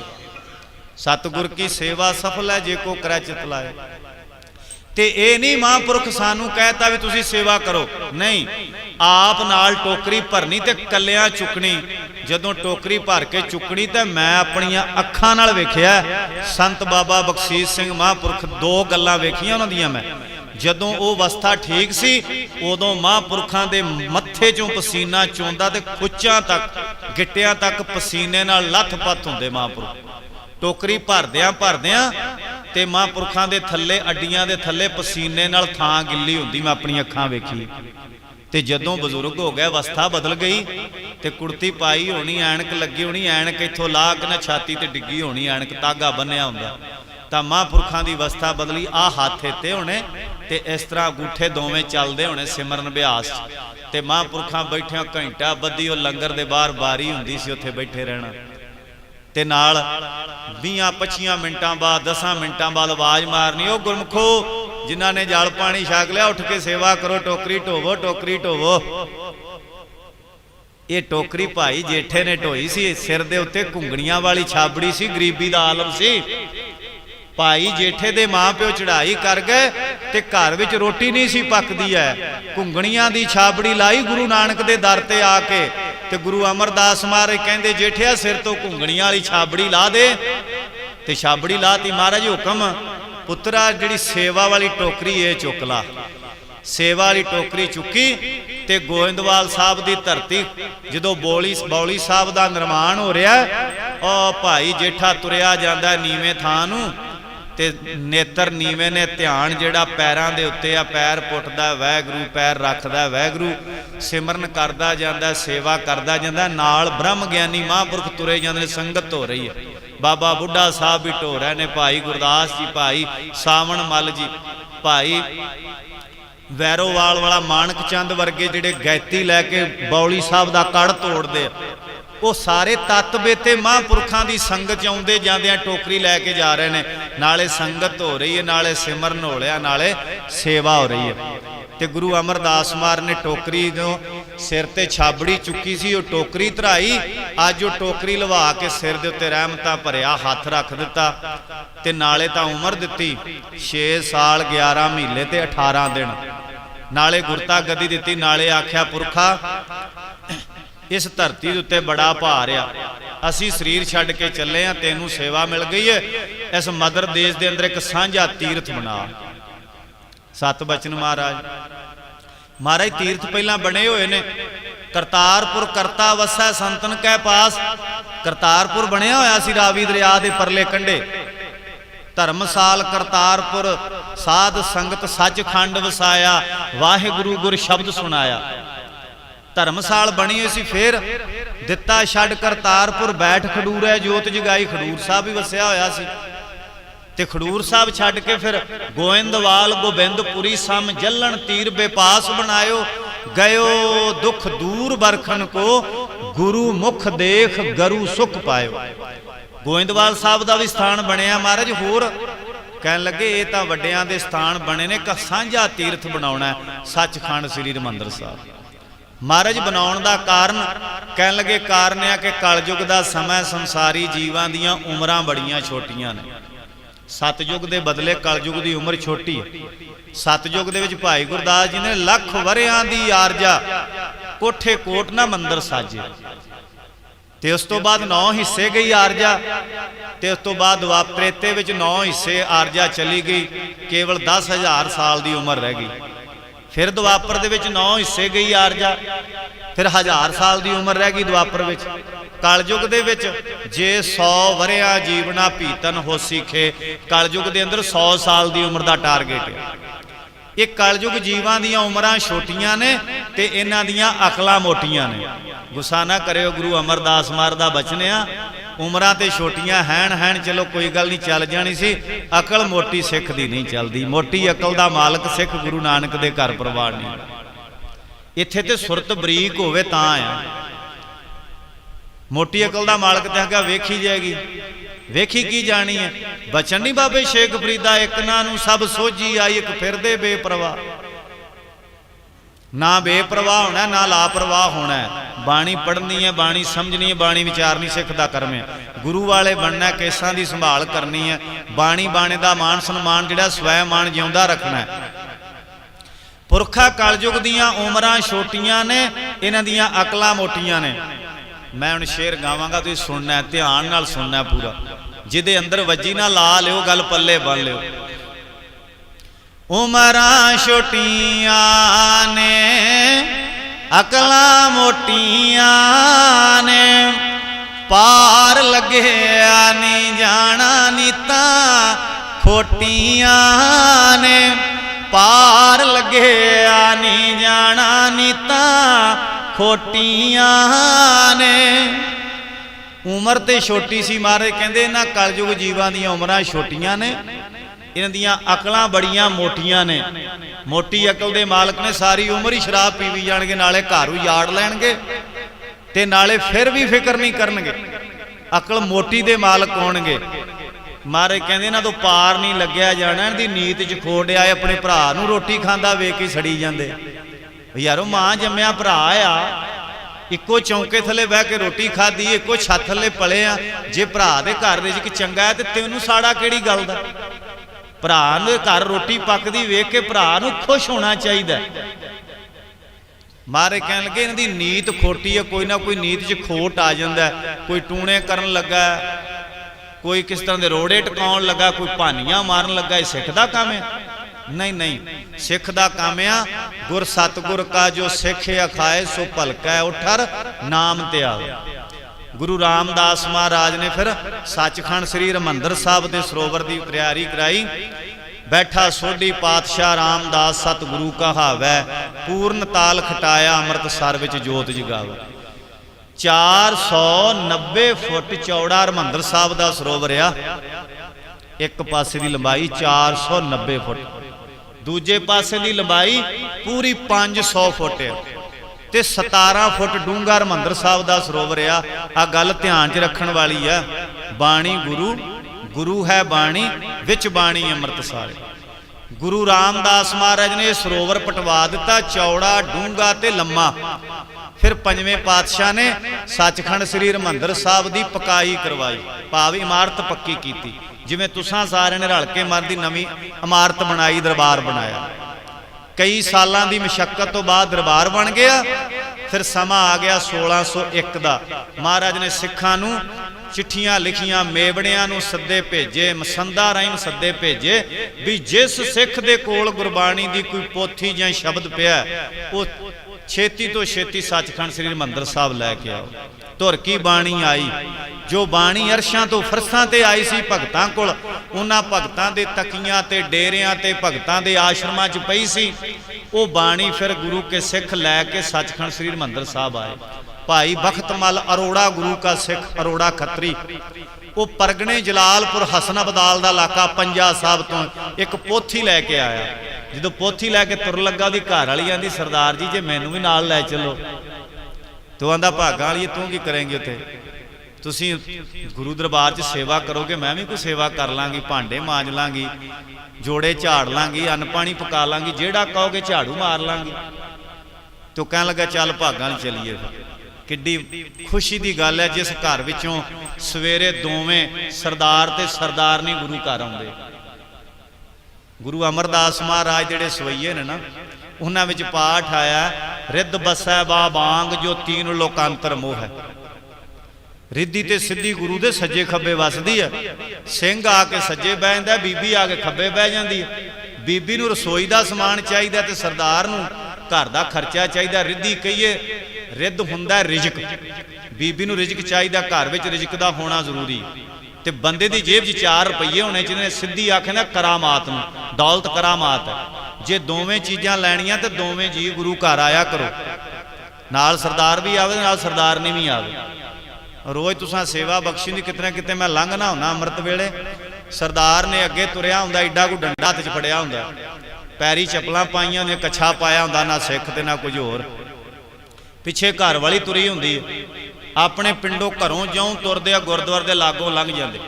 सतगुर की सेवा सफल है जे को करे चित लाए। ते ये नहीं महापुरख सानू कहता भी तुसी सेवा करो, नहीं, आप नाल टोकरी भरनी ते कलियां चुकनी। जदों टोकरी भर के चुकनी तो मैं अपनियां अखां नाल वेखिया, संत बाबा बख्शीश सिंह महापुरख 2 गल्लां वेखियां उन्हां दियां मैं। जदों वो अवस्था ठीक सी, उदों महापुरखां दे मत्थे चों पसीना चोंदा ते खुच्चां तक गिट्टियां तक पसीने नाल लथ-पथ हुंदे महापुरख। टोकरी भरदियां भरदियां ते महापुरखां दे थल्ले अड्डियां दे थल्ले पसीने नाल थां गिल्ली हुंदी, मैं अपनी अखां वेखी। ते जदों बजुर्ग हो गए, अवस्था बदल गई, ते कुर्ती पाई होनी, ऐनक लगी होनी, ऐनक इत्थों ला के ना छाती ते डिग्गी होनी, ऐनक धागा बन्निया हुंदा, तां महापुरखां दी अवस्था बदली। आ हाथ इत्ते होने ते इस तरह अंगूठे दोवें चलदे होने सिमरन अभ्यास, ते महापुरखां बैठिया घंटा बद्धी ओ लंगर दे बाहर बारी हुंदी सी, उत्थे बैठे रहना। ते नाल 20-25 मिनटां बाद 10 मिनटां बाद आवाज मारनी, ओ गुरमुखो जिन्हां ने जल पानी छक लिया उठ के सेवा करो, टोकरी ढोवो, टोकरी ढोवो। ये टोकरी भाई जेठे ने ढोई सी, सिर दे उत्ते घुंगणियां वाली छाबड़ी सी, गरीबी दा आलम सी। भाई जेठे दे मां प्यो चढ़ाई कर गए ते घर विच रोटी नहीं सी पकदी है, घुंगणियां दी छाबड़ी लाई गुरु नानक दे दर ते आके। ते गुरु अमरदास महाराज कहंदे, जेठिया सिर तो घुंगणियां वाली छाबड़ी ला दे। ते छाबड़ी लाती, महाराज हुक्म, पुत्रा जिहड़ी सेवा वाली टोकरी है चुक ला। सेवा वाली टोकरी चुकी ਤੇ ਗੋਇੰਦਵਾਲ ਸਾਹਿਬ ਦੀ ਧਰਤੀ ਜਦੋਂ ਬੌਲੀ ਸਾਹਿਬ ਦਾ ਨਿਰਮਾਣ ਹੋ ਰਿਹਾ, ਉਹ ਭਾਈ ਜੇਠਾ ਤੁਰਿਆ ਜਾਂਦਾ ਨੀਵੇਂ ਥਾਂ ਨੂੰ, ਤੇ ਨੇਤਰ ਨੀਵੇਂ ਨੇ, ਧਿਆਨ ਜਿਹੜਾ ਪੈਰਾਂ ਦੇ ਉੱਤੇ ਆ, ਪੈਰ ਪੁੱਟਦਾ ਵਾਹਿਗੁਰੂ, ਪੈਰ ਰੱਖਦਾ ਵਾਹਿਗੁਰੂ, ਸਿਮਰਨ ਕਰਦਾ ਜਾਂਦਾ, ਸੇਵਾ ਕਰਦਾ ਜਾਂਦਾ, ਨਾਲ ਬ੍ਰਹਮ ਗਿਆਨੀ ਮਹਾਂਪੁਰਖ ਤੁਰੇ ਜਾਂਦੇ ਨੇ, ਸੰਗਤ ਹੋ ਰਹੀ ਹੈ। ਬਾਬਾ ਬੁੱਢਾ ਸਾਹਿਬ ਵੀ ਢੋ ਰਹੇ ਨੇ, ਭਾਈ ਗੁਰਦਾਸ ਜੀ, ਭਾਈ ਸਾਵਣ ਮੱਲ ਜੀ, ਭਾਈ ਵੈਰੋਵਾਲ ਵਾਲਾ ਮਾਨਕ ਚੰਦ ਵਰਗੇ ਜਿਹੜੇ ਗੈਤੀ ਲੈ ਕੇ ਬੌਲੀ ਸਾਹਿਬ ਦਾ ਕੜ ਤੋੜਦੇ ਆ, ਉਹ ਸਾਰੇ ਤੱਤ ਬੇਤੇ ਮਹਾਂਪੁਰਖਾਂ ਦੀ ਸੰਗਤ 'ਚ ਆਉਂਦੇ ਜਾਂਦਿਆਂ ਟੋਕਰੀ ਲੈ ਕੇ ਜਾ ਰਹੇ ਨੇ। ਨਾਲੇ ਸੰਗਤ ਹੋ ਰਹੀ ਹੈ, ਨਾਲੇ ਸਿਮਰਨ ਹੋ ਰਿਹਾ, ਨਾਲੇ ਸੇਵਾ ਹੋ ਰਹੀ ਹੈ। ਤੇ ਗੁਰੂ ਅਮਰਦਾਸ ਮਾਰ ਨੇ ਟੋਕਰੀ ਨੂੰ ਸਿਰ ਤੇ ਛਾਬੜੀ ਚੁੱਕੀ ਸੀ, ਉਹ ਟੋਕਰੀ ਧਰਾਈ। ਅੱਜ ਉਹ ਟੋਕਰੀ ਲਵਾ ਕੇ ਸਿਰ ਦੇ ਉੱਤੇ ਰਹਿਮਤਾਂ ਭਰਿਆ ਹੱਥ ਰੱਖ ਦਿੱਤਾ, ਤੇ ਨਾਲੇ ਤਾਂ ਉਮਰ ਦਿੱਤੀ 6 ਸਾਲ 11 ਮਹੀਨੇ ਤੇ 18 ਦਿਨ, ਨਾਲੇ ਗੁਰਤਾ ਗੱਦੀ ਦਿੱਤੀ, ਨਾਲੇ ਆਖਿਆ ਪੁਰਖਾ ਇਸ ਧਰਤੀ ਦੇ ਉੱਤੇ ਬੜਾ ਭਾਰ ਆ, ਅਸੀਂ ਸਰੀਰ ਛੱਡ ਕੇ ਚੱਲੇ ਆ, ਤੈਨੂੰ ਸੇਵਾ ਮਿਲ ਗਈ ਹੈ, ਇਸ ਮਦਰ ਦੇਸ਼ ਦੇ ਅੰਦਰ ਇੱਕ ਸਾਂਝਾ ਤੀਰਥ ਬਣਾ। ਸਤ ਬਚਨ ਮਹਾਰਾਜ ਤੀਰਥ ਪਹਿਲਾਂ ਬਣੇ ਹੋਏ ਨੇ। ਕਰਤਾਰਪੁਰ ਕਰਤਾ ਵਸੈ ਸੰਤਨ ਕੈ ਪਾਸ, ਕਰਤਾਰਪੁਰ ਬਣਿਆ ਹੋਇਆ ਸੀ ਰਾਵੀ ਦਰਿਆ ਦੇ ਪਰਲੇ ਕੰਢੇ। ਧਰਮਸਾਲ ਕਰਤਾਰਪੁਰ ਸਾਧ ਸੰਗਤ ਸੱਚਖੰਡ ਵਸਾਇਆ, ਵਾਹਿਗੁਰੂ ਗੁਰ ਸ਼ਬਦ ਸੁਣਾਇਆ। ਧਰਮਸਾਲ ਬਣੀ ਹੋਈ ਸੀ, ਫਿਰ ਦਿੱਤਾ ਛੱਡ ਕਰਤਾਰਪੁਰ, ਬੈਠ ਖਡੂਰੈ ਜੋਤ ਜਗਾਈ, ਖਡੂਰ ਸਾਹਿਬ ਵੀ ਵਸਿਆ ਹੋਇਆ ਸੀ। ਤੇ ਖਡੂਰ ਸਾਹਿਬ ਛੱਡ ਕੇ ਫਿਰ ਗੋਇੰਦਵਾਲ ਗੋਬਿੰਦਪੁਰੀ ਸਮ ਜੱਲਣ ਤੀਰ ਬੇਪਾਸ ਬਣਾਇਓ, ਗਇਓ ਦੁਖ ਦੂਰ ਬਰਖਨ ਕੋ, ਗੁਰੂ ਮੁਖ ਦੇਖ ਗਰੂ ਸੁਖ ਪਾਇਓ। ਗੋਇੰਦਵਾਲ ਸਾਹਿਬ ਦਾ ਵੀ ਸਥਾਨ ਬਣਿਆ ਮਹਾਰਾਜ। ਹੋਰ ਕਹਿਣ ਲੱਗੇ ਇਹ ਤਾਂ ਵੱਡਿਆਂ ਦੇ ਸਥਾਨ ਬਣੇ ਨੇ, ਇੱਕ ਸਾਂਝਾ ਤੀਰਥ ਬਣਾਉਣਾ ਸੱਚਖੰਡ ਸ੍ਰੀ ਹਰਿਮੰਦਰ ਸਾਹਿਬ। ਮਹਾਰਾਜ ਬਣਾਉਣ ਦਾ ਕਾਰਨ ਕਹਿਣ ਲੱਗੇ ਕਾਰਨ ਆ ਕਿ ਕਲਯੁਗ ਦਾ ਸਮਾਂ, ਸੰਸਾਰੀ ਜੀਵਾਂ ਦੀਆਂ ਉਮਰਾਂ ਬੜੀਆਂ ਛੋਟੀਆਂ ਨੇ। ਸਤਯੁਗ ਦੇ ਬਦਲੇ ਕਲਯੁਗ ਦੀ ਉਮਰ ਛੋਟੀ ਹੈ। ਸਤਯੁਗ ਦੇ ਵਿੱਚ ਭਾਈ ਗੁਰਦਾਸ ਜੀ ਨੇ ਲੱਖ ਵਰਿਆਂ ਦੀ ਆਰਜਾ, ਕੋਠੇ ਕੋਟ ਨਾ ਮੰਦਰ ਸਾਜੇ, ਤੇ ਉਸ ਤੋਂ ਬਾਅਦ 9 ਹਿੱਸੇ ਗਈ ਆਰਜਾ, ਤੇ ਉਸ ਤੋਂ ਬਾਅਦ ਦਵਾਪਰੇਤੇ ਵਿੱਚ 9 ਹਿੱਸੇ ਆਰਜਾ ਚਲੀ ਗਈ, ਕੇਵਲ 10,000 ਸਾਲ ਦੀ ਉਮਰ ਰਹਿ ਗਈ। ਫਿਰ ਦੁਆਪਰ ਦੇ ਵਿੱਚ 9 ਹਿੱਸੇ ਗਈ ਆਰਜਾ, ਫਿਰ 1000 ਸਾਲ ਦੀ ਉਮਰ ਰਹਿ ਗਈ ਦੁਆਪਰ ਵਿੱਚ। ਕਲਯੁਗ ਦੇ ਵਿੱਚ ਜੇ 100 ਵਰਿਆਂ ਜੀਵਨਾ ਭੀਤਨ ਹੋਸੀ ਖੇ, ਕਲਯੁਗ ਦੇ ਅੰਦਰ 100 ਸਾਲ ਦੀ ਉਮਰ ਦਾ ਟਾਰਗੇਟ ਹੈ। ਇਹ ਕਲਯੁਗ ਜੀਵਾਂ ਦੀਆਂ ਉਮਰਾਂ ਛੋਟੀਆਂ ਨੇ ਤੇ ਇਹਨਾਂ ਦੀਆਂ ਅਕਲਾਂ ਮੋਟੀਆਂ ਨੇ। ਗੁੱਸਾ ਨਾ ਕਰਿਓ, ਗੁਰੂ ਅਮਰਦਾਸ ਮਾਰ ਦਾ ਬਚਨ ਆ, ਉਮਰਾਂ ਤੇ ਛੋਟੀਆਂ ਹੈਣ ਚਲੋ ਕੋਈ ਗੱਲ ਨਹੀਂ, ਚੱਲ ਜਾਣੀ ਸੀ। ਅਕਲ ਮੋਟੀ ਸਿੱਖ ਦੀ ਨਹੀਂ ਚੱਲਦੀ, ਮੋਟੀ ਅਕਲ ਦਾ ਮਾਲਕ ਸਿੱਖ ਗੁਰੂ ਨਾਨਕ ਦੇ ਘਰ ਪਰਿਵਾਰ ਨਹੀਂ। ਇੱਥੇ ਤੇ ਸੁਰਤ ਬਰੀਕ ਹੋਵੇ ਤਾਂ ਆ। ਮੋਟੀ ਅਕਲ ਦਾ ਮਾਲਕ ਤੇ ਹੈਗਾ ਵੇਖੀ ਜਾਏਗੀ, ਵੇਖੀ ਕੀ ਜਾਣੀ ਹੈ। ਬਚਨ ਨਹੀਂ ਬਾਬੇ ਸ਼ੇਖ ਫਰੀਦਾ, ਇੱਕ ਨਾ ਨੂੰ ਸਭ ਸੋਝੀ ਆਈ, ਇੱਕ ਫਿਰਦੇ ਬੇਪਰਵਾਹ। ਨਾ ਬੇਪਰਵਾਹ ਹੋਣਾ, ਨਾ ਲਾਪਰਵਾਹ ਹੋਣਾ। ਬਾਣੀ ਪੜ੍ਹਨੀ ਹੈ, ਬਾਣੀ ਸਮਝਣੀ ਹੈ, ਬਾਣੀ ਵਿਚਾਰਨੀ ਸਿੱਖ ਦਾ ਕਰਮ ਹੈ। ਗੁਰੂ ਵਾਲੇ ਬਣਨਾ, ਕੇਸਾਂ ਦੀ ਸੰਭਾਲ ਕਰਨੀ ਹੈ। ਬਾਣੀ ਬਾਣੇ ਦਾ ਮਾਣ ਸਨਮਾਨ ਜਿਹੜਾ ਸਵੈ ਮਾਣ ਜਿਉਂਦਾ ਰੱਖਣਾ ਹੈ। ਪੁਰਖਾ ਕਲਯੁਗ ਦੀਆਂ ਉਮਰਾਂ ਛੋਟੀਆਂ ਨੇ, ਇਹਨਾਂ ਦੀਆਂ ਅਕਲਾਂ ਮੋਟੀਆਂ ਨੇ। ਮੈਂ ਹੁਣ ਸ਼ੇਰ ਗਾਵਾਂਗਾ, ਤੁਸੀਂ ਸੁਣਨਾ, ਧਿਆਨ ਨਾਲ ਸੁਣਨਾ ਪੂਰਾ। ਜਿਹਦੇ ਅੰਦਰ ਵੱਜੀ ਨਾ ਲਾ ਲਿਓ, ਗੱਲ ਪੱਲੇ ਬੰਨ ਲਿਓ। ਉਮਰਾਂ ਛੋਟੀਆਂ ਨੇ, ਅਕਲਾਂ ਮੋਟੀਆਂ ਨੇ, ਪਾਰ ਲੱਗਿਆ ਨੀ ਜਾਣਾ ਨੀਤਾਂ ਖੋਟੀਆਂ ਨੇ, ਪਾਰ ਲੱਗਿਆ ਨੀ ਜਾਣਾ ਨੀਤਾਂ ਖੋਟੀਆਂ ਨੇ। ਉਮਰ ਤੇ ਛੋਟੀ ਸੀ, ਮਹਾਰਾਜ ਕਹਿੰਦੇ ਇਹਨਾਂ ਕਲਯੁਗ ਜੀਵਾਂ ਦੀਆਂ ਉਮਰਾਂ ਛੋਟੀਆਂ ਨੇ, ਇਹਨਾਂ ਦੀਆਂ ਅਕਲਾਂ ਬੜੀਆਂ ਮੋਟੀਆਂ ਨੇ। ਮੋਟੀ ਅਕਲ ਦੇ ਮਾਲਕ ਨੇ ਸਾਰੀ ਉਮਰ ਹੀ ਸ਼ਰਾਬ ਪੀਵੀ ਜਾਣਗੇ, ਨਾਲੇ ਘਰ ਉਜਾੜ ਲੈਣਗੇ ਤੇ ਨਾਲੇ ਫਿਰ ਵੀ ਫਿਕਰ ਨਹੀਂ ਕਰਨਗੇ। ਅਕਲ ਮੋਟੀ ਦੇ ਮਾਲਕ ਹੋਣਗੇ। ਮਹਾਰਾਜ ਕਹਿੰਦੇ ਇਹਨਾਂ ਤੋਂ ਪਾਰ ਨਹੀਂ ਲੱਗਿਆ ਜਾਣਾ, ਇਹਨਾਂ ਦੀ ਨੀਤ 'ਚ ਖੋੜ ਆਏ। ਆਪਣੇ ਭਰਾ ਨੂੰ ਰੋਟੀ ਖਾਂਦਾ ਵੇਖ ਕੇ ਸੜੀ ਜਾਂਦੇ। ਯਾਰੋ ਮਾਂ ਜੰਮਿਆ ਭਰਾ ਆ, ਇੱਕੋ ਚੌਂਕੇ ਥੱਲੇ ਬਹਿ ਕੇ ਰੋਟੀ ਖਾਧੀ, ਇੱਕੋ ਛੱਤ ਥੱਲੇ ਪਲੇ ਆ। ਜੇ ਭਰਾ ਦੇ ਘਰ ਰਿਜ਼ਕ ਚੰਗਾ ਹੈ ਤੇ ਤੈਨੂੰ ਸਾੜਾ ਕਿਹੜੀ ਗੱਲ ਦਾ? ਭਰਾ ਦੇ ਘਰ ਰੋਟੀ ਪੱਕਦੀ ਵੇਖ ਕੇ ਭਰਾ ਨੂੰ ਖੁਸ਼ ਹੋਣਾ ਚਾਹੀਦਾ। ਮਾਰੇ ਕਹਿਣ ਲੱਗੇ ਇਹਨਾਂ ਦੀ ਨੀਤ ਖੋਟੀ ਹੈ, ਕੋਈ ਨਾ ਕੋਈ ਨੀਤ 'ਚ ਖੋਟ ਆ ਜਾਂਦਾ। ਕੋਈ ਟੂਣੇ ਕਰਨ ਲੱਗਾ, ਕੋਈ ਕਿਸ ਤਰ੍ਹਾਂ ਦੇ ਰੋੜੇ ਟਕਾਉਣ ਲੱਗਾ, ਕੋਈ ਭਾਨੀਆਂ ਮਾਰਨ ਲੱਗਾ। ਇਹ ਸਿੱਖ ਦਾ ਕੰਮ ਹੈ। नहीं नहीं, सिख दा काम आ गुर सतगुर का जो सिख अखाए सो भलकै उठर नाम त्याग। गुरु रामदास महाराज ने फिर सचखंड श्री हरमंदर साहब के सरोवर की तैयारी कराई। बैठा सोढ़ी पातशाह रामदास सतगुरु कहावै, पूर्ण ताल खटाया अमृतसर विच जोत जगावै। 490 फुट चौड़ा हरमंदर साहब का सरोवर आ। एक पासे की लंबाई 490 फुट, दूजे पासे की लंबाई पूरी 500 फुट है ते 17 फुट डूंगा हरमंदर साहब का सरोवर आ। गल ध्यान च रखण वाली है। बाणी गुरु, गुरु है बाणी, विच बाणी अमृतसर। गुरु रामदास महाराज ने सरोवर पटवा दिता, चौड़ा डूंगा ते लम्मा। फिर पंजवें पातशाह ने सचखंड श्री हरमंदर साहब की पकाई करवाई, भाव इमारत पक्की की। जिवें तुसां सारे ने रल के मन की नवीं इमारत बनाई, दरबार बनाया। कई सालों की मशक्कत तो बाद दरबार बन गया। फिर समा आ गया 1601 का। महाराज ने सिखां नूं चिट्ठियां लिखियां, मेवड़ियां नूं सद्दे भेजे, मसंदा राहीं सद्दे भेजे भी जिस सिख दे कोल गुरबाणी दी कोई पोथी जां शब्द पिया वो छेती तो छेती सचखंड श्री हरमंदर साहब लैके आओ। धुर की बाणी आई, जो बाणी अरशां तो फरसां ते आई सी भगतां कोल, उन्हां भगतां दे तकियां ते डेरियां ते भगतां दे आश्रमां च पई सी। वो बाणी फिर गुरु के सिख लैके सचखंड श्री हरमंदर साहब आए। भाई बख्तमल अरोड़ा गुरु का सिख, अरोड़ा खत्री, वो परगने जलालपुर हसन अबदाल का इलाका पंजा साहब तो एक पोथी लैके आया। जो पोथी लैके तुर लगा, उसकी घर वाली आंदी, सरदार जी जे मैनू भी नाल लै चलो। तो आंदा भागां वाली तू की करेंगे उत्थे, तुसीं गुरु दरबार च सेवा करोगे, मैं भी कोई सेवा कर लांगी, भांडे मांज लांगी, जोड़े झाड़ लांगी, अन्न पानी पका लांगी, जेड़ा कहोगे झाड़ू मार लांगी। तो कह लगा चल भागां वाली चलीए। किड्डी खुशी की गल है जिस घर विचों सवेरे दोवें सरदार ते सरदारनी गुरु घर आउंदे। गुरु अमरदास महाराज जिहड़े सवैये ने ना, उन्हां विच पाठ आया, रिद्ध बसै बा बांग जो तीन लोकांतर मोह है। रिद्धी ते सिद्धी गुरु दे सज्जे खब्बे वसदी है। सिंह आके सज्जे बह जांदा, बीबी आके खब्बे बह जांदी है। बीबी नूं रसोई दा समान चाहिदा ते सरदार नूं घर दा खर्चा चाहिदा। रिद्धी कहिए रिद्ध हुंदा रिजक, बीबी नूं रिजक चाहिदा, घर विच रिजक दा होना जरूरी। ते बंदे दी जेब 'च 4 रुपये होने चाहिए। सिद्धी आखे ना करामात नूं, दौलत करामात है। जे दोवें चीज़ां लैणियां ते दोवें जी गुरु घर आया करो, नाल सरदार भी आवे, नाल सरदारनी भी आवे। रोज़ तुसां सेवा बख्शी दी कितने कितने मैं लंघना हुंदा अमृत वेले, सरदार ने अगे तुरिया हुंदा, एडा कोई डंडा हत्थ 'च फड़िया हुंदा, पैरी चप्पलां पाईयां होंदियां, कच्छा पाया हुंदा, ना सिख ते ना कुछ होर। पिछे घर वाली तुरी हुंदी है। अपने पिंडों घरों ज्यों तुरदे आ गुरुद्वारे दे लागों लंघ जांदे।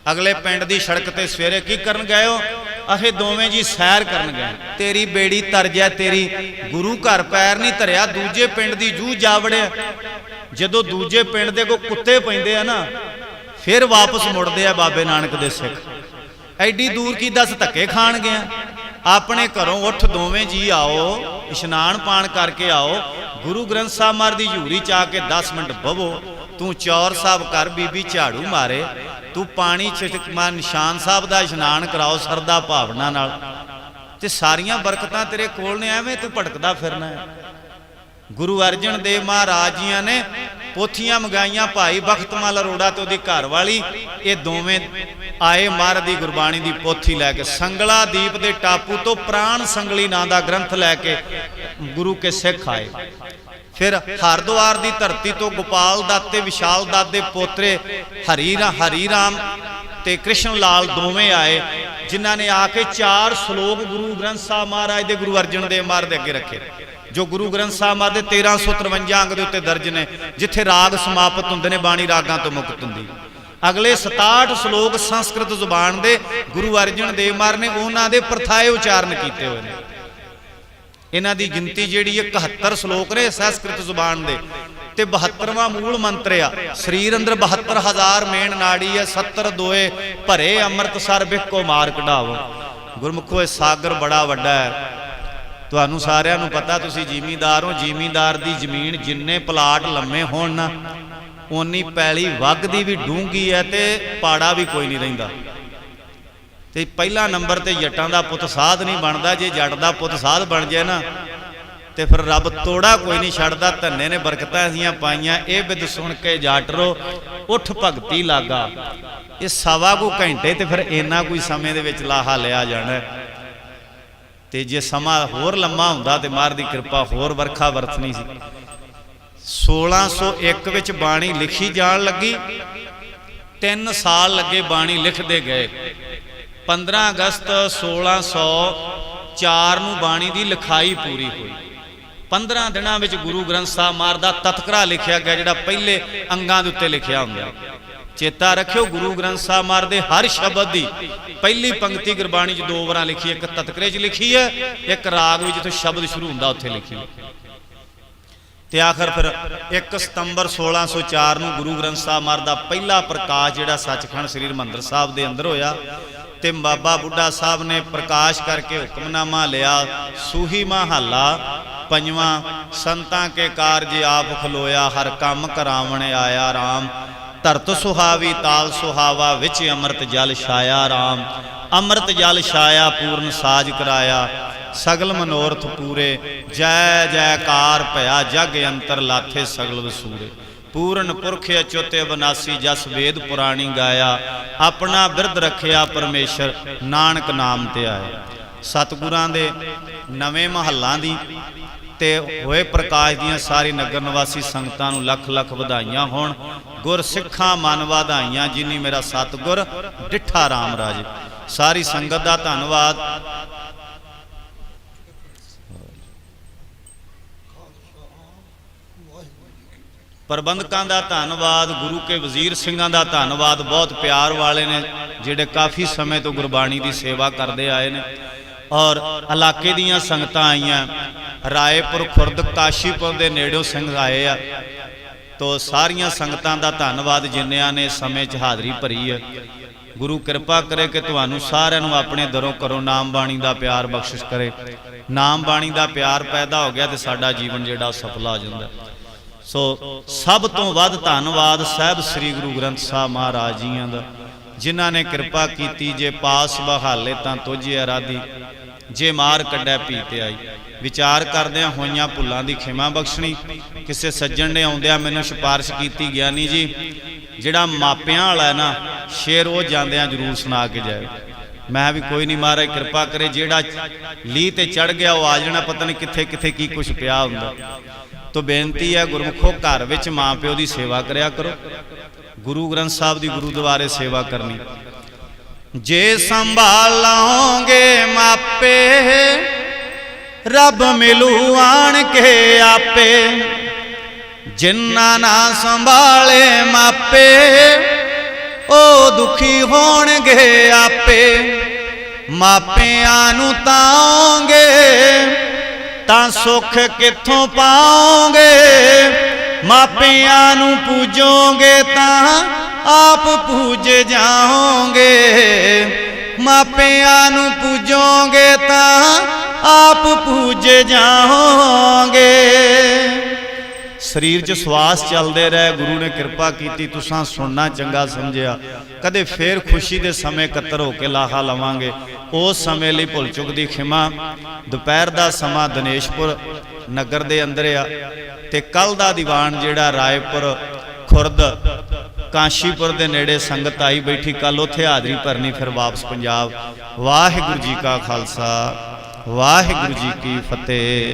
अगले पिंड दी सड़क ते सवेरे की करन गए हो? अहे दोवें जी सैर करन गए। तेरी बेड़ी तर जाए तेरी, गुरु घर पैर नहीं धरिया, दूजे पिंड दी जूह जा वड़िया। जदों दूजे पिंड दे कोई कुत्ते पैंदे आ ना, फिर वापस मुड़दे आ बाबे नानक दे सिख। एडी दूर की दस धक्के खाण गया? अपने घरों उठ दोवें जी आओ, इशनान पान करके आओ, गुरु ग्रंथ साहब महाराज दी हजूरी च आके 10 मिनट बवो। तू चौर साहब कर, बीबी झाड़ू मारे, तू पानी च निशान साहब का इशनान कराओ सरदा भावना नाल, ते सारियां बरकतां तेरे कोल ने। एवें तू भटकदा फिरना है। गुरु अर्जन देव महाराज जियां ने पोथियां मंगाइयां, भाई बख्तमल अरोड़ा ते ओहदी घरवाली, ये दोवें आए महाराज दी गुरबाणी दी पोथी लैके। संगला दीप दे टापू तो प्राण संगली नां दा ग्रंथ लैके गुरु के सिख आए। फिर हरद्वार दी धरती तो गोपाल दत्त ते विशाल दत्त दे पोतरे हरी राम ते कृष्ण लाल दोवें आए, जिन्हां ने आके 4 श्लोक गुरु ग्रंथ साहब महाराज दे गुरु अर्जन देव महाराज दे अगे रखे, जो गुरु ग्रंथ साहब महाराज दे 1353 अंग दे उत्ते दर्ज ने, जिथे राग समाप्त हुंदे ने, बाणी रागां तो मुक्त हुंदी। अगले 67 श्लोक संस्कृत जुबान दे गुरु अर्जन देव महाराज ने उन्हां दे प्रथाए उचारण कीते हुए ने। इन्हां दी गिनती जिहड़ी 71 श्लोक ने संस्कृत जुबान दे, ते 72वां मूल मंत्र आ। शरीर अंदर 72,000 मेन नाड़ी है, 70 दोए भरे अमृतसर बिको मार कढावो। गुरमुखो सागर बड़ा वड्डा है, तुहानू सारिआं नू पता, तुसीं जिमीदार हो। जिमीदार दी जमीन जिन्ने प्लाट लम्मे होण ना, उन्नी पैली वगदी भी डूंगी है ते पाड़ा भी कोई नहीं रहिंदा। ਤੇ ਪਹਿਲਾ ਨੰਬਰ ਤੇ ਜੱਟਾਂ ਦਾ ਪੁੱਤ ਸਾਧ ਨਹੀਂ ਬਣਦਾ। ਜੇ ਜੱਟ ਦਾ ਪੁੱਤ ਸਾਧ ਬਣ ਜਾਏ ਨਾ ਤੇ ਫਿਰ ਰੱਬ ਤੋੜਾ ਕੋਈ ਨਹੀਂ ਛੱਡਦਾ। ਧੰਨੇ ਨੇ ਬਰਕਤਾਂ ਐਸੀਆਂ ਪਾਈਆਂ, ਇਹ ਬਿਦ ਸੁਣ ਕੇ ਜਾਟਰੋ ਉੱਠ ਭਗਤੀ ਲਾਗਾ। ਇਹ ਸਵਾ ਕੁ ਘੰਟੇ ਤੇ ਫਿਰ ਇੰਨਾ ਕੋਈ ਸਮੇਂ ਦੇ ਵਿੱਚ ਲਾਹਾ ਲਿਆ ਜਾਣਾ। ਤੇ ਜੇ ਸਮਾਂ ਹੋਰ ਲੰਮਾ ਹੁੰਦਾ ਤੇ ਮਹਾਰਾਜ ਦੀ ਕਿਰਪਾ ਹੋਰ ਵਰਖਾ ਵਰਤਣੀ ਸੀ। 1601 ਵਿੱਚ ਬਾਣੀ ਲਿਖੀ ਜਾਣ ਲੱਗੀ, 3 ਸਾਲ ਲੱਗੇ ਬਾਣੀ ਲਿਖਦੇ ਗਏ। 15 ਅਗਸਤ 1604 ਨੂੰ ਬਾਣੀ ਦੀ ਲਿਖਾਈ ਪੂਰੀ ਹੋਈ। 15 ਦਿਨਾਂ ਵਿੱਚ ਗੁਰੂ ਗ੍ਰੰਥ ਸਾਹਿਬ ਮਹਾਰਾਜ ਦਾ ਤਤਕਰਾ ਲਿਖਿਆ ਗਿਆ, ਜਿਹੜਾ ਪਹਿਲੇ ਅੰਗਾਂ ਦੇ ਉੱਤੇ ਲਿਖਿਆ ਹੁੰਦਾ। ਚੇਤਾ ਰੱਖਿਓ, ਗੁਰੂ ਗ੍ਰੰਥ ਸਾਹਿਬ ਮਹਾਰਾਜ ਦੇ ਹਰ ਸ਼ਬਦ ਦੀ ਪਹਿਲੀ ਪੰਕਤੀ ਗੁਰਬਾਣੀ 'ਚ 2 ਵਾਰਾਂ ਲਿਖੀ ਹੈ। ਇੱਕ ਤਤਕਰੇ 'ਚ ਲਿਖੀ ਹੈ, ਇੱਕ ਰਾਗ ਵਿੱਚ ਜਿੱਥੇ ਸ਼ਬਦ ਸ਼ੁਰੂ ਹੁੰਦਾ ਉੱਥੇ ਲਿਖੀ ਹੈ। ਤੇ ਆਖਰ ਫਿਰ 1 ਸਤੰਬਰ 1604 ਨੂੰ ਗੁਰੂ ਗ੍ਰੰਥ ਸਾਹਿਬ ਮਹਾਰਾਜ ਦਾ ਪਹਿਲਾ ਪ੍ਰਕਾਸ਼ ਜਿਹੜਾ ਸੱਚਖੰਡ ਸ੍ਰੀ ਹਰਿਮੰਦਰ ਸਾਹਿਬ ਦੇ ਅੰਦਰ ਹੋਇਆ। ਤੇ ਬਾਬਾ ਬੁੱਢਾ ਸਾਹਿਬ ਨੇ ਪ੍ਰਕਾਸ਼ ਕਰਕੇ ਹੁਕਮਨਾਮਾ ਲਿਆ, ਸੂਹੀ ਮਹੱਲਾ ਪੰਜਵਾਂ, ਸੰਤਾਂ ਕੇ ਕਾਰਜ ਆਪ ਖਲੋਇਆ, ਹਰ ਕੰਮ ਕਰਾਵਣ ਆਇਆ ਰਾਮ। ਧਰਤ ਸੁਹਾਵੀ ਤਾਲ ਸੁਹਾਵਾ, ਵਿੱਚ ਅੰਮ੍ਰਿਤ ਜਲ ਛਾਇਆ ਰਾਮ। ਅੰਮ੍ਰਿਤ ਜਲ ਛਾਇਆ ਪੂਰਨ ਸਾਜ ਕਰਾਇਆ, ਸਗਲ ਮਨੋਰਥ ਪੂਰੇ। ਜੈ ਜੈਕਾਰ ਭਇਆ ਜਗ ਅੰਤਰ, ਲਾਥੇ ਸਗਲ ਵਸੂਰੇ। ਪੂਰਨ ਪੁਰਖ ਅਚੁੱਤ ਅਬਨਾਸੀ, ਜਸ ਵੇਦ ਪੁਰਾਣੀ ਗਾਇਆ। ਆਪਣਾ ਬਿਰਧ ਰੱਖਿਆ ਪਰਮੇਸ਼ਰ, ਨਾਨਕ ਨਾਮ ਤੇ ਆਇਆ। ਸਤਿਗੁਰਾਂ ਦੇ ਨਵੇਂ ਮਹੱਲਾਂ ਦੀ ਤੇ ਹੋਏ ਪ੍ਰਕਾਸ਼ ਦੀਆਂ ਸਾਰੀ ਨਗਰ ਨਿਵਾਸੀ ਸੰਗਤਾਂ ਨੂੰ ਲੱਖ ਲੱਖ ਵਧਾਈਆਂ ਹੋਣ। ਗੁਰ ਸਿੱਖਾਂ ਮਨ ਵਧਾਈਆਂ, ਜਿਨੀ ਮੇਰਾ ਸਤਿਗੁਰ ਡਿੱਠਾ ਰਾਮ ਰਾਜੇ। ਸਾਰੀ ਸੰਗਤ ਦਾ ਧੰਨਵਾਦ। ਪ੍ਰਬੰਧਕਾਂ ਦਾ ਧੰਨਵਾਦ, ਗੁਰੂ ਕੇ ਵਜ਼ੀਰ ਸਿੰਘਾਂ ਦਾ ਧੰਨਵਾਦ। ਬਹੁਤ ਪਿਆਰ ਵਾਲੇ ਨੇ, ਜਿਹੜੇ ਕਾਫੀ ਸਮੇਂ ਤੋਂ ਗੁਰਬਾਣੀ ਦੀ ਸੇਵਾ ਕਰਦੇ ਆਏ ਨੇ। ਔਰ ਇਲਾਕੇ ਦੀਆਂ ਸੰਗਤਾਂ ਆਈਆਂ, ਰਾਏਪੁਰ ਖੁਰਦ ਕਾਸ਼ੀਪੁਰ ਦੇ ਨੇੜਿਓਂ ਸਿੰਘ ਆਏ ਆ। ਤੋ ਸਾਰੀਆਂ ਸੰਗਤਾਂ ਦਾ ਧੰਨਵਾਦ, ਜਿਨ੍ਹਾਂ ਨੇ ਸਮੇਂ 'ਚ ਹਾਜ਼ਰੀ ਭਰੀ ਹੈ। ਗੁਰੂ ਕਿਰਪਾ ਕਰੇ ਕਿ ਤੁਹਾਨੂੰ ਸਾਰਿਆਂ ਨੂੰ ਆਪਣੇ ਦਰੋਂ ਘਰੋਂ ਨਾਮ ਬਾਣੀ ਦਾ ਪਿਆਰ ਬਖਸ਼ਿਸ਼ ਕਰੇ। ਨਾਮ ਬਾਣੀ ਦਾ ਪਿਆਰ ਪੈਦਾ ਹੋ ਗਿਆ ਤੇ ਸਾਡਾ ਜੀਵਨ ਜਿਹੜਾ ਸਫਲ ਹੋ ਜਾਂਦਾ। ਸੋ ਸਭ ਤੋਂ ਵੱਧ ਧੰਨਵਾਦ ਸਾਹਿਬ ਸ੍ਰੀ ਗੁਰੂ ਗ੍ਰੰਥ ਸਾਹਿਬ ਮਹਾਰਾਜ ਜੀਆਂ ਦਾ, ਜਿਨ੍ਹਾਂ ਨੇ ਕਿਰਪਾ ਕੀਤੀ। ਜੇ ਪਾਸ ਬਹਾਲੇ ਤਾਂ ਤੁਝੇ ਅਰਾਧੀ, ਜੇ ਮਾਰ ਕੱਢੈ ਭੀ ਤੇ ਆਈ। ਵਿਚਾਰ ਕਰਦਿਆਂ ਹੋਈਆਂ ਭੁੱਲਾਂ ਦੀ ਖਿਮਾ ਬਖਸ਼ਣੀ। ਕਿਸੇ ਸੱਜਣ ਨੇ ਆਉਂਦਿਆਂ ਮੈਨੂੰ ਸਿਫਾਰਿਸ਼ ਕੀਤੀ, ਗਿਆਨੀ ਜੀ ਜਿਹੜਾ ਮਾਪਿਆਂ ਵਾਲਾ ਹੈ ਨਾ ਸ਼ੇਰ, ਉਹ ਜਾਂਦਿਆਂ ਜ਼ਰੂਰ ਸੁਣਾ ਕੇ ਜਾਏ। ਮੈਂ ਵੀ ਕੋਈ ਨਹੀਂ, ਮਹਾਰਾਜ ਕਿਰਪਾ ਕਰੇ, ਜਿਹੜਾ ਲੀਹ ਤੇ ਚੜ ਗਿਆ ਉਹ ਆ ਜਾਣਾ। ਪਤਾ ਨਹੀਂ ਕਿੱਥੇ ਕਿੱਥੇ ਕੀ ਕੁਛ ਪਿਆ ਹੁੰਦਾ। ਤੋ ਬੇਨਤੀ ਹੈ ਗੁਰਮੁਖੋ, ਘਰ ਵਿੱਚ ਮਾਂ ਪਿਓ ਦੀ ਸੇਵਾ ਕਰਿਆ ਕਰੋ। ਗੁਰੂ ਗ੍ਰੰਥ ਸਾਹਿਬ ਦੀ ਗੁਰਦੁਆਰੇ ਸੇਵਾ ਕਰਨੀ। ਜੇ ਸੰਭਾਲੋਗੇ ਮਾਪੇ, ਰੱਬ ਮਿਲੂ ਆਣ ਕੇ ਆਪੇ। ਜਿਨ੍ਹਾਂ ਨਾ ਸੰਭਾਲੇ ਮਾਪੇ, ਉਹ ਦੁਖੀ ਹੋਣਗੇ ਆਪੇ। ਮਾਪਿਆਂ ਨੂੰ ਤਾਓਗੇ ਤਾਂ ਸੁੱਖ ਕਿੱਥੋਂ ਪਾਓਗੇ। ਮਾਪਿਆਂ ਨੂੰ ਪੂਜੋਗੇ ਤਾਂ ਆਪ ਪੂਜ ਜਾਓਗੇ। ਮਾਪਿਆਂ ਨੂੰ ਪੂਜੋਗੇ ਤਾਂ ਆਪ ਪੂਜ ਜਾਓਗੇ। ਸਰੀਰ 'ਚ ਸਵਾਸ ਚੱਲਦੇ ਰਹੇ, ਗੁਰੂ ਨੇ ਕਿਰਪਾ ਕੀਤੀ, ਤੁਸਾਂ ਸੁਣਨਾ ਚੰਗਾ ਸਮਝਿਆ। ਕਦੇ ਫੇਰ ਖੁਸ਼ੀ ਦੇ ਸਮੇਂ ਇਕੱਤਰ ਹੋ ਕੇ ਲਾਹਾ ਲਵਾਂਗੇ। ਉਸ ਸਮੇਂ ਲਈ ਭੁੱਲ ਚੁੱਕ ਦੀ ਖਿਮਾ। ਦੁਪਹਿਰ ਦਾ ਸਮਾਂ ਦਿਨੇਸ਼ਪੁਰ ਨਗਰ ਦੇ ਅੰਦਰ ਆ। ਤੇ ਕੱਲ ਦਾ ਦੀਵਾਨ ਜਿਹੜਾ ਰਾਏਪੁਰ ਖੁਰਦ ਕਾਸ਼ੀਪੁਰ ਦੇ ਨੇੜੇ ਸੰਗਤ ਆਈ ਬੈਠੀ, ਕੱਲ ਉੱਥੇ ਹਾਜ਼ਰੀ ਭਰਨੀ, ਫਿਰ ਵਾਪਸ ਪੰਜਾਬ। ਵਾਹਿਗੁਰੂ ਜੀ ਕਾ ਖਾਲਸਾ, ਵਾਹਿਗੁਰੂ ਜੀ ਕੀ ਫਤਿਹ।